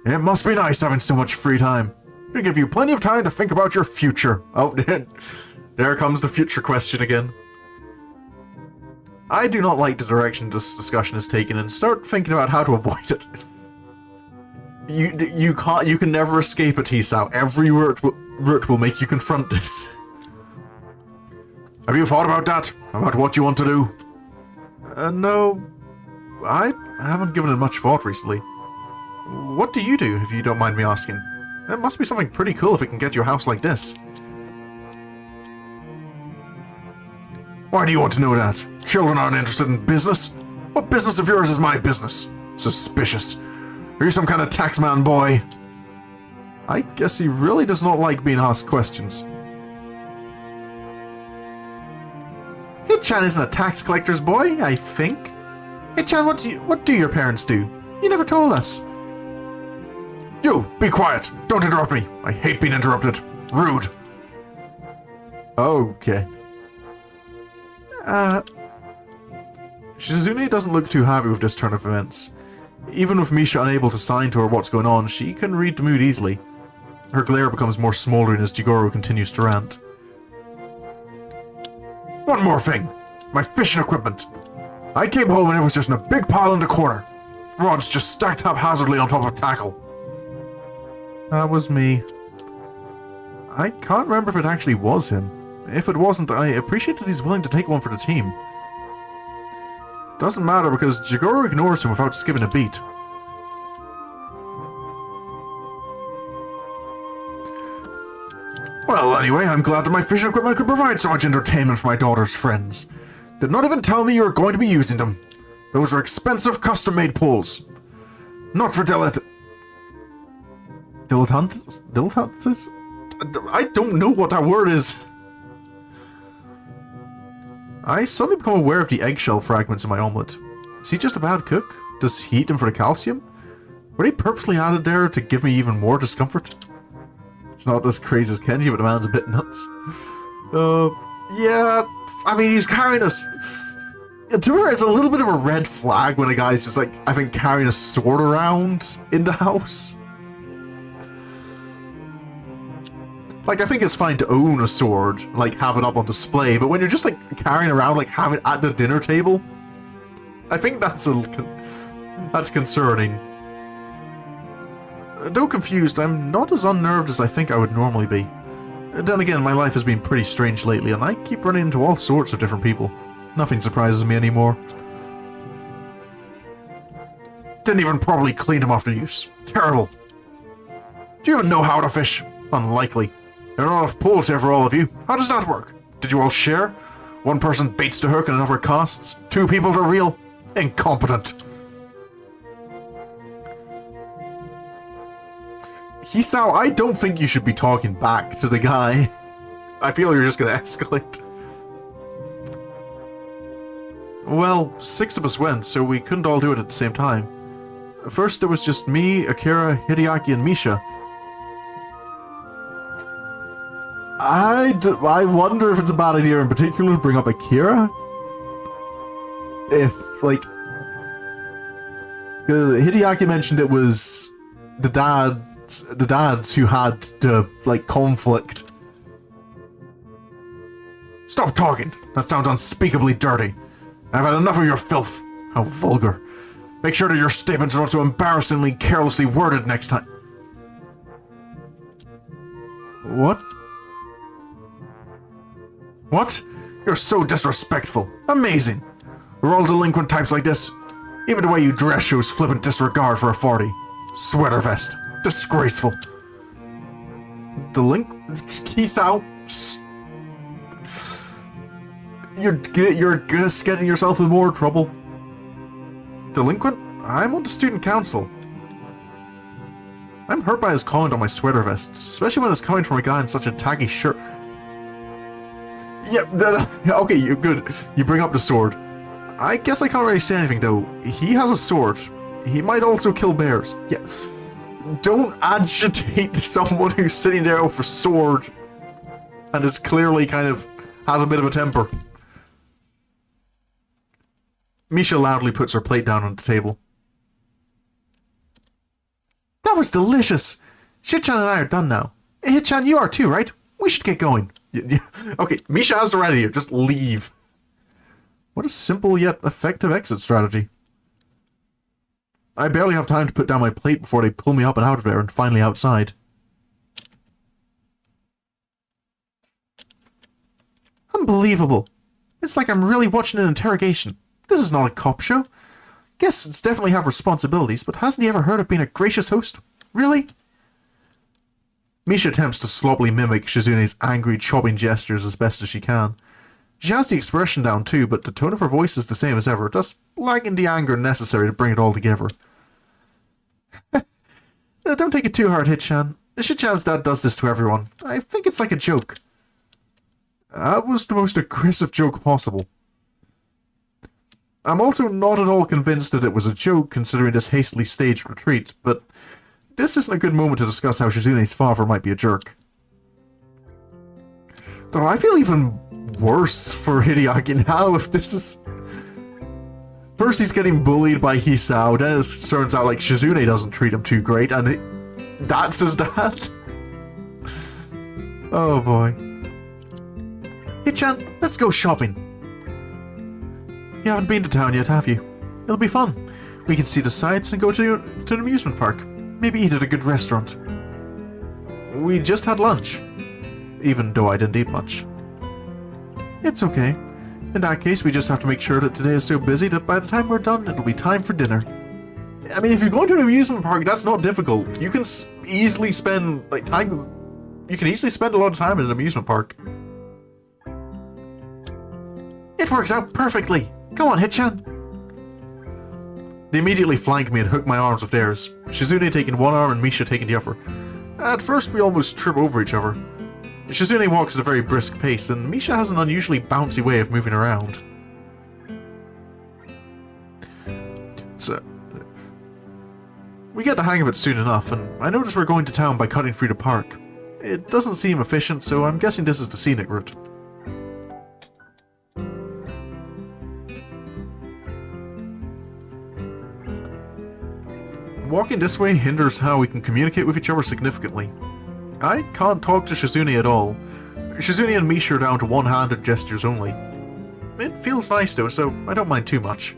It must be nice having so much free time. It'll give you plenty of time to think about your future. Oh, there comes the future question again. I do not like the direction this discussion is taken and start thinking about how to avoid it. You can never escape it, Hisao. Every route will make you confront this. Have you thought about that? About what you want to do? No. I haven't given it much thought recently. What do you do, if you don't mind me asking? It must be something pretty cool if it can get you a house like this. Why do you want to know that? Children aren't interested in business. What business of yours is my business? Suspicious. Are you some kind of taxman boy? I guess he really does not like being asked questions. Hit-chan isn't a tax collector's boy, I think. Hit-chan, what do your parents do? You never told us. You, be quiet. Don't interrupt me. I hate being interrupted. Rude. Okay. Shizune doesn't look too happy with this turn of events. Even with Misha unable to sign to her what's going on, she can read the mood easily. Her glare becomes more smoldering as Jigoro continues to rant. One more thing. My fishing equipment. I came home and it was just in a big pile in the corner. Rods just stacked haphazardly on top of tackle. That was me. I can't remember if it actually was him. If it wasn't, I appreciate that he's willing to take one for the team. Doesn't matter because Jigoro ignores him without skipping a beat. Well, anyway, I'm glad that my fishing equipment could provide so much entertainment for my daughter's friends. Did not even tell me you were going to be using them. Those are expensive custom-made poles. Not for dilettantes? I don't know what that word is. I suddenly become aware of the eggshell fragments in my omelette. Is he just a bad cook? Does he eat them for the calcium? Were they purposely added there to give me even more discomfort? It's not as crazy as Kenji, but the man's a bit nuts. Yeah, I mean, he's carrying us. To be fair, it's a little bit of a red flag when a guy's just like, I think, carrying a sword around in the house. Like, I think it's fine to own a sword, like, have it up on display, but when you're just, like, carrying around, like, having it at the dinner table, I think that's concerning. Though confused, I'm not as unnerved as I think I would normally be. Then again, my life has been pretty strange lately, and I keep running into all sorts of different people. Nothing surprises me anymore. Didn't even properly clean them after use. Terrible. Do you even know how to fish? Unlikely. There are not enough pools here for all of you. How does that work? Did you all share? One person baits the hook and another casts. 2 people to reel. Incompetent. Hisao, I don't think you should be talking back to the guy. I feel you're just gonna escalate. Well, 6 of us went, so we couldn't all do it at the same time. First, it was just me, Akira, Hideaki, and Misha. I wonder if it's a bad idea in particular to bring up Akira? If, like... Hideaki mentioned it was the dads who had the, like, conflict. Stop talking! That sounds unspeakably dirty. I've had enough of your filth. How vulgar. Make sure that your statements are not so embarrassingly carelessly worded next time. What? What? You're so disrespectful. Amazing. We're all delinquent types like this. Even the way you dress shows flippant disregard for authority. Sweater vest. Disgraceful. Hisao? You're just getting yourself in more trouble. Delinquent? I'm on the student council. I'm hurt by his comment on my sweater vest, especially when it's coming from a guy in such a taggy shirt. Yeah, okay, you're good. You bring up the sword. I guess I can't really say anything though. He has a sword. He might also kill bears. Yeah. Don't agitate someone who's sitting there with a sword and is clearly kind of has a bit of a temper. Misha loudly puts her plate down on the table. That was delicious! Shichan and I are done now. Hichan, you are too, right? We should get going. Okay, Misha has the right here. Just leave. What a simple yet effective exit strategy. I barely have time to put down my plate before they pull me up and out of there and finally outside. Unbelievable. It's like I'm really watching an interrogation. This is not a cop show. Guests definitely have responsibilities, but hasn't he ever heard of being a gracious host? Really? Misha attempts to sloppily mimic Shizune's angry, chopping gestures as best as she can. She has the expression down too, but the tone of her voice is the same as ever, thus lacking the anger necessary to bring it all together. Don't take it too hard, Hitchan. Shichan's dad does this to everyone. I think it's like a joke. That was the most aggressive joke possible. I'm also not at all convinced that it was a joke, considering this hastily staged retreat, but this isn't a good moment to discuss how Shizune's father might be a jerk. Though I feel even worse for Hideaki now if this is... First he's getting bullied by Hisao, then it turns out like Shizune doesn't treat him too great, and that's his dad? Oh boy. Hichan, let's go shopping. You haven't been to town yet, have you? It'll be fun. We can see the sights and go to an amusement park. Maybe eat at a good restaurant. We just had lunch. Even though I didn't eat much. It's okay. In that case, we just have to make sure that today is so busy that by the time we're done, it'll be time for dinner. I mean, if you're going to an amusement park, that's not difficult. You can easily spend, you can easily spend a lot of time in an amusement park. It works out perfectly. Come on, Hitchan. They immediately flank me and hook my arms with theirs, Shizune taking one arm and Misha taking the other. At first, we almost trip over each other. Shizune walks at a very brisk pace, and Misha has an unusually bouncy way of moving around. So, we get the hang of it soon enough, and I notice we're going to town by cutting through the park. It doesn't seem efficient, so I'm guessing this is the scenic route. Walking this way hinders how we can communicate with each other significantly. I can't talk to Shizune at all. Shizune and Misha are down to one-handed gestures only. It feels nice though, so I don't mind too much.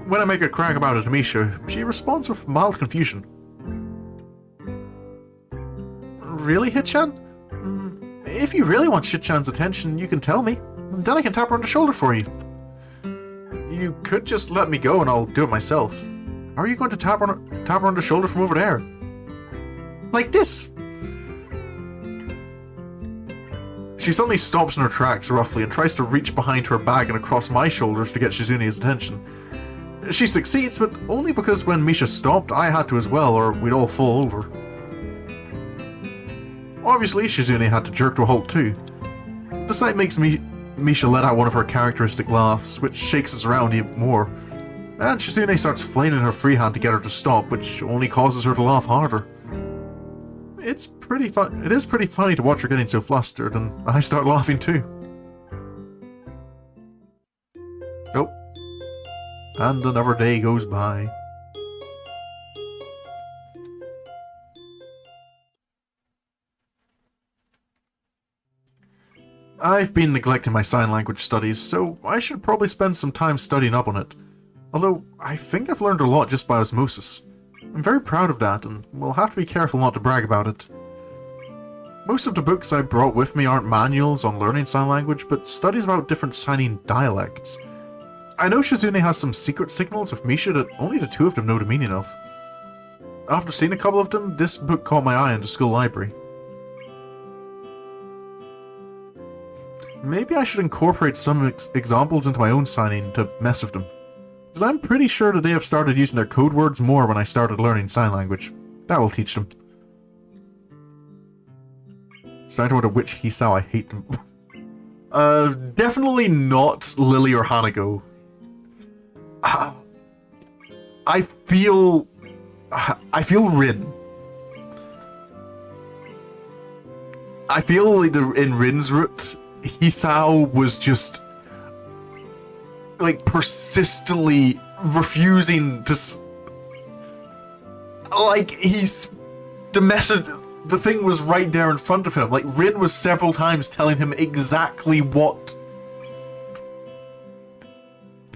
When I make a crack about it to Misha, she responds with mild confusion. Really, Hitchan? If you really want Shichan's attention, you can tell me. Then I can tap her on the shoulder for you. You could just let me go and I'll do it myself. How are you going to tap her on the shoulder from over there? Like this! She suddenly stops in her tracks roughly and tries to reach behind her bag and across my shoulders to get Shizune's attention. She succeeds, but only because when Misha stopped, I had to as well, or we'd all fall over. Obviously, Shizune had to jerk to a halt too. The sight makes Misha let out one of her characteristic laughs, which shakes us around even more. And Shizune starts flailing her free hand to get her to stop, which only causes her to laugh harder. It is pretty funny to watch her getting so flustered, and I start laughing too. Oh. And another day goes by. I've been neglecting my sign language studies, so I should probably spend some time studying up on it. Although, I think I've learned a lot just by osmosis. I'm very proud of that, and will have to be careful not to brag about it. Most of the books I brought with me aren't manuals on learning sign language, but studies about different signing dialects. I know Shizune has some secret signals with Misha that only the two of them know the meaning of. After seeing a couple of them, this book caught my eye in the school library. Maybe I should incorporate some examples into my own signing to mess with them. Because I'm pretty sure that they have started using their code words more when I started learning sign language. That will teach them. Starting to wonder which Hisao I hate them. Definitely not Lily or Hanago. I feel Rin. I feel like in Rin's route, Hisao was just like persistently refusing to like the thing was right there in front of him. Like Rin was several times telling him exactly what,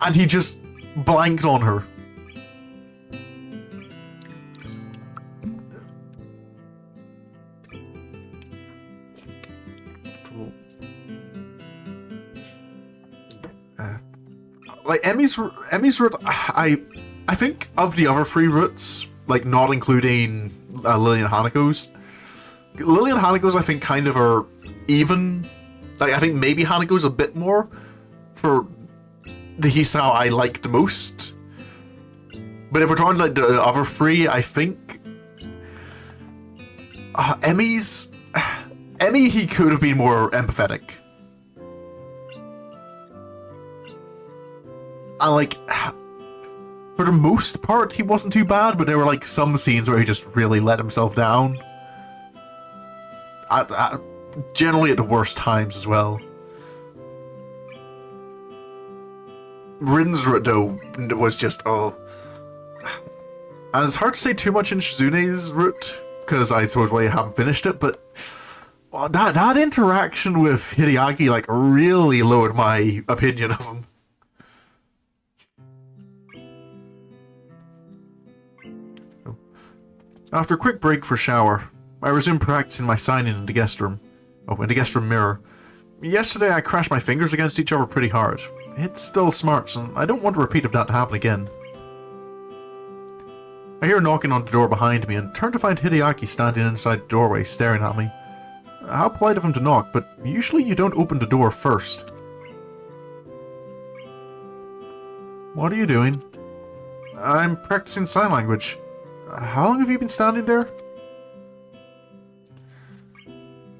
and he just blanked on her. Like Emmy's route, I think of the other three routes, like not including Lily and Hanako's. Lily and Hanako's, I think, kind of are even. Like I think maybe Hanako's a bit more. For the Hisao I like the most. But if we're talking like the other three, I think Emmy, he could have been more empathetic. And like, for the most part, he wasn't too bad, but there were like some scenes where he just really let himself down. Generally at the worst times as well. Rin's route, though, was just, oh. And it's hard to say too much in Shizune's route, because I suppose I haven't finished it, but that interaction with Hideaki, like, really lowered my opinion of him. After a quick break for shower, I resumed practicing my signing in the guest room. Oh, in the guest room mirror. Yesterday I crashed my fingers against each other pretty hard. It still smarts, and I don't want a repeat of that to happen again. I hear knocking on the door behind me and turn to find Hideaki standing inside the doorway staring at me. How polite of him to knock, but usually you don't open the door first. What are you doing? I'm practicing sign language. How long have you been standing there?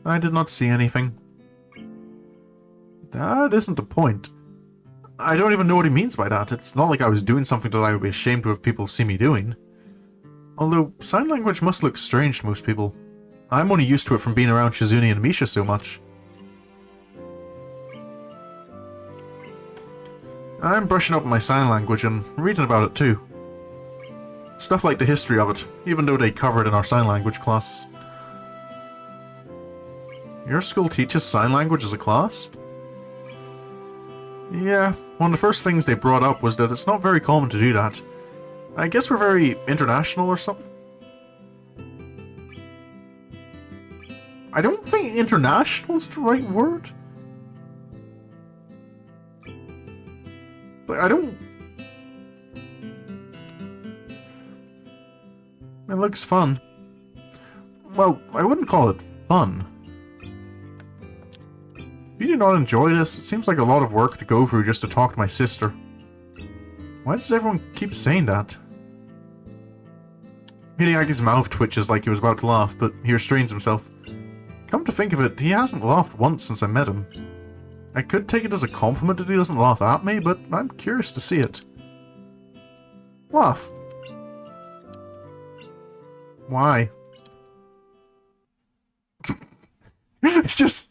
I did not see anything. That isn't the point. I don't even know what he means by that. It's not like I was doing something that I would be ashamed to have people see me doing. Although, sign language must look strange to most people. I'm only used to it from being around Shizune and Misha so much. I'm brushing up on my sign language and reading about it too. Stuff like the history of it, even though they cover it in our sign language classes. Your school teaches sign language as a class? Yeah, one of the first things they brought up was that it's not very common to do that. I guess we're very international or something? I don't think international is the right word. But I don't... It looks fun. Well, I wouldn't call it fun. If you do not enjoy this, it seems like a lot of work to go through just to talk to my sister. Why does everyone keep saying that? Hideaki's mouth twitches like he was about to laugh, but he restrains himself. Come to think of it, he hasn't laughed once since I met him. I could take it as a compliment that he doesn't laugh at me, but I'm curious to see it. Laugh. Why? It's just...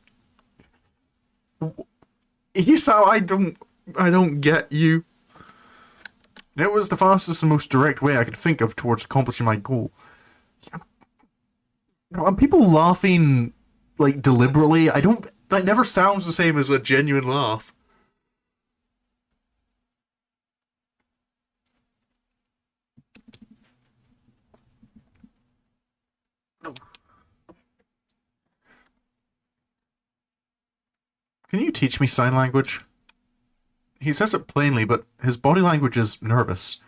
Hisao, I don't get you. It was the fastest and most direct way I could think of towards accomplishing my goal. Are people laughing, like, deliberately? That never sounds the same as a genuine laugh. Can you teach me sign language? He says it plainly, but his body language is nervous,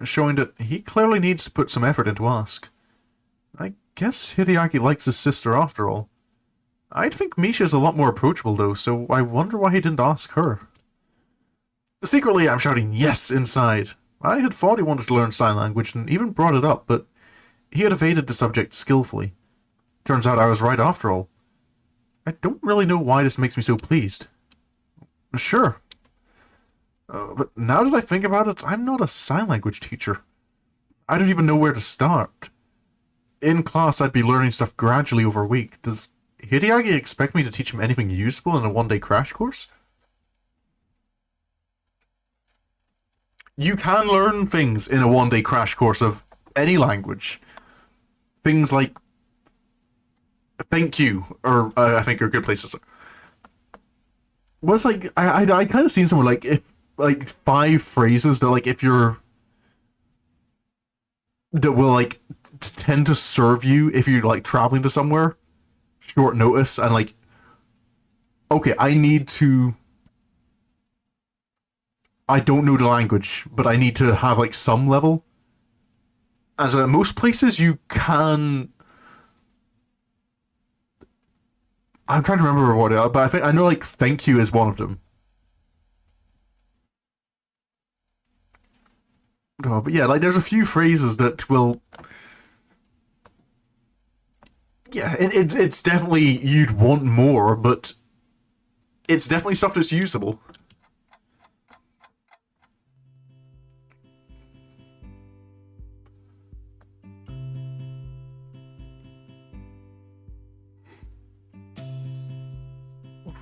showing that he clearly needs to put some effort into ask. I guess Hideaki likes his sister after all. I'd think Misha's a lot more approachable though, so I wonder why he didn't ask her. Secretly, I'm shouting yes inside. I had thought he wanted to learn sign language and even brought it up, but he had evaded the subject skillfully. Turns out I was right after all. I don't really know why this makes me so pleased. Sure. But now that I think about it, I'm not a sign language teacher. I don't even know where to start. In class, I'd be learning stuff gradually over a week. Does Hideaki expect me to teach him anything useful in a one-day crash course? You can learn things in a one-day crash course of any language. Things like thank you, or I think are good places. Was like I kind of seen somewhere like if like 5 phrases that like if you're that will like tend to serve you if you're like traveling to somewhere short notice and like okay, I don't know the language, but I need to have like some level. As in most places you can. I'm trying to remember what they are, but I know like thank you is one of them. Oh, but yeah, like there's a few phrases that will. Yeah, it's definitely you'd want more, but it's definitely stuff that's usable.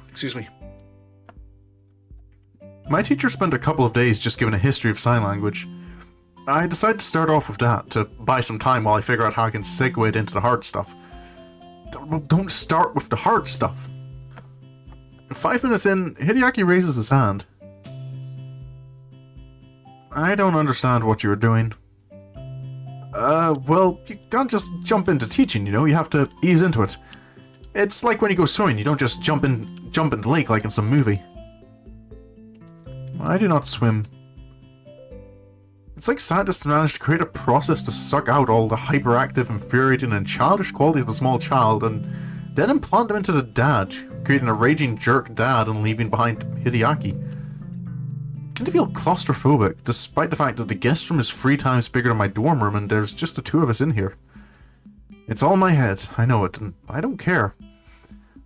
Excuse me. My teacher spent a couple of days just giving a history of sign language. I decided to start off with that, to buy some time while I figure out how I can segue it into the hard stuff. Don't start with the hard stuff. 5 minutes in, Hideaki raises his hand. I don't understand what you're doing. Well, you can't just jump into teaching, you know, you have to ease into it. It's like when you go swimming, you don't just jump in the lake like in some movie. I do not swim. It's like scientists managed to create a process to suck out all the hyperactive, infuriating, and childish qualities of a small child and then implant them into the dad, creating a raging jerk dad and leaving behind Hideaki. I can feel claustrophobic, despite the fact that the guest room is 3 times bigger than my dorm room and there's just the 2 of us in here. It's all in my head, I know it, and I don't care.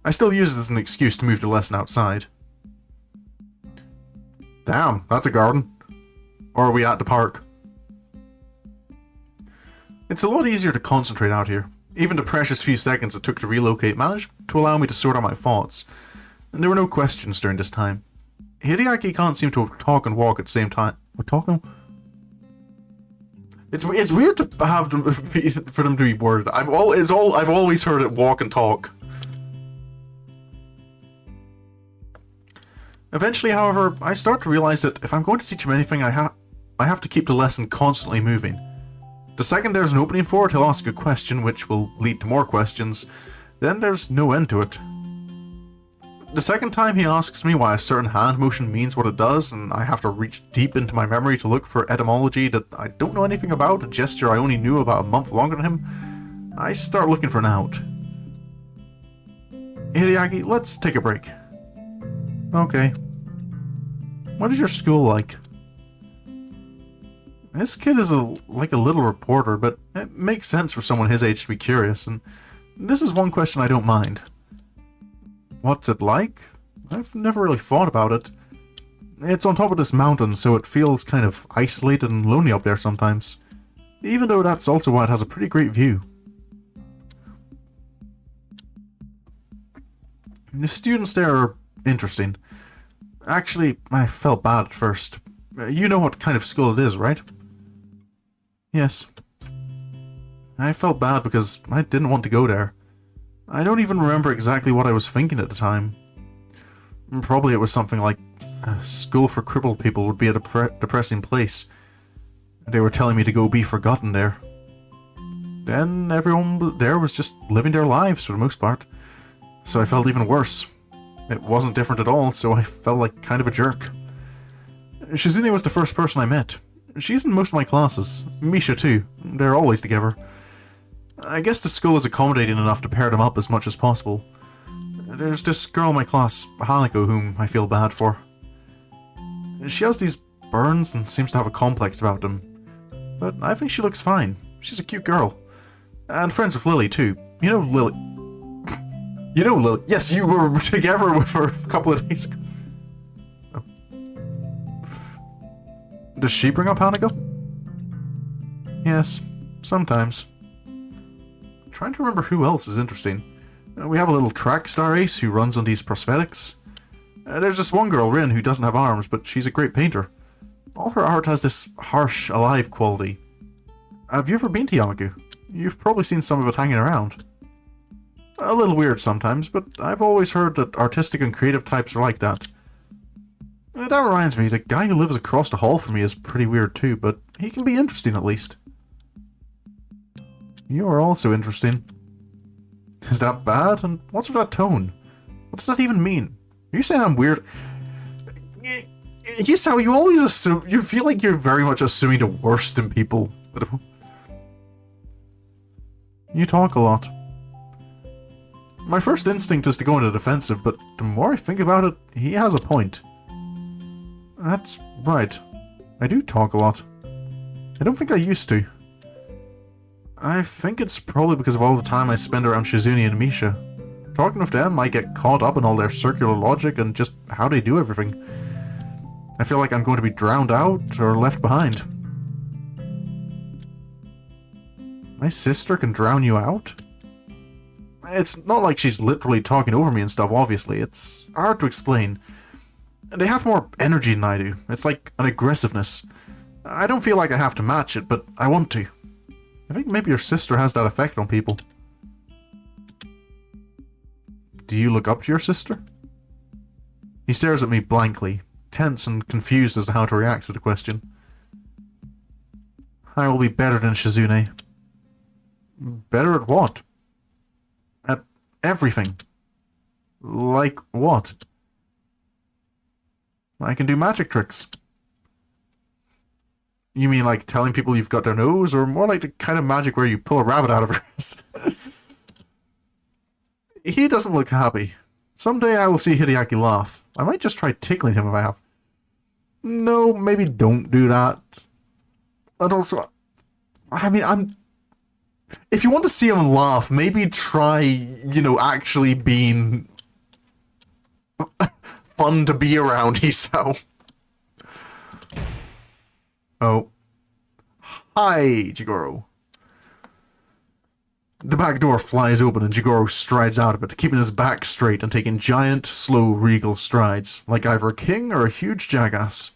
I still use it as an excuse to move the lesson outside. Damn, that's a garden. Or are we at the park? It's a lot easier to concentrate out here. Even the precious few seconds it took to relocate managed to allow me to sort out my thoughts. And there were no questions during this time. Hideaki can't seem to talk and walk at the same time. We're talking? It's weird to have them for them to be worded. I've always heard it walk and talk. Eventually, however, I start to realize that if I'm going to teach him anything, I have to keep the lesson constantly moving. The second there's an opening for it, he'll ask a question, which will lead to more questions. Then there's no end to it. The second time he asks me why a certain hand motion means what it does, and I have to reach deep into my memory to look for etymology that I don't know anything about, a gesture I only knew about a month longer than him, I start looking for an out. Hideaki, let's take a break. Okay. What is your school like? This kid is like a little reporter, but it makes sense for someone his age to be curious, and this is one question I don't mind. What's it like? I've never really thought about it. It's on top of this mountain, so it feels kind of isolated and lonely up there sometimes. Even though that's also why it has a pretty great view. The students there are interesting. Actually, I felt bad at first. You know what kind of school it is, right? Yes. I felt bad because I didn't want to go there. I don't even remember exactly what I was thinking at the time. Probably it was something like a school for crippled people would be a depressing place. They were telling me to go be forgotten there. Then everyone there was just living their lives for the most part, so I felt even worse. It wasn't different at all, so I felt like kind of a jerk. Shizune was the first person I met. She's in most of my classes. Misha too. They're always together. I guess the school is accommodating enough to pair them up as much as possible. There's this girl in my class, Hanako, whom I feel bad for. She has these burns and seems to have a complex about them. But I think she looks fine. She's a cute girl. And friends with Lily too. You know Lily... You know Lily... Yes, you were together with her a couple of days ago. Oh. Does she bring up Hanako? Yes, sometimes. I'm trying to remember who else is interesting. We have a little track star ace who runs on these prosthetics. There's this one girl, Rin, who doesn't have arms, but she's a great painter. All her art has this harsh, alive quality. Have you ever been to Yamaku? You've probably seen some of it hanging around. A little weird sometimes, but I've always heard that artistic and creative types are like that. That reminds me, the guy who lives across the hall from me is pretty weird too, but he can be interesting at least. You are also interesting. Is that bad? And what's with that tone? What does that even mean? Are you saying I'm weird? Hisao, you always assume... You feel like you're very much assuming the worst in people. You talk a lot. My first instinct is to go into defensive, but the more I think about it, he has a point. That's right. I do talk a lot. I don't think I used to. I think it's probably because of all the time I spend around Shizune and Misha. Talking with them, I get caught up in all their circular logic and just how they do everything. I feel like I'm going to be drowned out or left behind. My sister can drown you out? It's not like she's literally talking over me and stuff, obviously. It's hard to explain. They have more energy than I do. It's like an aggressiveness. I don't feel like I have to match it, but I want to. I think maybe your sister has that effect on people. Do you look up to your sister? He stares at me blankly, tense and confused as to how to react to the question. I will be better than Shizune. Better at what? At everything. Like what? I can do magic tricks. You mean like telling people you've got their nose, or more like the kind of magic where you pull a rabbit out of her ass? He doesn't look happy. Someday I will see Hideaki laugh. I might just try tickling him if I have. No, maybe don't do that. And also, I mean, if you want to see him laugh, maybe try, you know, actually being fun to be around, Hisao. Oh. Hi, Jigoro. The back door flies open and Jigoro strides out of it, keeping his back straight and taking giant, slow, regal strides, like either a king or a huge jackass.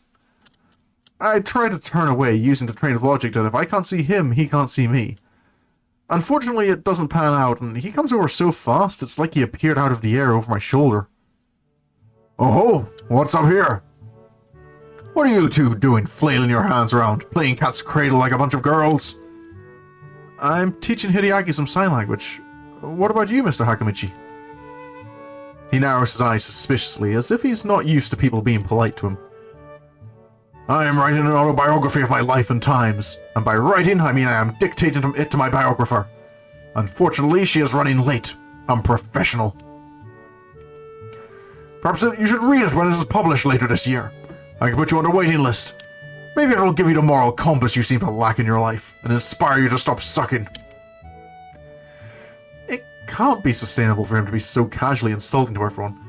I try to turn away, using the train of logic that if I can't see him, he can't see me. Unfortunately, it doesn't pan out, and he comes over so fast, it's like he appeared out of the air over my shoulder. Oh-ho! What's up here? What are you two doing, flailing your hands around, playing cat's cradle like a bunch of girls? I'm teaching Hideaki some sign language. What about you, Mr. Hakamichi? He narrows his eyes suspiciously, as if he's not used to people being polite to him. I am writing an autobiography of my life and times, and by writing, I mean I am dictating it to my biographer. Unfortunately, she is running late. Unprofessional. Perhaps you should read it when it is published later this year. I can put you on the waiting list. Maybe it will give you the moral compass you seem to lack in your life, and inspire you to stop sucking. It can't be sustainable for him to be so casually insulting to everyone.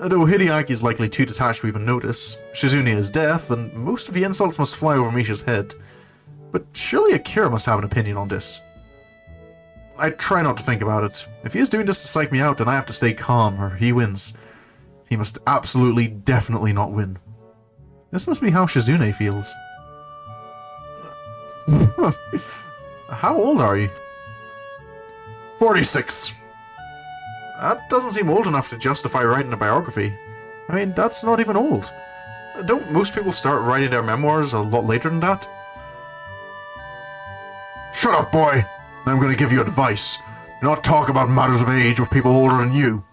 Though Hideaki is likely too detached to even notice, Shizune is deaf, and most of the insults must fly over Misha's head. But surely Akira must have an opinion on this. I try not to think about it. If he is doing this to psych me out, then I have to stay calm, or he wins. He must absolutely, definitely not win. This must be how Shizune feels. How old are you? 46. That doesn't seem old enough to justify writing a biography. I mean, that's not even old. Don't most people start writing their memoirs a lot later than that? Shut up, boy! I'm going to give you advice. Do not talk about matters of age with people older than you.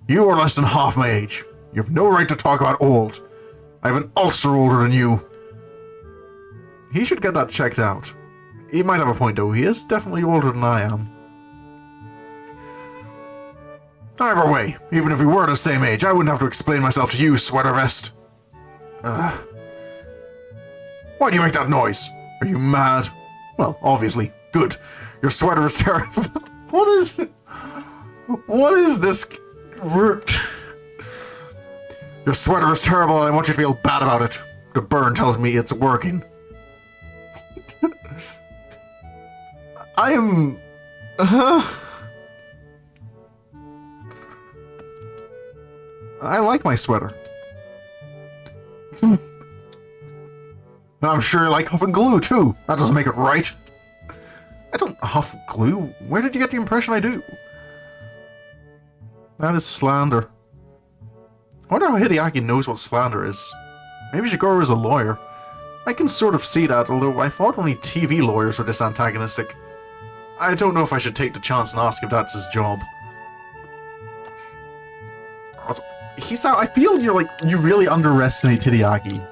You are less than half my age. You have no right to talk about old. I have an ulcer older than you. He should get that checked out. He might have a point though, he is definitely older than I am. Either way, even if we were the same age, I wouldn't have to explain myself to you, sweater vest. Why do you make that noise? Are you mad? Well, obviously. Good. Your sweater is terrible. What is this root? Your sweater is terrible and I want you to feel bad about it. The burn tells me it's working. I am... I like my sweater. I'm sure you like huffing glue, too. That doesn't make it right. I don't huff glue. Where did you get the impression I do? That is slander. I wonder how Hideaki knows what slander is. Maybe Jigoro is a lawyer. I can sort of see that, although I thought only TV lawyers were this antagonistic. I don't know if I should take the chance and ask if that's his job. Also, Hisao, I feel you really underestimate Hideaki.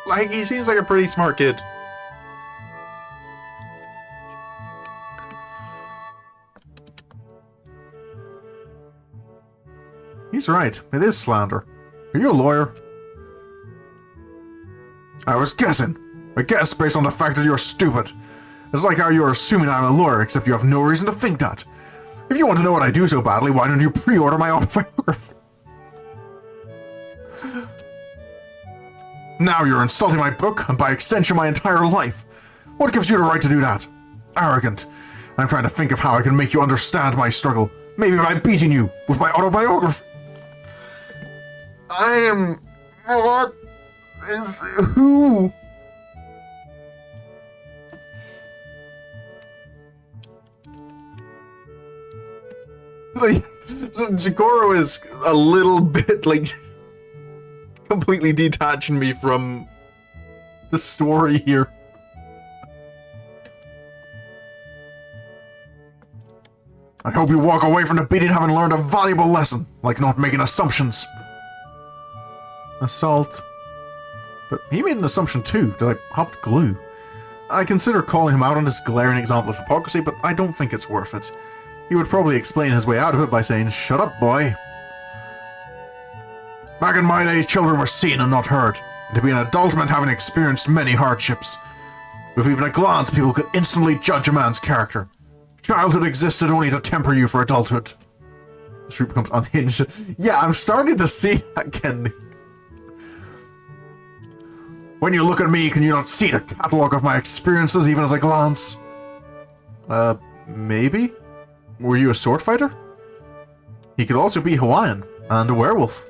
Like, he seems like a pretty smart kid. He's right. It is slander. Are you a lawyer? I was guessing. I guess based on the fact that you're stupid. It's like how you're assuming I'm a lawyer, except you have no reason to think that. If you want to know what I do so badly, why don't you pre-order my autobiography? Now you're insulting my book, and by extension my entire life. What gives you the right to do that? Arrogant. I'm trying to think of how I can make you understand my struggle. Maybe by beating you with my autobiography. I am... What is... Who? Like, so Jigoro is a little bit, like, completely detaching me from the story here. I hope you walk away from the beating having learned a valuable lesson, like not making assumptions. Assault. But he made an assumption too, that I huffed glue. I consider calling him out on this glaring example of hypocrisy, but I don't think it's worth it. He would probably explain his way out of it by saying, "Shut up, boy." Back in my day, children were seen and not heard, and to be an adult meant having experienced many hardships. With even a glance, people could instantly judge a man's character. Childhood existed only to temper you for adulthood. This route becomes unhinged. Yeah, I'm starting to see that again. When you look at me, can you not see the catalogue of my experiences even at a glance? Maybe? Were you a sword fighter? He could also be Hawaiian, and a werewolf.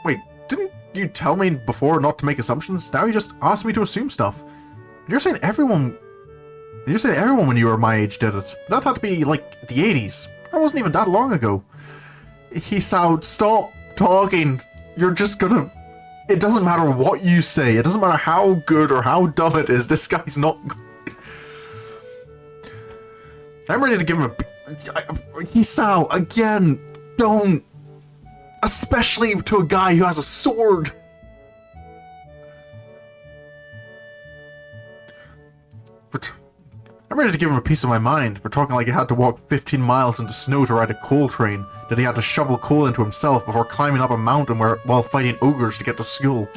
Wait, didn't you tell me before not to make assumptions? Now you just asked me to assume stuff. You're saying everyone... You're saying everyone when you were my age did it. That had to be, like, the 80s. That wasn't even that long ago. Hisao, stop talking. You're just gonna... It doesn't matter what you say. It doesn't matter how good or how dumb it is. This guy's not... I'm ready to give him a... Hisao, again, don't. Especially to a guy who has a sword. I'm ready to give him a piece of my mind for talking like he had to walk 15 miles into snow to ride a coal train, that he had to shovel coal into himself before climbing up a mountain while fighting ogres to get to school.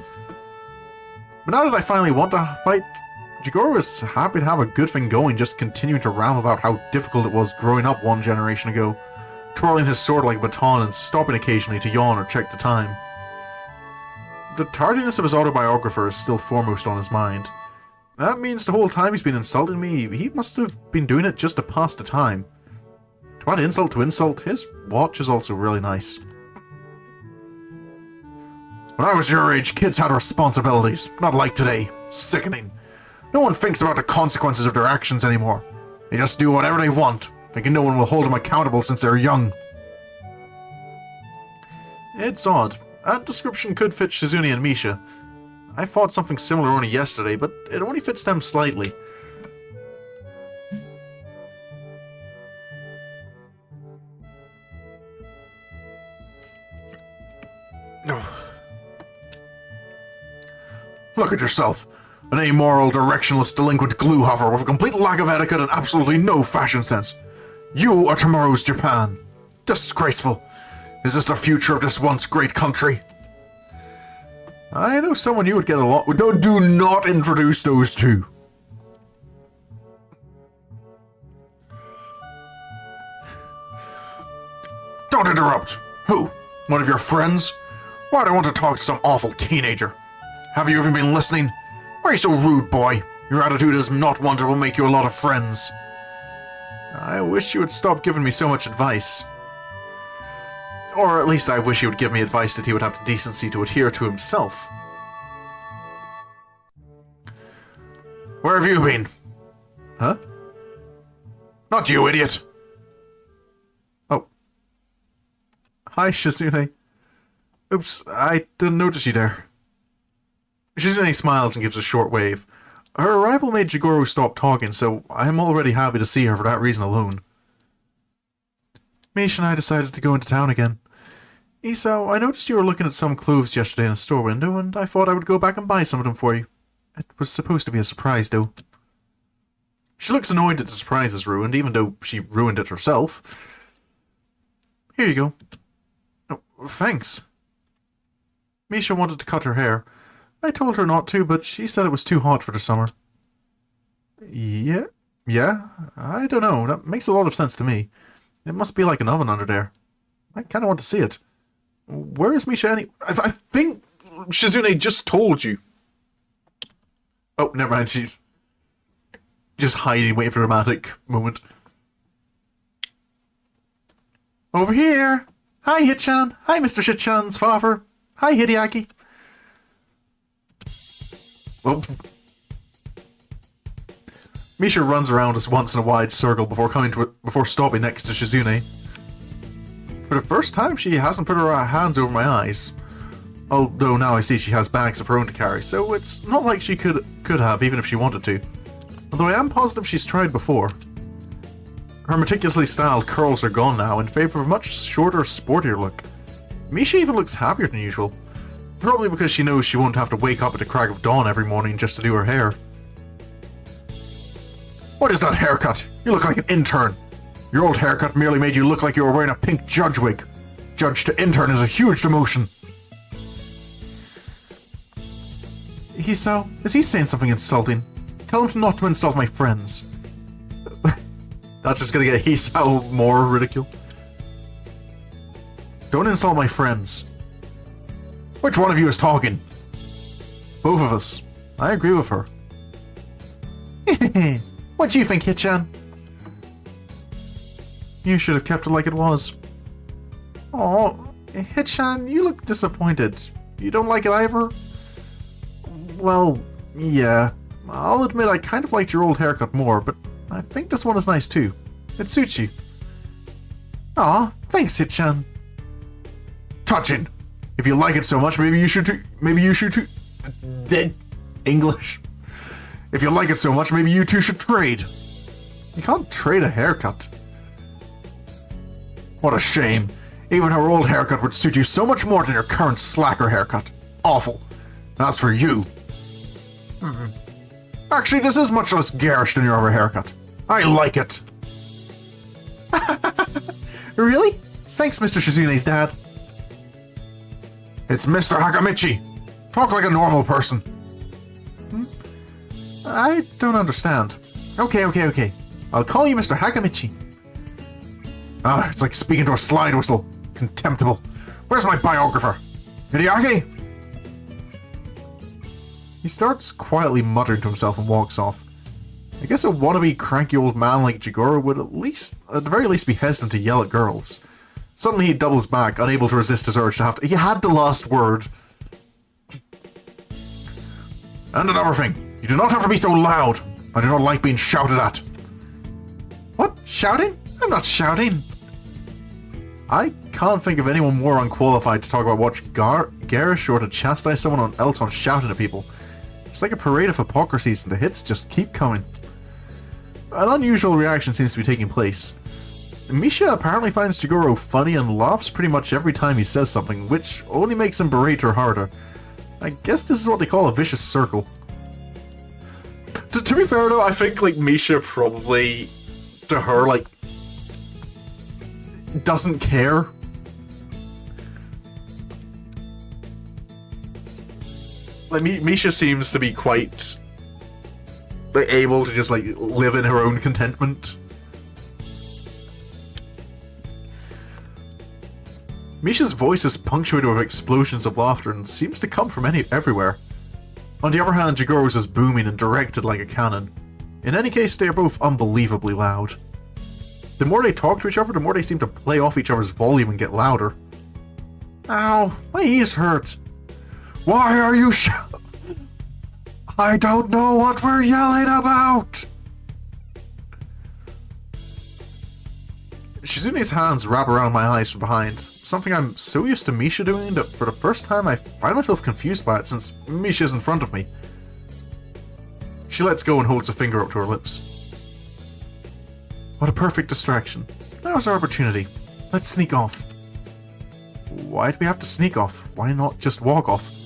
But now that I finally want to fight, Jigoro is happy to have a good thing going, just continuing to ram about how difficult it was growing up one generation ago, twirling his sword like a baton and stopping occasionally to yawn or check the time. The tardiness of his autobiographer is still foremost on his mind. That means the whole time he's been insulting me, he must have been doing it just to pass the time. To add insult to insult, his watch is also really nice. When I was your age, kids had responsibilities, not like today. Sickening. No one thinks about the consequences of their actions anymore. They just do whatever they want, thinking no one will hold them accountable since they're young. It's odd. That description could fit Shizune and Misha. I thought something similar only yesterday, but it only fits them slightly. Look at yourself. An amoral, directionless, delinquent glue hover with a complete lack of etiquette and absolutely no fashion sense. You are tomorrow's Japan. Disgraceful. Is this the future of this once great country? I know someone you would get along with. Do not introduce those two. Don't interrupt. Who? One of your friends? Why do I want to talk to some awful teenager? Have you even been listening? Why are you so rude, boy? Your attitude is not one that will make you a lot of friends. I wish you would stop giving me so much advice. Or at least I wish he would give me advice that he would have the decency to adhere to himself. Where have you been? Huh? Not you, idiot! Oh. Hi, Shizune. Oops, I didn't notice you there. Shizune smiles and gives a short wave. Her arrival made Jigoro stop talking, so I'm already happy to see her for that reason alone. Misha and I decided to go into town again. Hisao, I noticed you were looking at some clothes yesterday in a store window, and I thought I would go back and buy some of them for you. It was supposed to be a surprise, though. She looks annoyed that the surprise is ruined, even though she ruined it herself. Here you go. Oh, thanks. Misha wanted to cut her hair. I told her not to, but she said it was too hot for the summer. Yeah, I don't know. That makes a lot of sense to me. It must be like an oven under there. I kind of want to see it. Where is Misha I think Shizune just told you. Oh, never mind. She's just hiding, waiting for a dramatic moment. Over here. Hi, Hitchan. Hi, Mr. Shitchan's father. Hi, Hideaki. Oh. Misha runs around us once in a wide circle before stopping next to Shizune. For the first time, she hasn't put her hands over my eyes. Although now I see she has bags of her own to carry, so it's not like she could have, even if she wanted to. Although I am positive she's tried before. Her meticulously styled curls are gone now in favor of a much shorter, sportier look. Misha even looks happier than usual. Probably because she knows she won't have to wake up at the crack of dawn every morning just to do her hair. What is that haircut? You look like an intern. Your old haircut merely made you look like you were wearing a pink judge wig. Judge to intern is a huge demotion. Hisao, is he saying something insulting? Tell him not to insult my friends. That's just gonna get Hisao more ridicule. Don't insult my friends. Which one of you is talking? Both of us. I agree with her. What do you think, Hitchan? You should have kept it like it was. Oh, Hitchan, you look disappointed. You don't like it either? Well, yeah. I'll admit I kind of liked your old haircut more, but I think this one is nice too. It suits you. Aw, thanks, Hitchan. Touching. If you like it so much, maybe you should too. English. If you like it so much, maybe you two should trade. You can't trade a haircut. What a shame. Even her old haircut would suit you so much more than your current slacker haircut. Awful. As for you... Actually, this is much less garish than your other haircut. I like it. Really? Thanks, Mr. Shizune's dad. It's Mr. Hakamichi. Talk like a normal person. I don't understand. Okay. I'll call you Mr. Hakamichi. It's like speaking to a slide whistle. Contemptible. Where's my biographer? Hideaki? He starts quietly muttering to himself and walks off. I guess a wannabe cranky old man like Jigoro would at the very least be hesitant to yell at girls. Suddenly he doubles back, unable to resist his urge to have to... He had the last word. And another thing. You do not have to be so loud. I do not like being shouted at. What? Shouting? I'm not shouting. I can't think of anyone more unqualified to talk about what's garish or to chastise someone else on shouting at people. It's like a parade of hypocrisies and the hits just keep coming. An unusual reaction seems to be taking place. Misha apparently finds Jigoro funny and laughs pretty much every time he says something, which only makes him berate her harder. I guess this is what they call a vicious circle. To be fair though, I think like Misha probably, to her, like, doesn't care. Like, Misha seems to be quite able to just like live in her own contentment. Misha's voice is punctuated with explosions of laughter and seems to come from everywhere. On the other hand, Jigoro's is booming and directed like a cannon. In any case, they are both unbelievably loud. The more they talk to each other, the more they seem to play off each other's volume and get louder. Ow, my ears hurt. Why are you I don't know what we're yelling about! Shizune's hands wrap around my eyes from behind, something I'm so used to Misha doing that for the first time I find myself confused by it since Misha's in front of me. She lets go and holds a finger up to her lips. What a perfect distraction. Now's our opportunity. Let's sneak off. Why do we have to sneak off? Why not just walk off?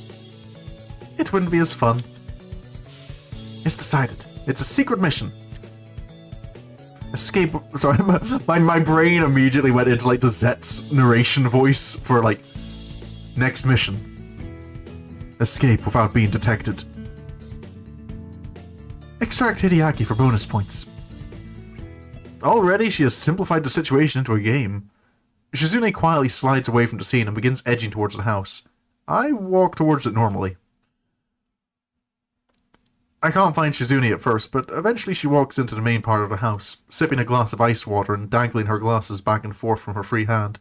It wouldn't be as fun. It's decided. It's a secret mission. Escape. Sorry, my brain immediately went into like the Zet's narration voice for like next mission. Escape without being detected. Extract Hideaki for bonus points. Already, she has simplified the situation into a game. Shizune quietly slides away from the scene and begins edging towards the house. I walk towards it normally. I can't find Shizune at first, but eventually she walks into the main part of the house, sipping a glass of ice water and dangling her glasses back and forth from her free hand.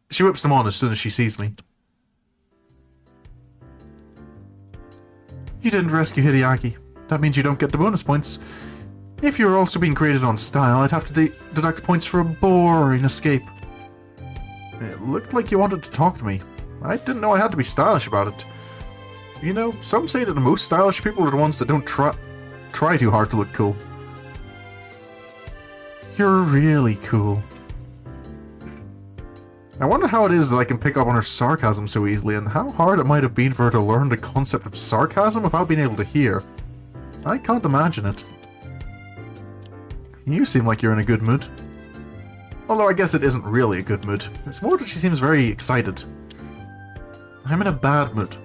She whips them on as soon as she sees me. You didn't rescue Hideaki. That means you don't get the bonus points. If you were also being graded on style, I'd have to deduct points for a boring escape. It looked like you wanted to talk to me. I didn't know I had to be stylish about it. You know, some say that the most stylish people are the ones that don't try too hard to look cool. You're really cool. I wonder how it is that I can pick up on her sarcasm so easily, and how hard it might have been for her to learn the concept of sarcasm without being able to hear. I can't imagine it. You seem like you're in a good mood. Although I guess it isn't really a good mood. It's more that she seems very excited. I'm in a bad mood.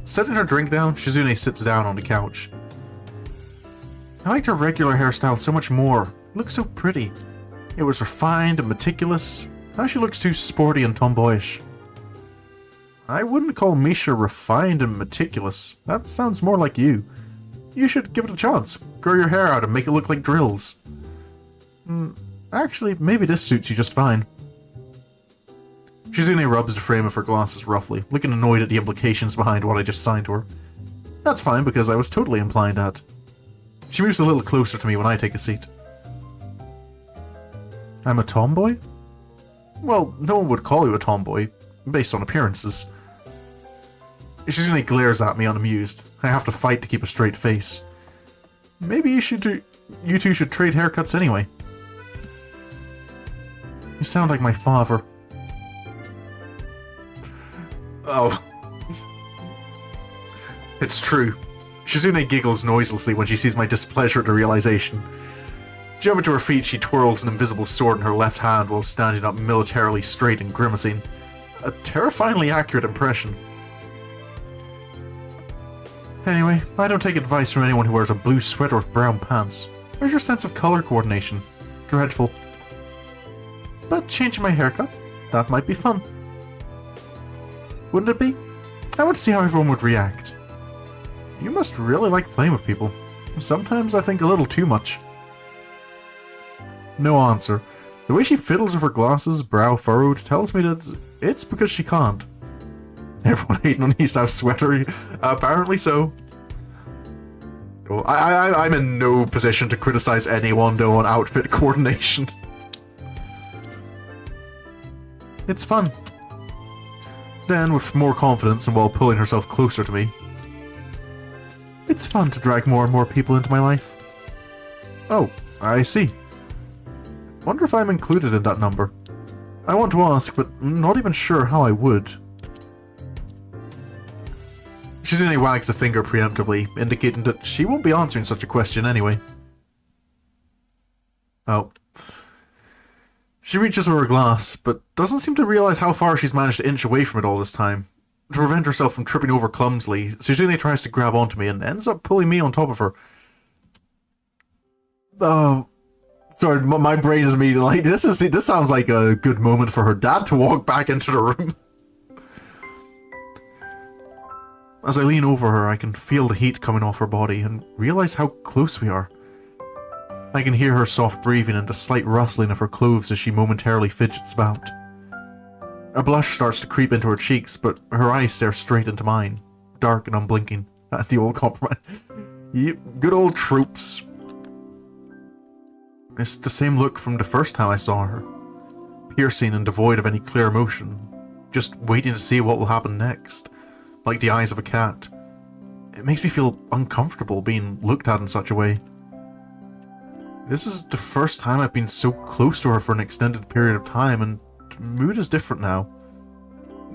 Setting her drink down, Shizune sits down on the couch. I liked her regular hairstyle so much more. It looked so pretty. It was refined and meticulous. Now she looks too sporty and tomboyish. I wouldn't call Misha refined and meticulous. That sounds more like you. You should give it a chance. Grow your hair out and make it look like drills. Actually, maybe this suits you just fine. Shizune rubs the frame of her glasses roughly, looking annoyed at the implications behind what I just signed to her. That's fine, because I was totally implying that. She moves a little closer to me when I take a seat. I'm a tomboy? Well, no one would call you a tomboy, based on appearances. Shizune glares at me unamused. I have to fight to keep a straight face. Maybe you two should trade haircuts anyway. You sound like my father. Oh. It's true. Shizune giggles noiselessly when she sees my displeasure at the realization. Jumping to her feet, she twirls an invisible sword in her left hand while standing up militarily straight and grimacing. A terrifyingly accurate impression. Anyway, I don't take advice from anyone who wears a blue sweater with brown pants. Where's your sense of color coordination? Dreadful. But changing my haircut, that might be fun. Wouldn't it be? I want to see how everyone would react. You must really like playing with people. Sometimes I think a little too much. No answer. The way she fiddles with her glasses, brow furrowed, tells me that it's because she can't. Everyone hating on Hisao's sweater? Apparently so. Well, I'm in no position to criticize anyone though on outfit coordination. It's fun. Then, with more confidence and while pulling herself closer to me. It's fun to drag more and more people into my life. Oh, I see. Wonder if I'm included in that number. I want to ask, but I'm not even sure how I would. Shizune wags a finger preemptively, indicating that she won't be answering such a question anyway. Oh. She reaches for her glass, but doesn't seem to realize how far she's managed to inch away from it all this time. To prevent herself from tripping over clumsily, Shizune tries to grab onto me and ends up pulling me on top of her. Oh, sorry, my brain is immediately like, this sounds like a good moment for her dad to walk back into the room. As I lean over her, I can feel the heat coming off her body and realize how close we are. I can hear her soft breathing and the slight rustling of her clothes as she momentarily fidgets about. A blush starts to creep into her cheeks, but her eyes stare straight into mine, dark and unblinking. The old compromise. Yep, good old tropes. It's the same look from the first time I saw her. Piercing and devoid of any clear emotion. Just waiting to see what will happen next. Like the eyes of a cat. It makes me feel uncomfortable being looked at in such a way. This is the first time I've been so close to her for an extended period of time, and the mood is different now.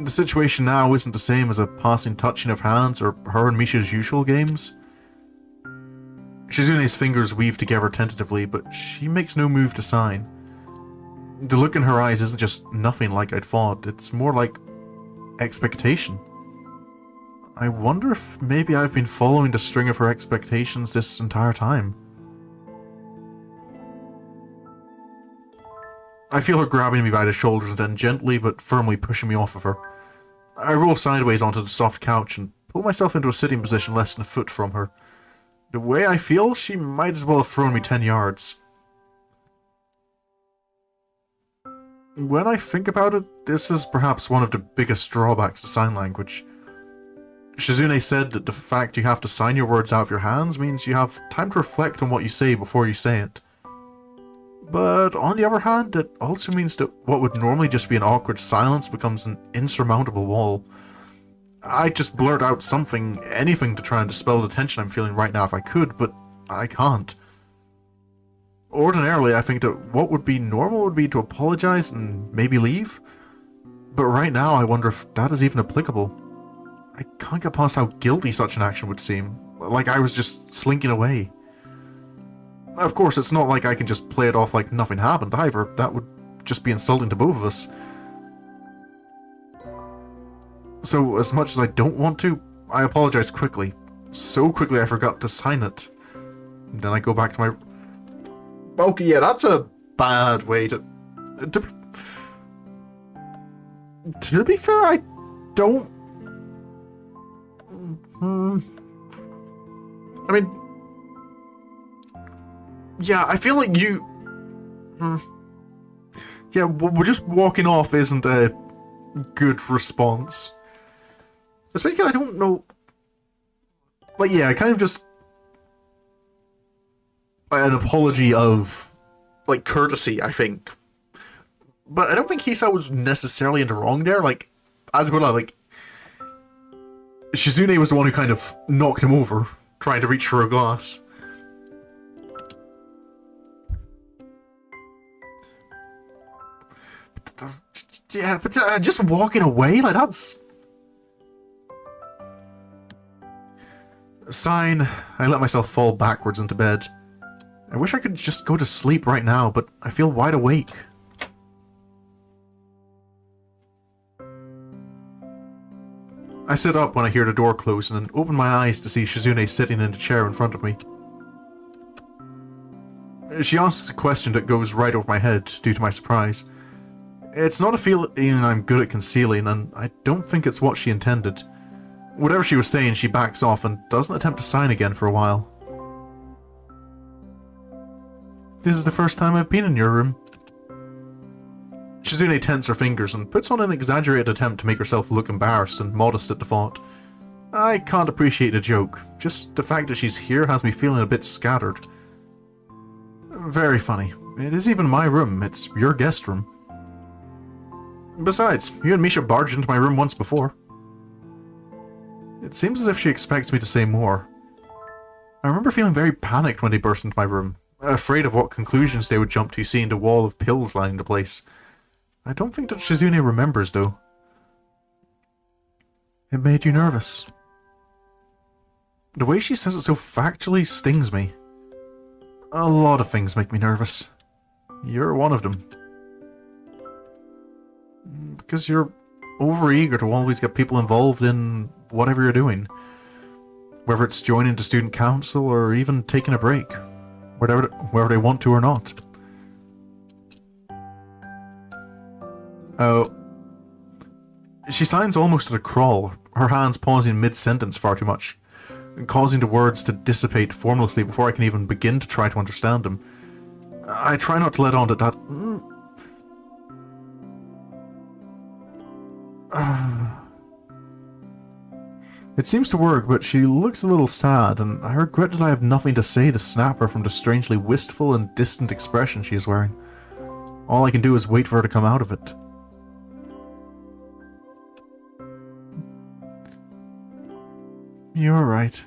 The situation now isn't the same as a passing touching of hands or her and Misha's usual games. Shizune's fingers weave together tentatively, but she makes no move to sign. The look in her eyes isn't just nothing like I'd thought, it's more like expectation. I wonder if maybe I've been following the string of her expectations this entire time. I feel her grabbing me by the shoulders and then gently but firmly pushing me off of her. I roll sideways onto the soft couch and pull myself into a sitting position less than a foot from her. The way I feel, she might as well have thrown me 10 yards. When I think about it, this is perhaps one of the biggest drawbacks to sign language. Shizune said that the fact you have to sign your words out of your hands means you have time to reflect on what you say before you say it. But on the other hand, it also means that what would normally just be an awkward silence becomes an insurmountable wall. I'd just blurt out something, anything to try and dispel the tension I'm feeling right now if I could, but I can't. Ordinarily, I think that what would be normal would be to apologize and maybe leave. But right now, I wonder if that is even applicable. I can't get past how guilty such an action would seem, like I was just slinking away. Of course, it's not like I can just play it off like nothing happened either. That would just be insulting to both of us. So, as much as I don't want to, I apologize quickly. So quickly I forgot to sign it. And then I go back to my... Okay, yeah, that's a bad way to be fair, I don't... I mean... Yeah, I feel like you... Yeah, we're just walking off isn't a good response. Especially, I don't know... Like, yeah, kind of just... an apology of, like, courtesy, I think. But I don't think Hisao was necessarily in the wrong there. Like, as well, like... Shizune was the one who kind of knocked him over, trying to reach for a glass. Yeah, but just walking away, like, that's... Sighing, I let myself fall backwards into bed. I wish I could just go to sleep right now, but I feel wide awake. I sit up when I hear the door close and open my eyes to see Shizune sitting in the chair in front of me. She asks a question that goes right over my head due to my surprise. It's not a feeling I'm good at concealing, and I don't think it's what she intended. Whatever she was saying, she backs off and doesn't attempt to sign again for a while. This is the first time I've been in your room. Shizune tenses her fingers and puts on an exaggerated attempt to make herself look embarrassed and modest at the thought. I can't appreciate the joke, just the fact that she's here has me feeling a bit scattered. Very funny. It is even my room, it's your guest room. Besides, you and Misha barged into my room once before. It seems as if she expects me to say more. I remember feeling very panicked when they burst into my room, afraid of what conclusions they would jump to seeing the wall of pills lining the place. I don't think that Shizune remembers, though. It made you nervous. The way she says it so factually stings me. A lot of things make me nervous. You're one of them. Because you're overeager to always get people involved in whatever you're doing. Whether it's joining the student council or even taking a break. Whether they want to or not. Oh. She signs almost at a crawl, her hands pausing mid-sentence far too much, causing the words to dissipate formlessly before I can even begin to try to understand them. I try not to let on that It seems to work, but she looks a little sad, and I regret that I have nothing to say to snap her from the strangely wistful and distant expression she is wearing. All I can do is wait for her to come out of it. You're right.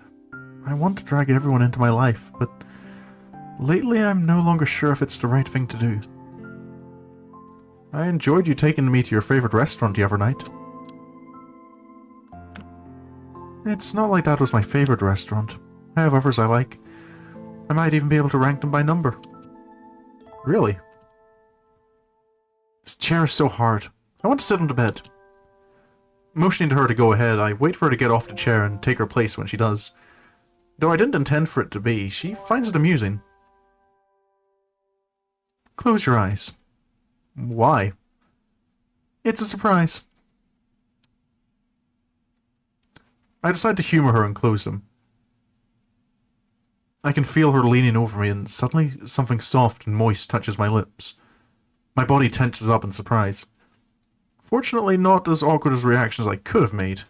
I want to drag everyone into my life, but lately I'm no longer sure if it's the right thing to do. I enjoyed you taking me to your favorite restaurant the other night. It's not like that was my favorite restaurant. I have others I like. I might even be able to rank them by number. Really? This chair is so hard. I want to sit on the bed. Motioning to her to go ahead, I wait for her to get off the chair and take her place when she does. Though I didn't intend for it to be, she finds it amusing. Close your eyes. Why? It's a surprise. I decide to humor her and close them. I can feel her leaning over me, and suddenly something soft and moist touches my lips. My body tenses up in surprise. Fortunately, not as awkward as reactions I could have made.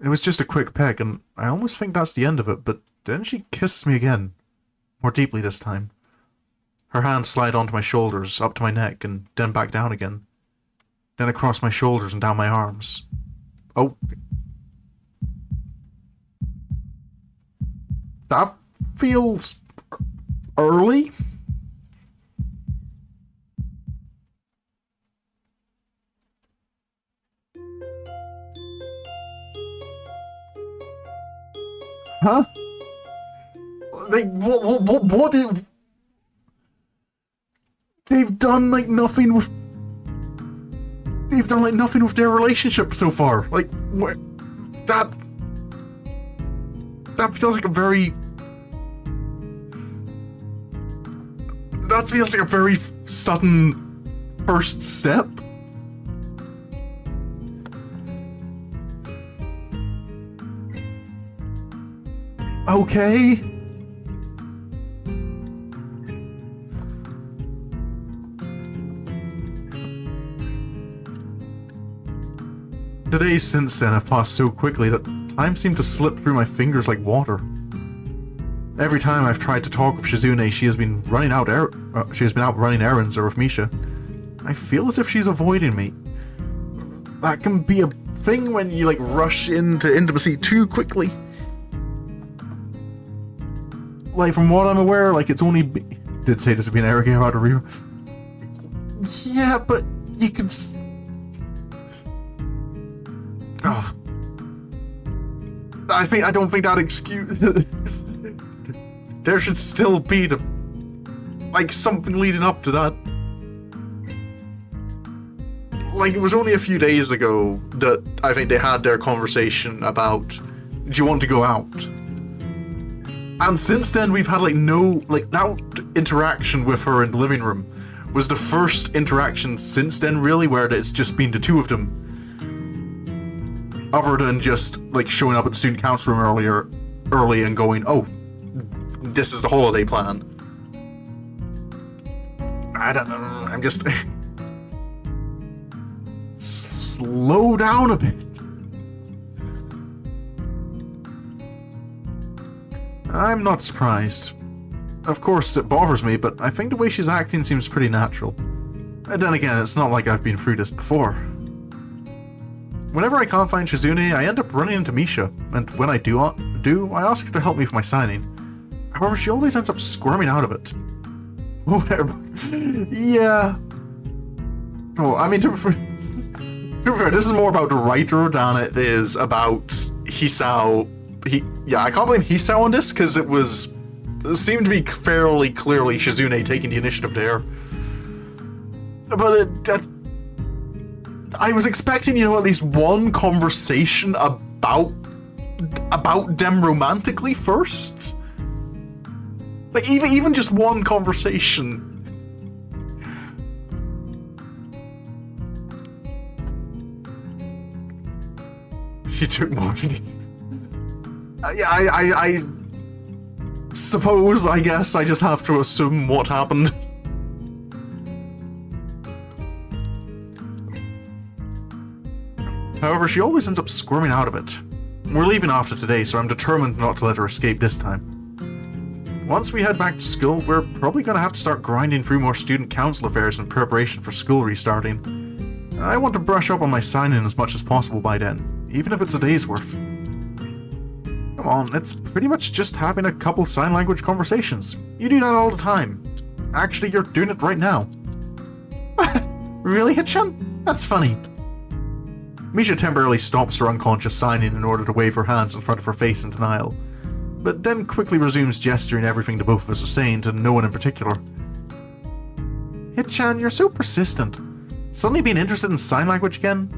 It was just a quick peck, and I almost think that's the end of it, but then she kisses me again. More deeply this time. Her hands slide onto my shoulders, up to my neck, and then back down again. Then across my shoulders and down my arms. Oh. That feels early? Huh? Like, what is... They've done, like, nothing with... They've done, like, nothing with their relationship so far. Like, what... That feels like a very... That feels like a very sudden first step. Okay. The days since then have passed so quickly that time seemed to slip through my fingers like water. Every time I've tried to talk with Shizune, she has been out running errands or with Misha. I feel as if she's avoiding me. That can be a thing when you, like, rush into intimacy too quickly. Like, from what I'm aware, like, it's only... Did say this would be an error game out of review. Yeah, but you could... Oh. I don't think that excuse... There should still be something leading up to that. Like, it was only a few days ago that I think they had their conversation about, do you want to go out? And since then, we've had, like, no... Like, that interaction with her in the living room was the first interaction since then, really, where it's just been the two of them. Other than just, like, showing up at the student council room early and going, oh, this is the holiday plan. I don't know, I'm just... Slow down a bit. I'm not surprised. Of course, it bothers me, but I think the way she's acting seems pretty natural. And then again, it's not like I've been through this before. Whenever I can't find Shizune, I end up running into Misha, and when I do, I ask her to help me with my signing. However, she always ends up squirming out of it. Whatever. Yeah. Oh, I mean, to be fair, this is more about the writer than it is about Hisao I can't blame Hisao on this, because it seemed to be fairly clearly Shizune taking the initiative there. But I was expecting, at least one conversation about them romantically first. Like, even just one conversation. She took more than I suppose, I guess, I just have to assume what happened. However, she always ends up squirming out of it. We're leaving after today, so I'm determined not to let her escape this time. Once we head back to school, we're probably going to have to start grinding through more student council affairs in preparation for school restarting. I want to brush up on my sign-in as much as possible by then, even if it's a day's worth. Come on, it's pretty much just having a couple sign language conversations. You do that all the time. Actually, you're doing it right now. Really, Hitchan? That's funny. Misha temporarily stops her unconscious signing in order to wave her hands in front of her face in denial, but then quickly resumes gesturing everything the both of us are saying to no one in particular. Hitchan, you're so persistent. Suddenly being interested in sign language again?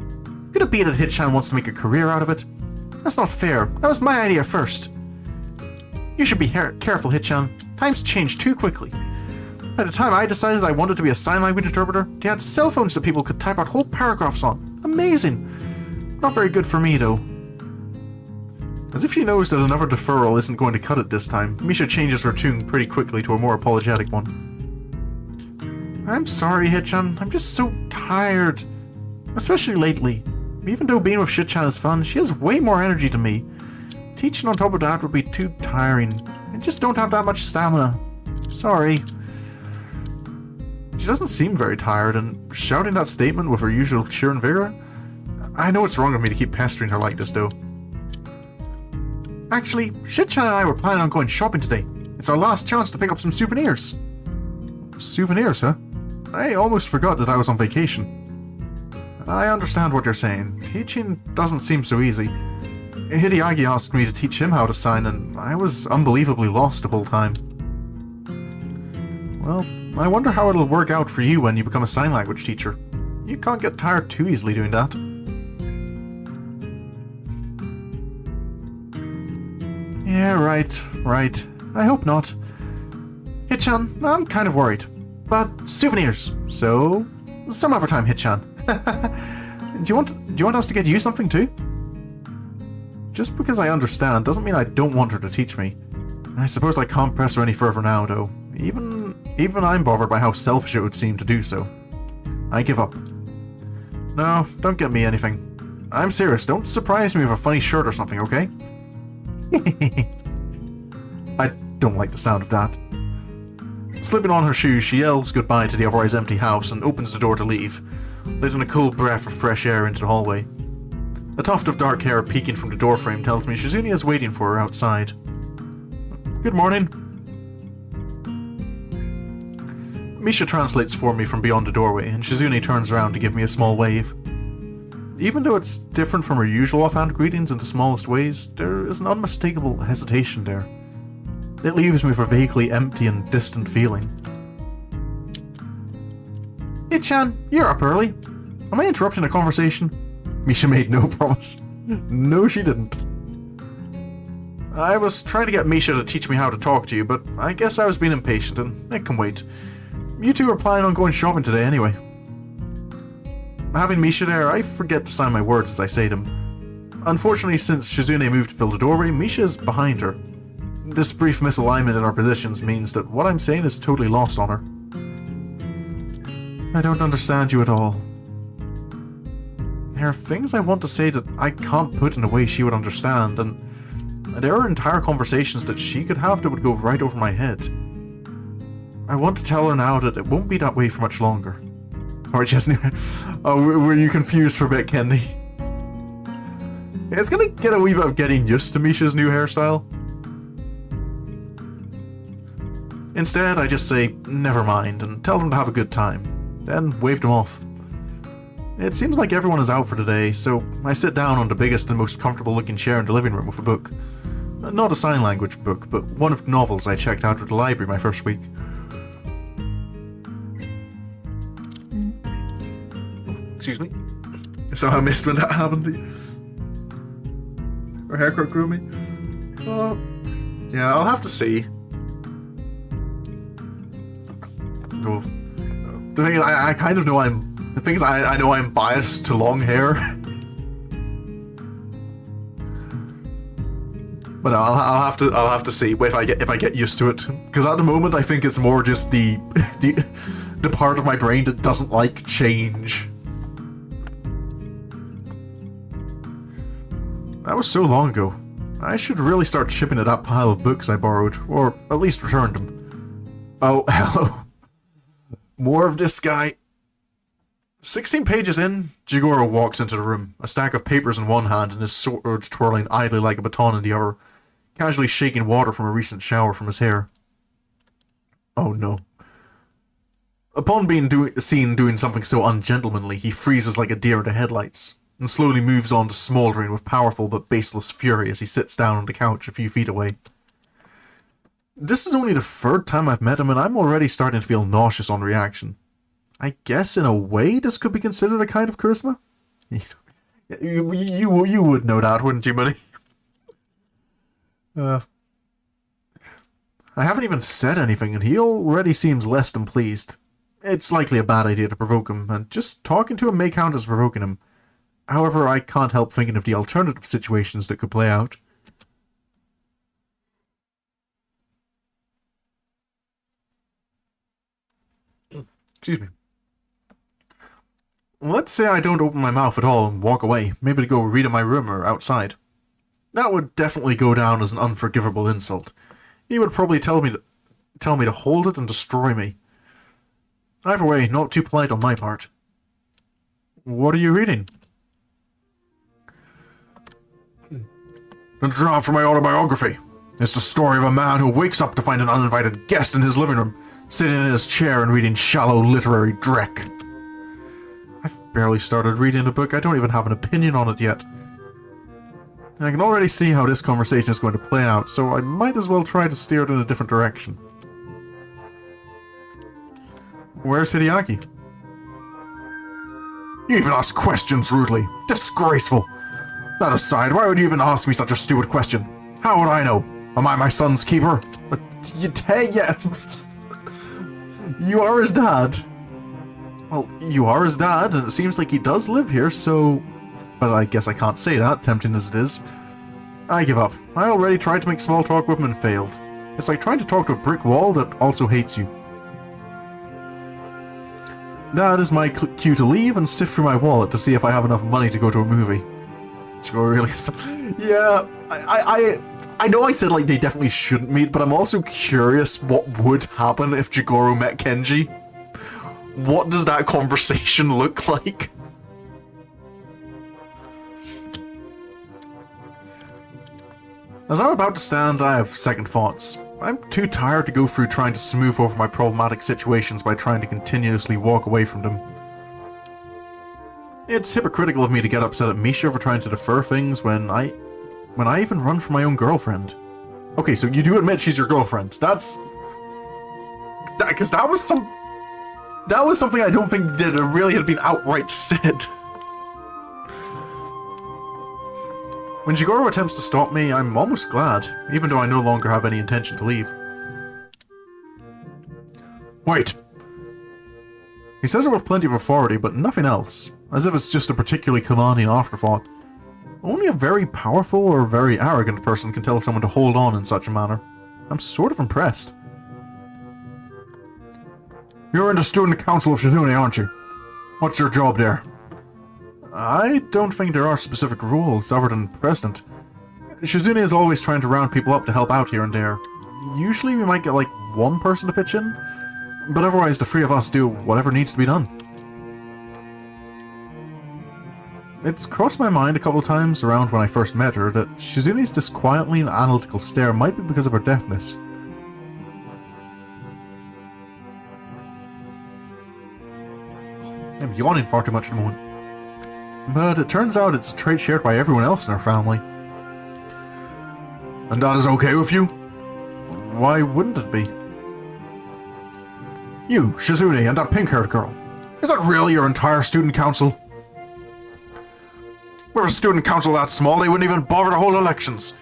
Could it be that Hitchan wants to make a career out of it? That's not fair. That was my idea first. You should be careful, Hitchan. Times change too quickly. By the time I decided I wanted to be a sign language interpreter, they had cell phones that people could type out whole paragraphs on. Amazing. Not very good for me, though. As if she knows that another deferral isn't going to cut it this time, Misha changes her tune pretty quickly to a more apologetic one. I'm sorry, Hitchan. I'm just so tired. Especially lately. Even though being with Shitchan is fun, she has way more energy than me. Teaching on top of that would be too tiring. I just don't have that much stamina. Sorry. She doesn't seem very tired, and shouting that statement with her usual cheer and vigor? I know it's wrong of me to keep pestering her like this, though. Actually, Shitchan and I were planning on going shopping today. It's our last chance to pick up some souvenirs. Souvenirs, huh? I almost forgot that I was on vacation. I understand what you're saying. Teaching doesn't seem so easy. Hideaki asked me to teach him how to sign, and I was unbelievably lost the whole time. Well, I wonder how it'll work out for you when you become a sign language teacher. You can't get tired too easily doing that. Yeah, right. I hope not. Hitchan, I'm kind of worried. But souvenirs, so some other time, Hitchan. Do you want us to get you something too? Just because I understand doesn't mean I don't want her to teach me. I suppose I can't press her any further now, though. Even I'm bothered by how selfish it would seem to do so. I give up. No, don't get me anything. I'm serious, don't surprise me with a funny shirt or something, okay? I don't like the sound of that. Slipping on her shoes, she yells goodbye to the otherwise empty house and opens the door to leave, letting a cool breath of fresh air into the hallway. A tuft of dark hair peeking from the doorframe tells me Shizune is waiting for her outside. Good morning. Misha translates for me from beyond the doorway, and Shizune turns around to give me a small wave. Even though it's different from her usual offhand greetings in the smallest ways, there is an unmistakable hesitation there. It leaves me with a vaguely empty and distant feeling. Hitchan, you're up early. Am I interrupting a conversation? Misha made no promise. No, she didn't. I was trying to get Misha to teach me how to talk to you, but I guess I was being impatient, and it can wait. You two are planning on going shopping today anyway. Having Misha there, I forget to sign my words as I say them. Unfortunately, since Shizune moved to fill the doorway, Misha is behind her. This brief misalignment in our positions means that what I'm saying is totally lost on her. I don't understand you at all. There are things I want to say that I can't put in a way she would understand, and there are entire conversations that she could have that would go right over my head. I want to tell her now that it won't be that way for much longer. Or just... Oh, were you confused for a bit, Kendi? It's gonna get a wee bit of getting used to Misha's new hairstyle. Instead, I just say, never mind, and tell them to have a good time. Then wave them off. It seems like everyone is out for today, so I sit down on the biggest and most comfortable looking chair in the living room with a book. Not a sign language book, but one of the novels I checked out at the library my first week. Excuse me. So I missed when that happened to you. Her haircut grew me. Yeah, I'll have to see. No. The thing is, I kind of know I'm... The thing is, I know I'm biased to long hair. But I'll have to see if I get used to it. Because at the moment, I think it's more just the part of my brain that doesn't like change. That was so long ago. I should really start chipping at that pile of books I borrowed, or at least returned them. Oh, hello. More of this guy. 16 pages in, Jigoro walks into the room, a stack of papers in one hand and his sword twirling idly like a baton in the other, casually shaking water from a recent shower from his hair. Oh no. Upon being seen doing something so ungentlemanly, he freezes like a deer in the headlights, and slowly moves on to smouldering with powerful but baseless fury as he sits down on the couch a few feet away. This is only the third time I've met him, and I'm already starting to feel nauseous on reaction. I guess in a way this could be considered a kind of charisma? You would know that, wouldn't you, Money? I haven't even said anything, and he already seems less than pleased. It's likely a bad idea to provoke him, and just talking to him may count as provoking him. However, I can't help thinking of the alternative situations that could play out. Excuse me. Let's say I don't open my mouth at all and walk away, maybe to go read in my room or outside. That would definitely go down as an unforgivable insult. He would probably tell me to hold it and destroy me. Either way, not too polite on my part. What are you reading? The draft for my autobiography. It's the story of a man who wakes up to find an uninvited guest in his living room, sitting in his chair and reading shallow literary dreck. I've barely started reading the book. I don't even have an opinion on it yet. And I can already see how this conversation is going to play out, so I might as well try to steer it in a different direction. Where's Hideaki? You even ask questions rudely. Disgraceful. That aside, why would you even ask me such a stupid question? How would I know? Am I my son's keeper? But yeah. You are his dad. Well, you are his dad, and it seems like he does live here, so... But I guess I can't say that, tempting as it is. I give up. I already tried to make small talk with him and failed. It's like trying to talk to a brick wall that also hates you. That is my cue to leave and sift through my wallet to see if I have enough money to go to a movie. Really? Yeah, I know I said like they definitely shouldn't meet, but I'm also curious what would happen if Jigoro met Kenji. What does that conversation look like? As I'm about to stand, I have second thoughts. I'm too tired to go through trying to smooth over my problematic situations by trying to continuously walk away from them. It's hypocritical of me to get upset at Misha for trying to defer things when I even run from my own girlfriend. Okay, so you do admit she's your girlfriend. Because that was something I don't think that really had been outright said. When Jigoro attempts to stop me, I'm almost glad, even though I no longer have any intention to leave. Wait! He says it with plenty of authority, but nothing else, as if it's just a particularly commanding afterthought. Only a very powerful or very arrogant person can tell someone to hold on in such a manner. I'm sort of impressed. You're in the student council of Shizune, aren't you? What's your job there? I don't think there are specific rules other than president. Shizune is always trying to round people up to help out here and there. Usually we might get like one person to pitch in, but otherwise the three of us do whatever needs to be done. It's crossed my mind a couple of times around when I first met her that Shizune's disquietly and analytical stare might be because of her deafness. I'm yawning far too much at the moment. But it turns out it's a trait shared by everyone else in our family. And that is okay with you? Why wouldn't it be? You, Shizune, and that pink-haired girl. Is that really your entire student council? With a student council that small, they wouldn't even bother to hold elections.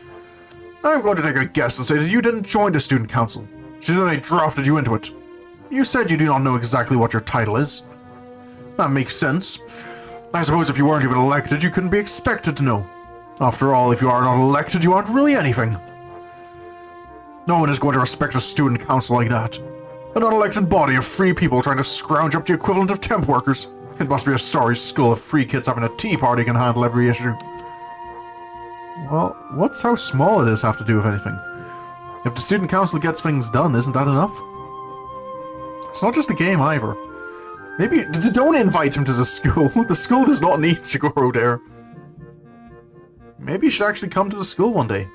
I'm going to take a guess and say that you didn't join the student council. Shizune drafted you into it. You said you do not know exactly what your title is. That makes sense. I suppose if you weren't even elected, you couldn't be expected to know. After all, if you are not elected, you aren't really anything. No one is going to respect a student council like that. An unelected body of free people trying to scrounge up the equivalent of temp workers. It must be a sorry school if free kids having a tea party can handle every issue. Well, what's how small it is have to do with anything? If the student council gets things done, isn't that enough? It's not just a game either. Maybe don't invite him to the school. The school does not need Shigoro there. Maybe you should actually come to the school one day.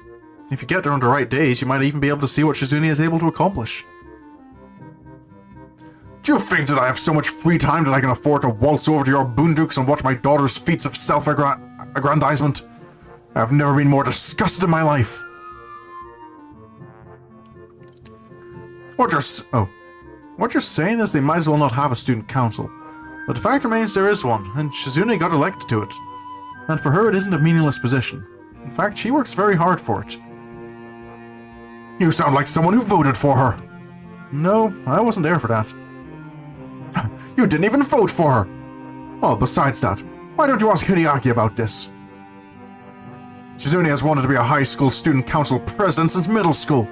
If you get there on the right days, you might even be able to see what Shizune is able to accomplish. Do you think that I have so much free time that I can afford to waltz over to your boondukes and watch my daughter's feats of self-aggrandizement? I've never been more disgusted in my life. What you're saying is they might as well not have a student council. But the fact remains there is one, and Shizune got elected to it. And for her it isn't a meaningless position. In fact, she works very hard for it. You sound like someone who voted for her. No, I wasn't there for that. You didn't even vote for her! Well, besides that, why don't you ask Hideaki about this? Shizune has wanted to be a high school student council president since middle school.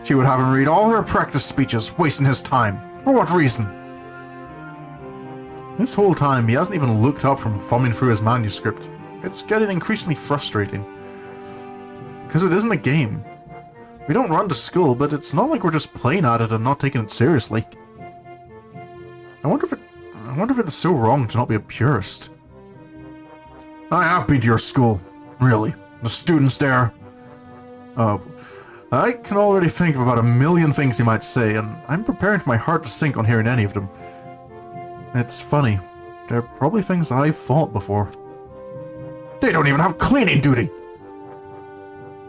She would have him read all her practice speeches, wasting his time. For what reason? This whole time, he hasn't even looked up from thumbing through his manuscript. It's getting increasingly frustrating. Because it isn't a game. We don't run to school, but it's not like we're just playing at it and not taking it seriously. I wonder if it's so wrong to not be a purist. I have been to your school. Really. The students there. I can already think of about a million things he might say, and I'm preparing for my heart to sink on hearing any of them. It's funny. They're probably things I've thought before. They don't even have cleaning duty!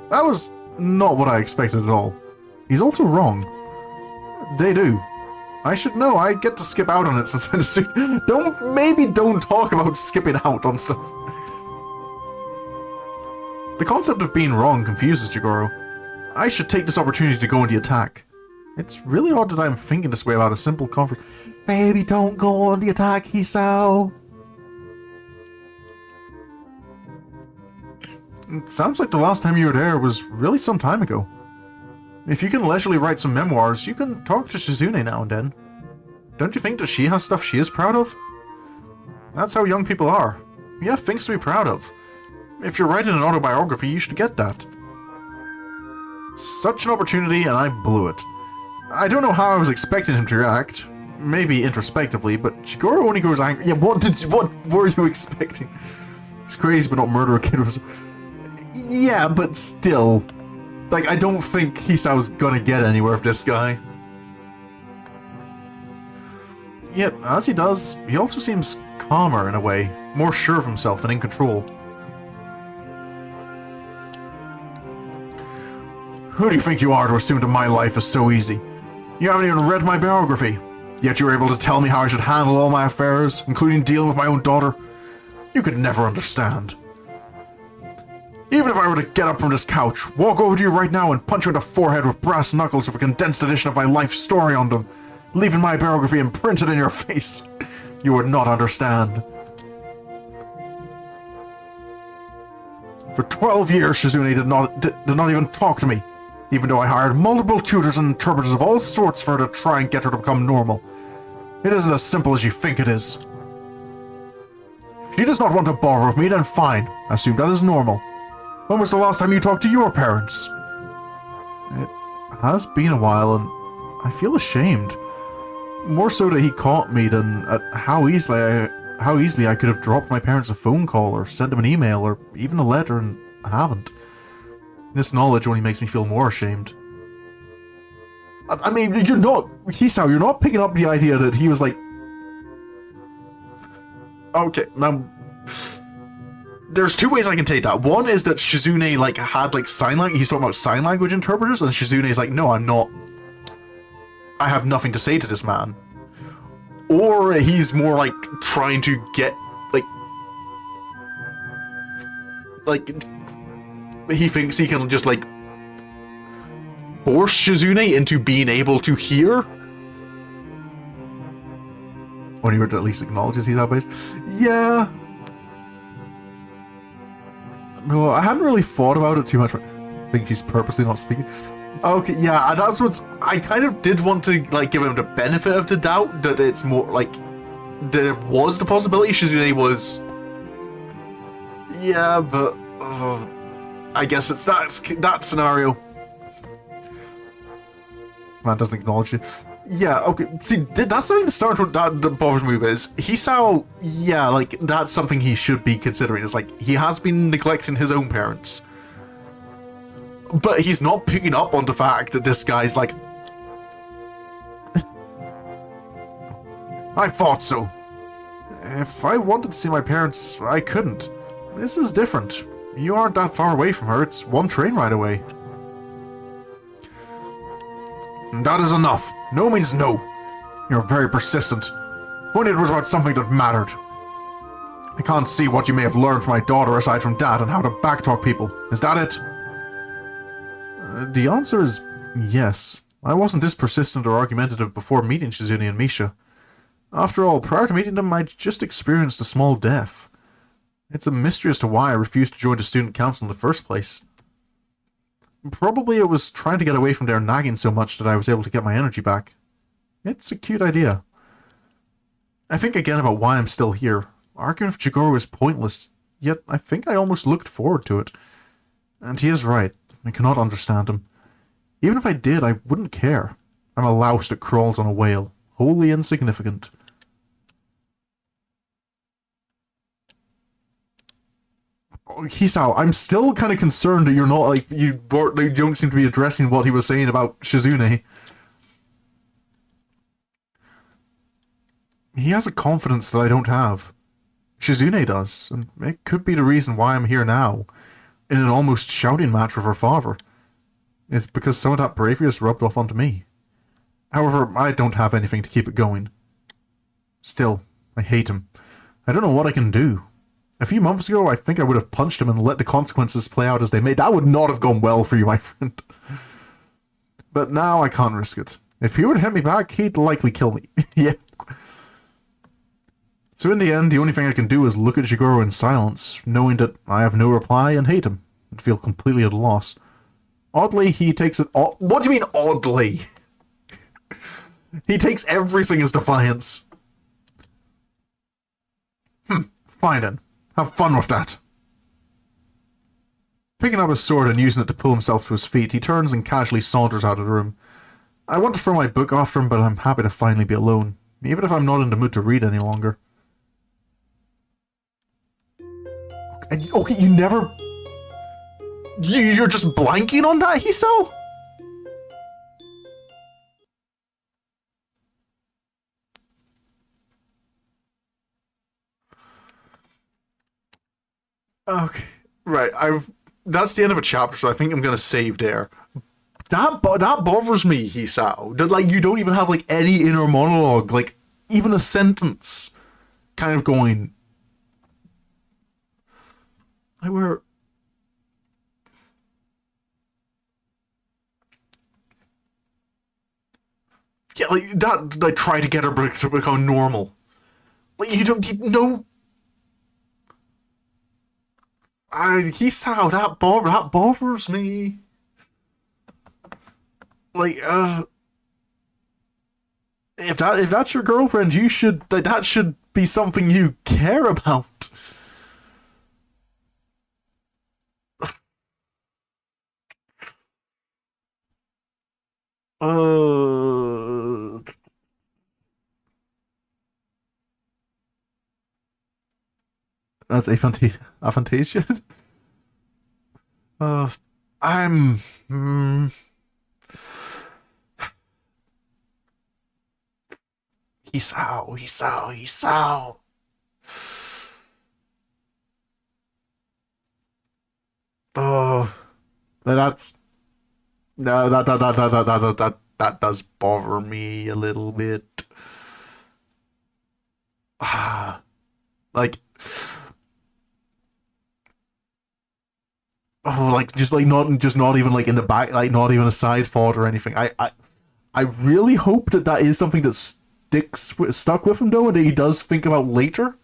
That was not what I expected at all. He's also wrong. They do. I should know, I get to skip out on it since I'm a student. Don't talk about skipping out on stuff. The concept of being wrong confuses Shigoro. I should take this opportunity to go on the attack. It's really odd that I'm thinking this way about a simple conflict. Baby, don't go on the attack, Hisao! It sounds like the last time you were there was really some time ago. If you can leisurely write some memoirs, you can talk to Shizune now and then. Don't you think that she has stuff she is proud of? That's how young people are. You have things to be proud of. If you're writing an autobiography, you should get that. Such an opportunity, and I blew it. I don't know how I was expecting him to react. Maybe introspectively, but Shigoro only goes angry. Yeah, what were you expecting? It's crazy, but not murder a kid was... Yeah, but still... Like, I don't think Hisao's gonna get anywhere with this guy. Yet, as he does, he also seems calmer in a way, more sure of himself and in control. Who do you think you are to assume that my life is so easy? You haven't even read my biography, yet you were able to tell me how I should handle all my affairs, including dealing with my own daughter. You could never understand. Even if I were to get up from this couch, walk over to you right now and punch you in the forehead with brass knuckles with a condensed edition of my life story on them, leaving my biography imprinted in your face, you would not understand. For 12 years, Shizune did not even talk to me, even though I hired multiple tutors and interpreters of all sorts for her to try and get her to become normal. It isn't as simple as you think it is. If she does not want to bother with me, then fine. I assume that is normal. When was the last time you talked to your parents? It has been a while, and I feel ashamed. More so that he caught me than at how easily I could have dropped my parents a phone call or sent them an email or even a letter, and I haven't. This knowledge only makes me feel more ashamed. I mean, you're not picking up the idea that he was like... Okay, now... there's two ways I can take that. One is that Shizune like had like sign language. He's talking about sign language interpreters, and Shizune's like, no, I'm not. I have nothing to say to this man. Or he's more like trying to get like he thinks he can just like force Shizune into being able to hear. When he at least acknowledges he's out-based. Yeah. No, I hadn't really thought about it too much. I think she's purposely not speaking. Okay, yeah, that's what's... I kind of did want to, like, give him the benefit of the doubt that it's more, like... There was the possibility Shizune was... Yeah, but... I guess it's that scenario. Man doesn't acknowledge it. Yeah, okay. See, that's something to start with that bothers me with is Hisao, yeah, like, that's something he should be considering. It's like, he has been neglecting his own parents. But he's not picking up on the fact that this guy's like... I thought so. If I wanted to see my parents, I couldn't. This is different. You aren't that far away from her, it's one train ride away. That is enough. No means no. You're very persistent. If only it was about something that mattered. I can't see what you may have learned from my daughter aside from that and how to backtalk people. Is that it? The answer is yes. I wasn't this persistent or argumentative before meeting Shizune and Misha. After all, prior to meeting them, I'd just experienced a small death. It's a mystery as to why I refused to join the student council in the first place. Probably it was trying to get away from their nagging so much that I was able to get my energy back. It's a cute idea. I think again about why I'm still here. Arguing with Jigoro is pointless, yet I think I almost looked forward to it. And he is right. I cannot understand him. Even if I did, I wouldn't care. I'm a louse that crawls on a whale. Wholly insignificant. Hisao, I'm still kind of concerned that you're not, like, you don't seem to be addressing what he was saying about Shizune. He has a confidence that I don't have. Shizune does, and it could be the reason why I'm here now, in an almost shouting match with her father. It's because some of that bravery has rubbed off onto me. However, I don't have anything to keep it going. Still, I hate him. I don't know what I can do. A few months ago, I think I would have punched him and let the consequences play out as they may. That would not have gone well for you, my friend. But now I can't risk it. If he were to hit me back, he'd likely kill me. Yeah. So in the end, the only thing I can do is look at Jigoro in silence, knowing that I have no reply and hate him, and feel completely at a loss. Oddly, he takes it... What do you mean, oddly? He takes everything as defiance. Fine then. Have fun with that. Picking up his sword and using it to pull himself to his feet, he turns and casually saunters out of the room. I want to throw my book after him, but I'm happy to finally be alone, even if I'm not in the mood to read any longer. Okay, you never... You're just blanking on that, Hisao? Okay, right. That's the end of a chapter, so I think I'm gonna save there. That bothers me, Hisao. That like you don't even have like any inner monologue, like even a sentence, kind of going. Like where. Yeah, like that. Like try to get her to become normal. Like you don't know. Hisao, that bothers me. Like, if that's your girlfriend, you should that should be something you care about. Uh, that's a fantasia. Uh, I'm. Hisao. Oh, that's no, that does bother me a little bit. Ah, like, oh, like just not even like in the back, like not even a side thought or anything. I really hope that that is something that stuck with him though, and that he does think about later.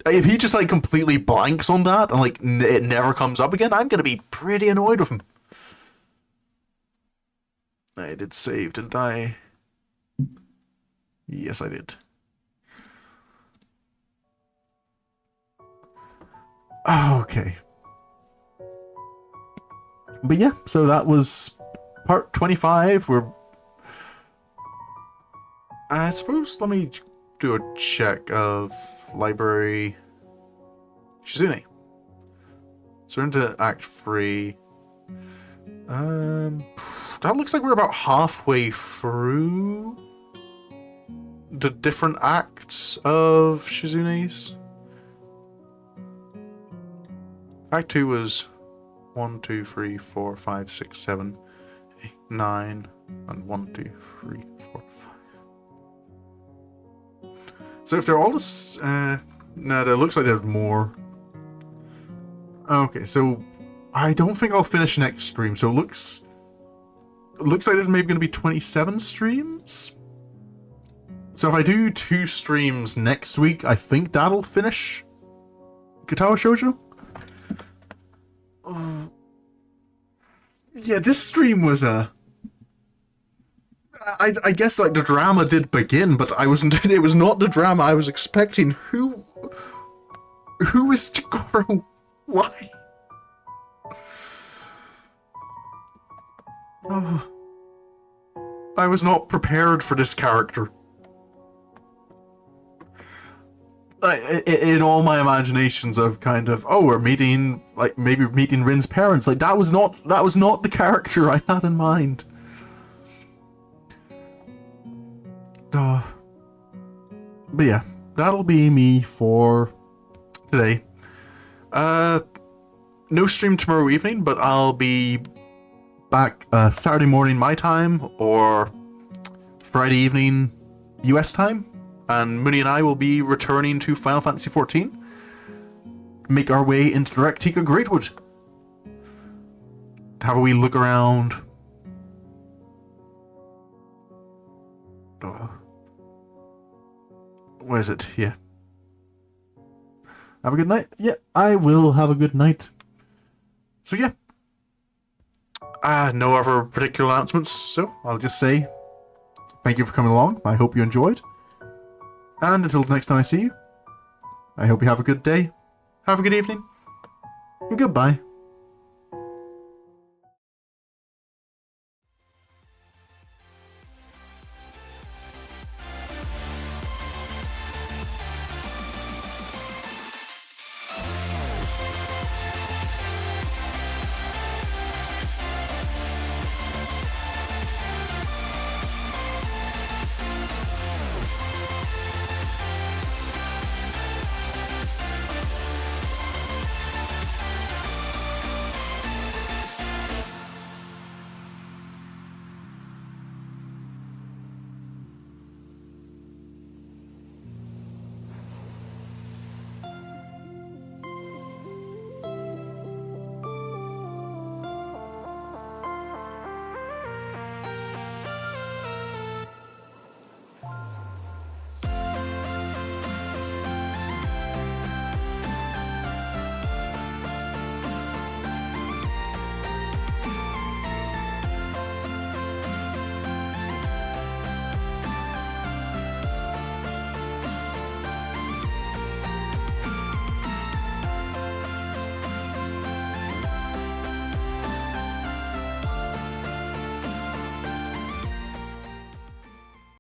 If he just like completely blanks on that and like it never comes up again, I'm gonna be pretty annoyed with him. I did save, didn't I? Yes, I did. Okay. But yeah, so that was part 25. I suppose, let me do a check of library Shizune. So we're into Act 3. That looks like we're about halfway through the different acts of Shizune's. Act 2 was 1, 2, 3, 4, 5, 6, 7, 8, 9, and 1, 2, 3, 4, 5. So if they're all this, no, it looks like there's more. Okay, so I don't think I'll finish next stream. So it looks like there's maybe going to be 27 streams. So if I do 2 streams next week, I think that'll finish Katawa Shoujo. Yeah, this stream was I guess like the drama did begin, but I wasn't. It was not the drama I was expecting. Who is Takoro? Why? Oh, I was not prepared for this character. In all my imaginations of kind of, oh, we're meeting, like maybe meeting Rin's parents, like that was not the character I had in mind. But yeah, that'll be me for today. No stream tomorrow evening, but I'll be back Saturday morning my time or Friday evening US time. And Mooney and I will be returning to Final Fantasy XIV. Make our way into the Rectica Greatwood. Have a wee look around. Where is it? Yeah. Have a good night? Yeah, I will have a good night. So yeah. No other particular announcements, so I'll just say thank you for coming along. I hope you enjoyed. And until the next time I see you, I hope you have a good day, have a good evening, and goodbye.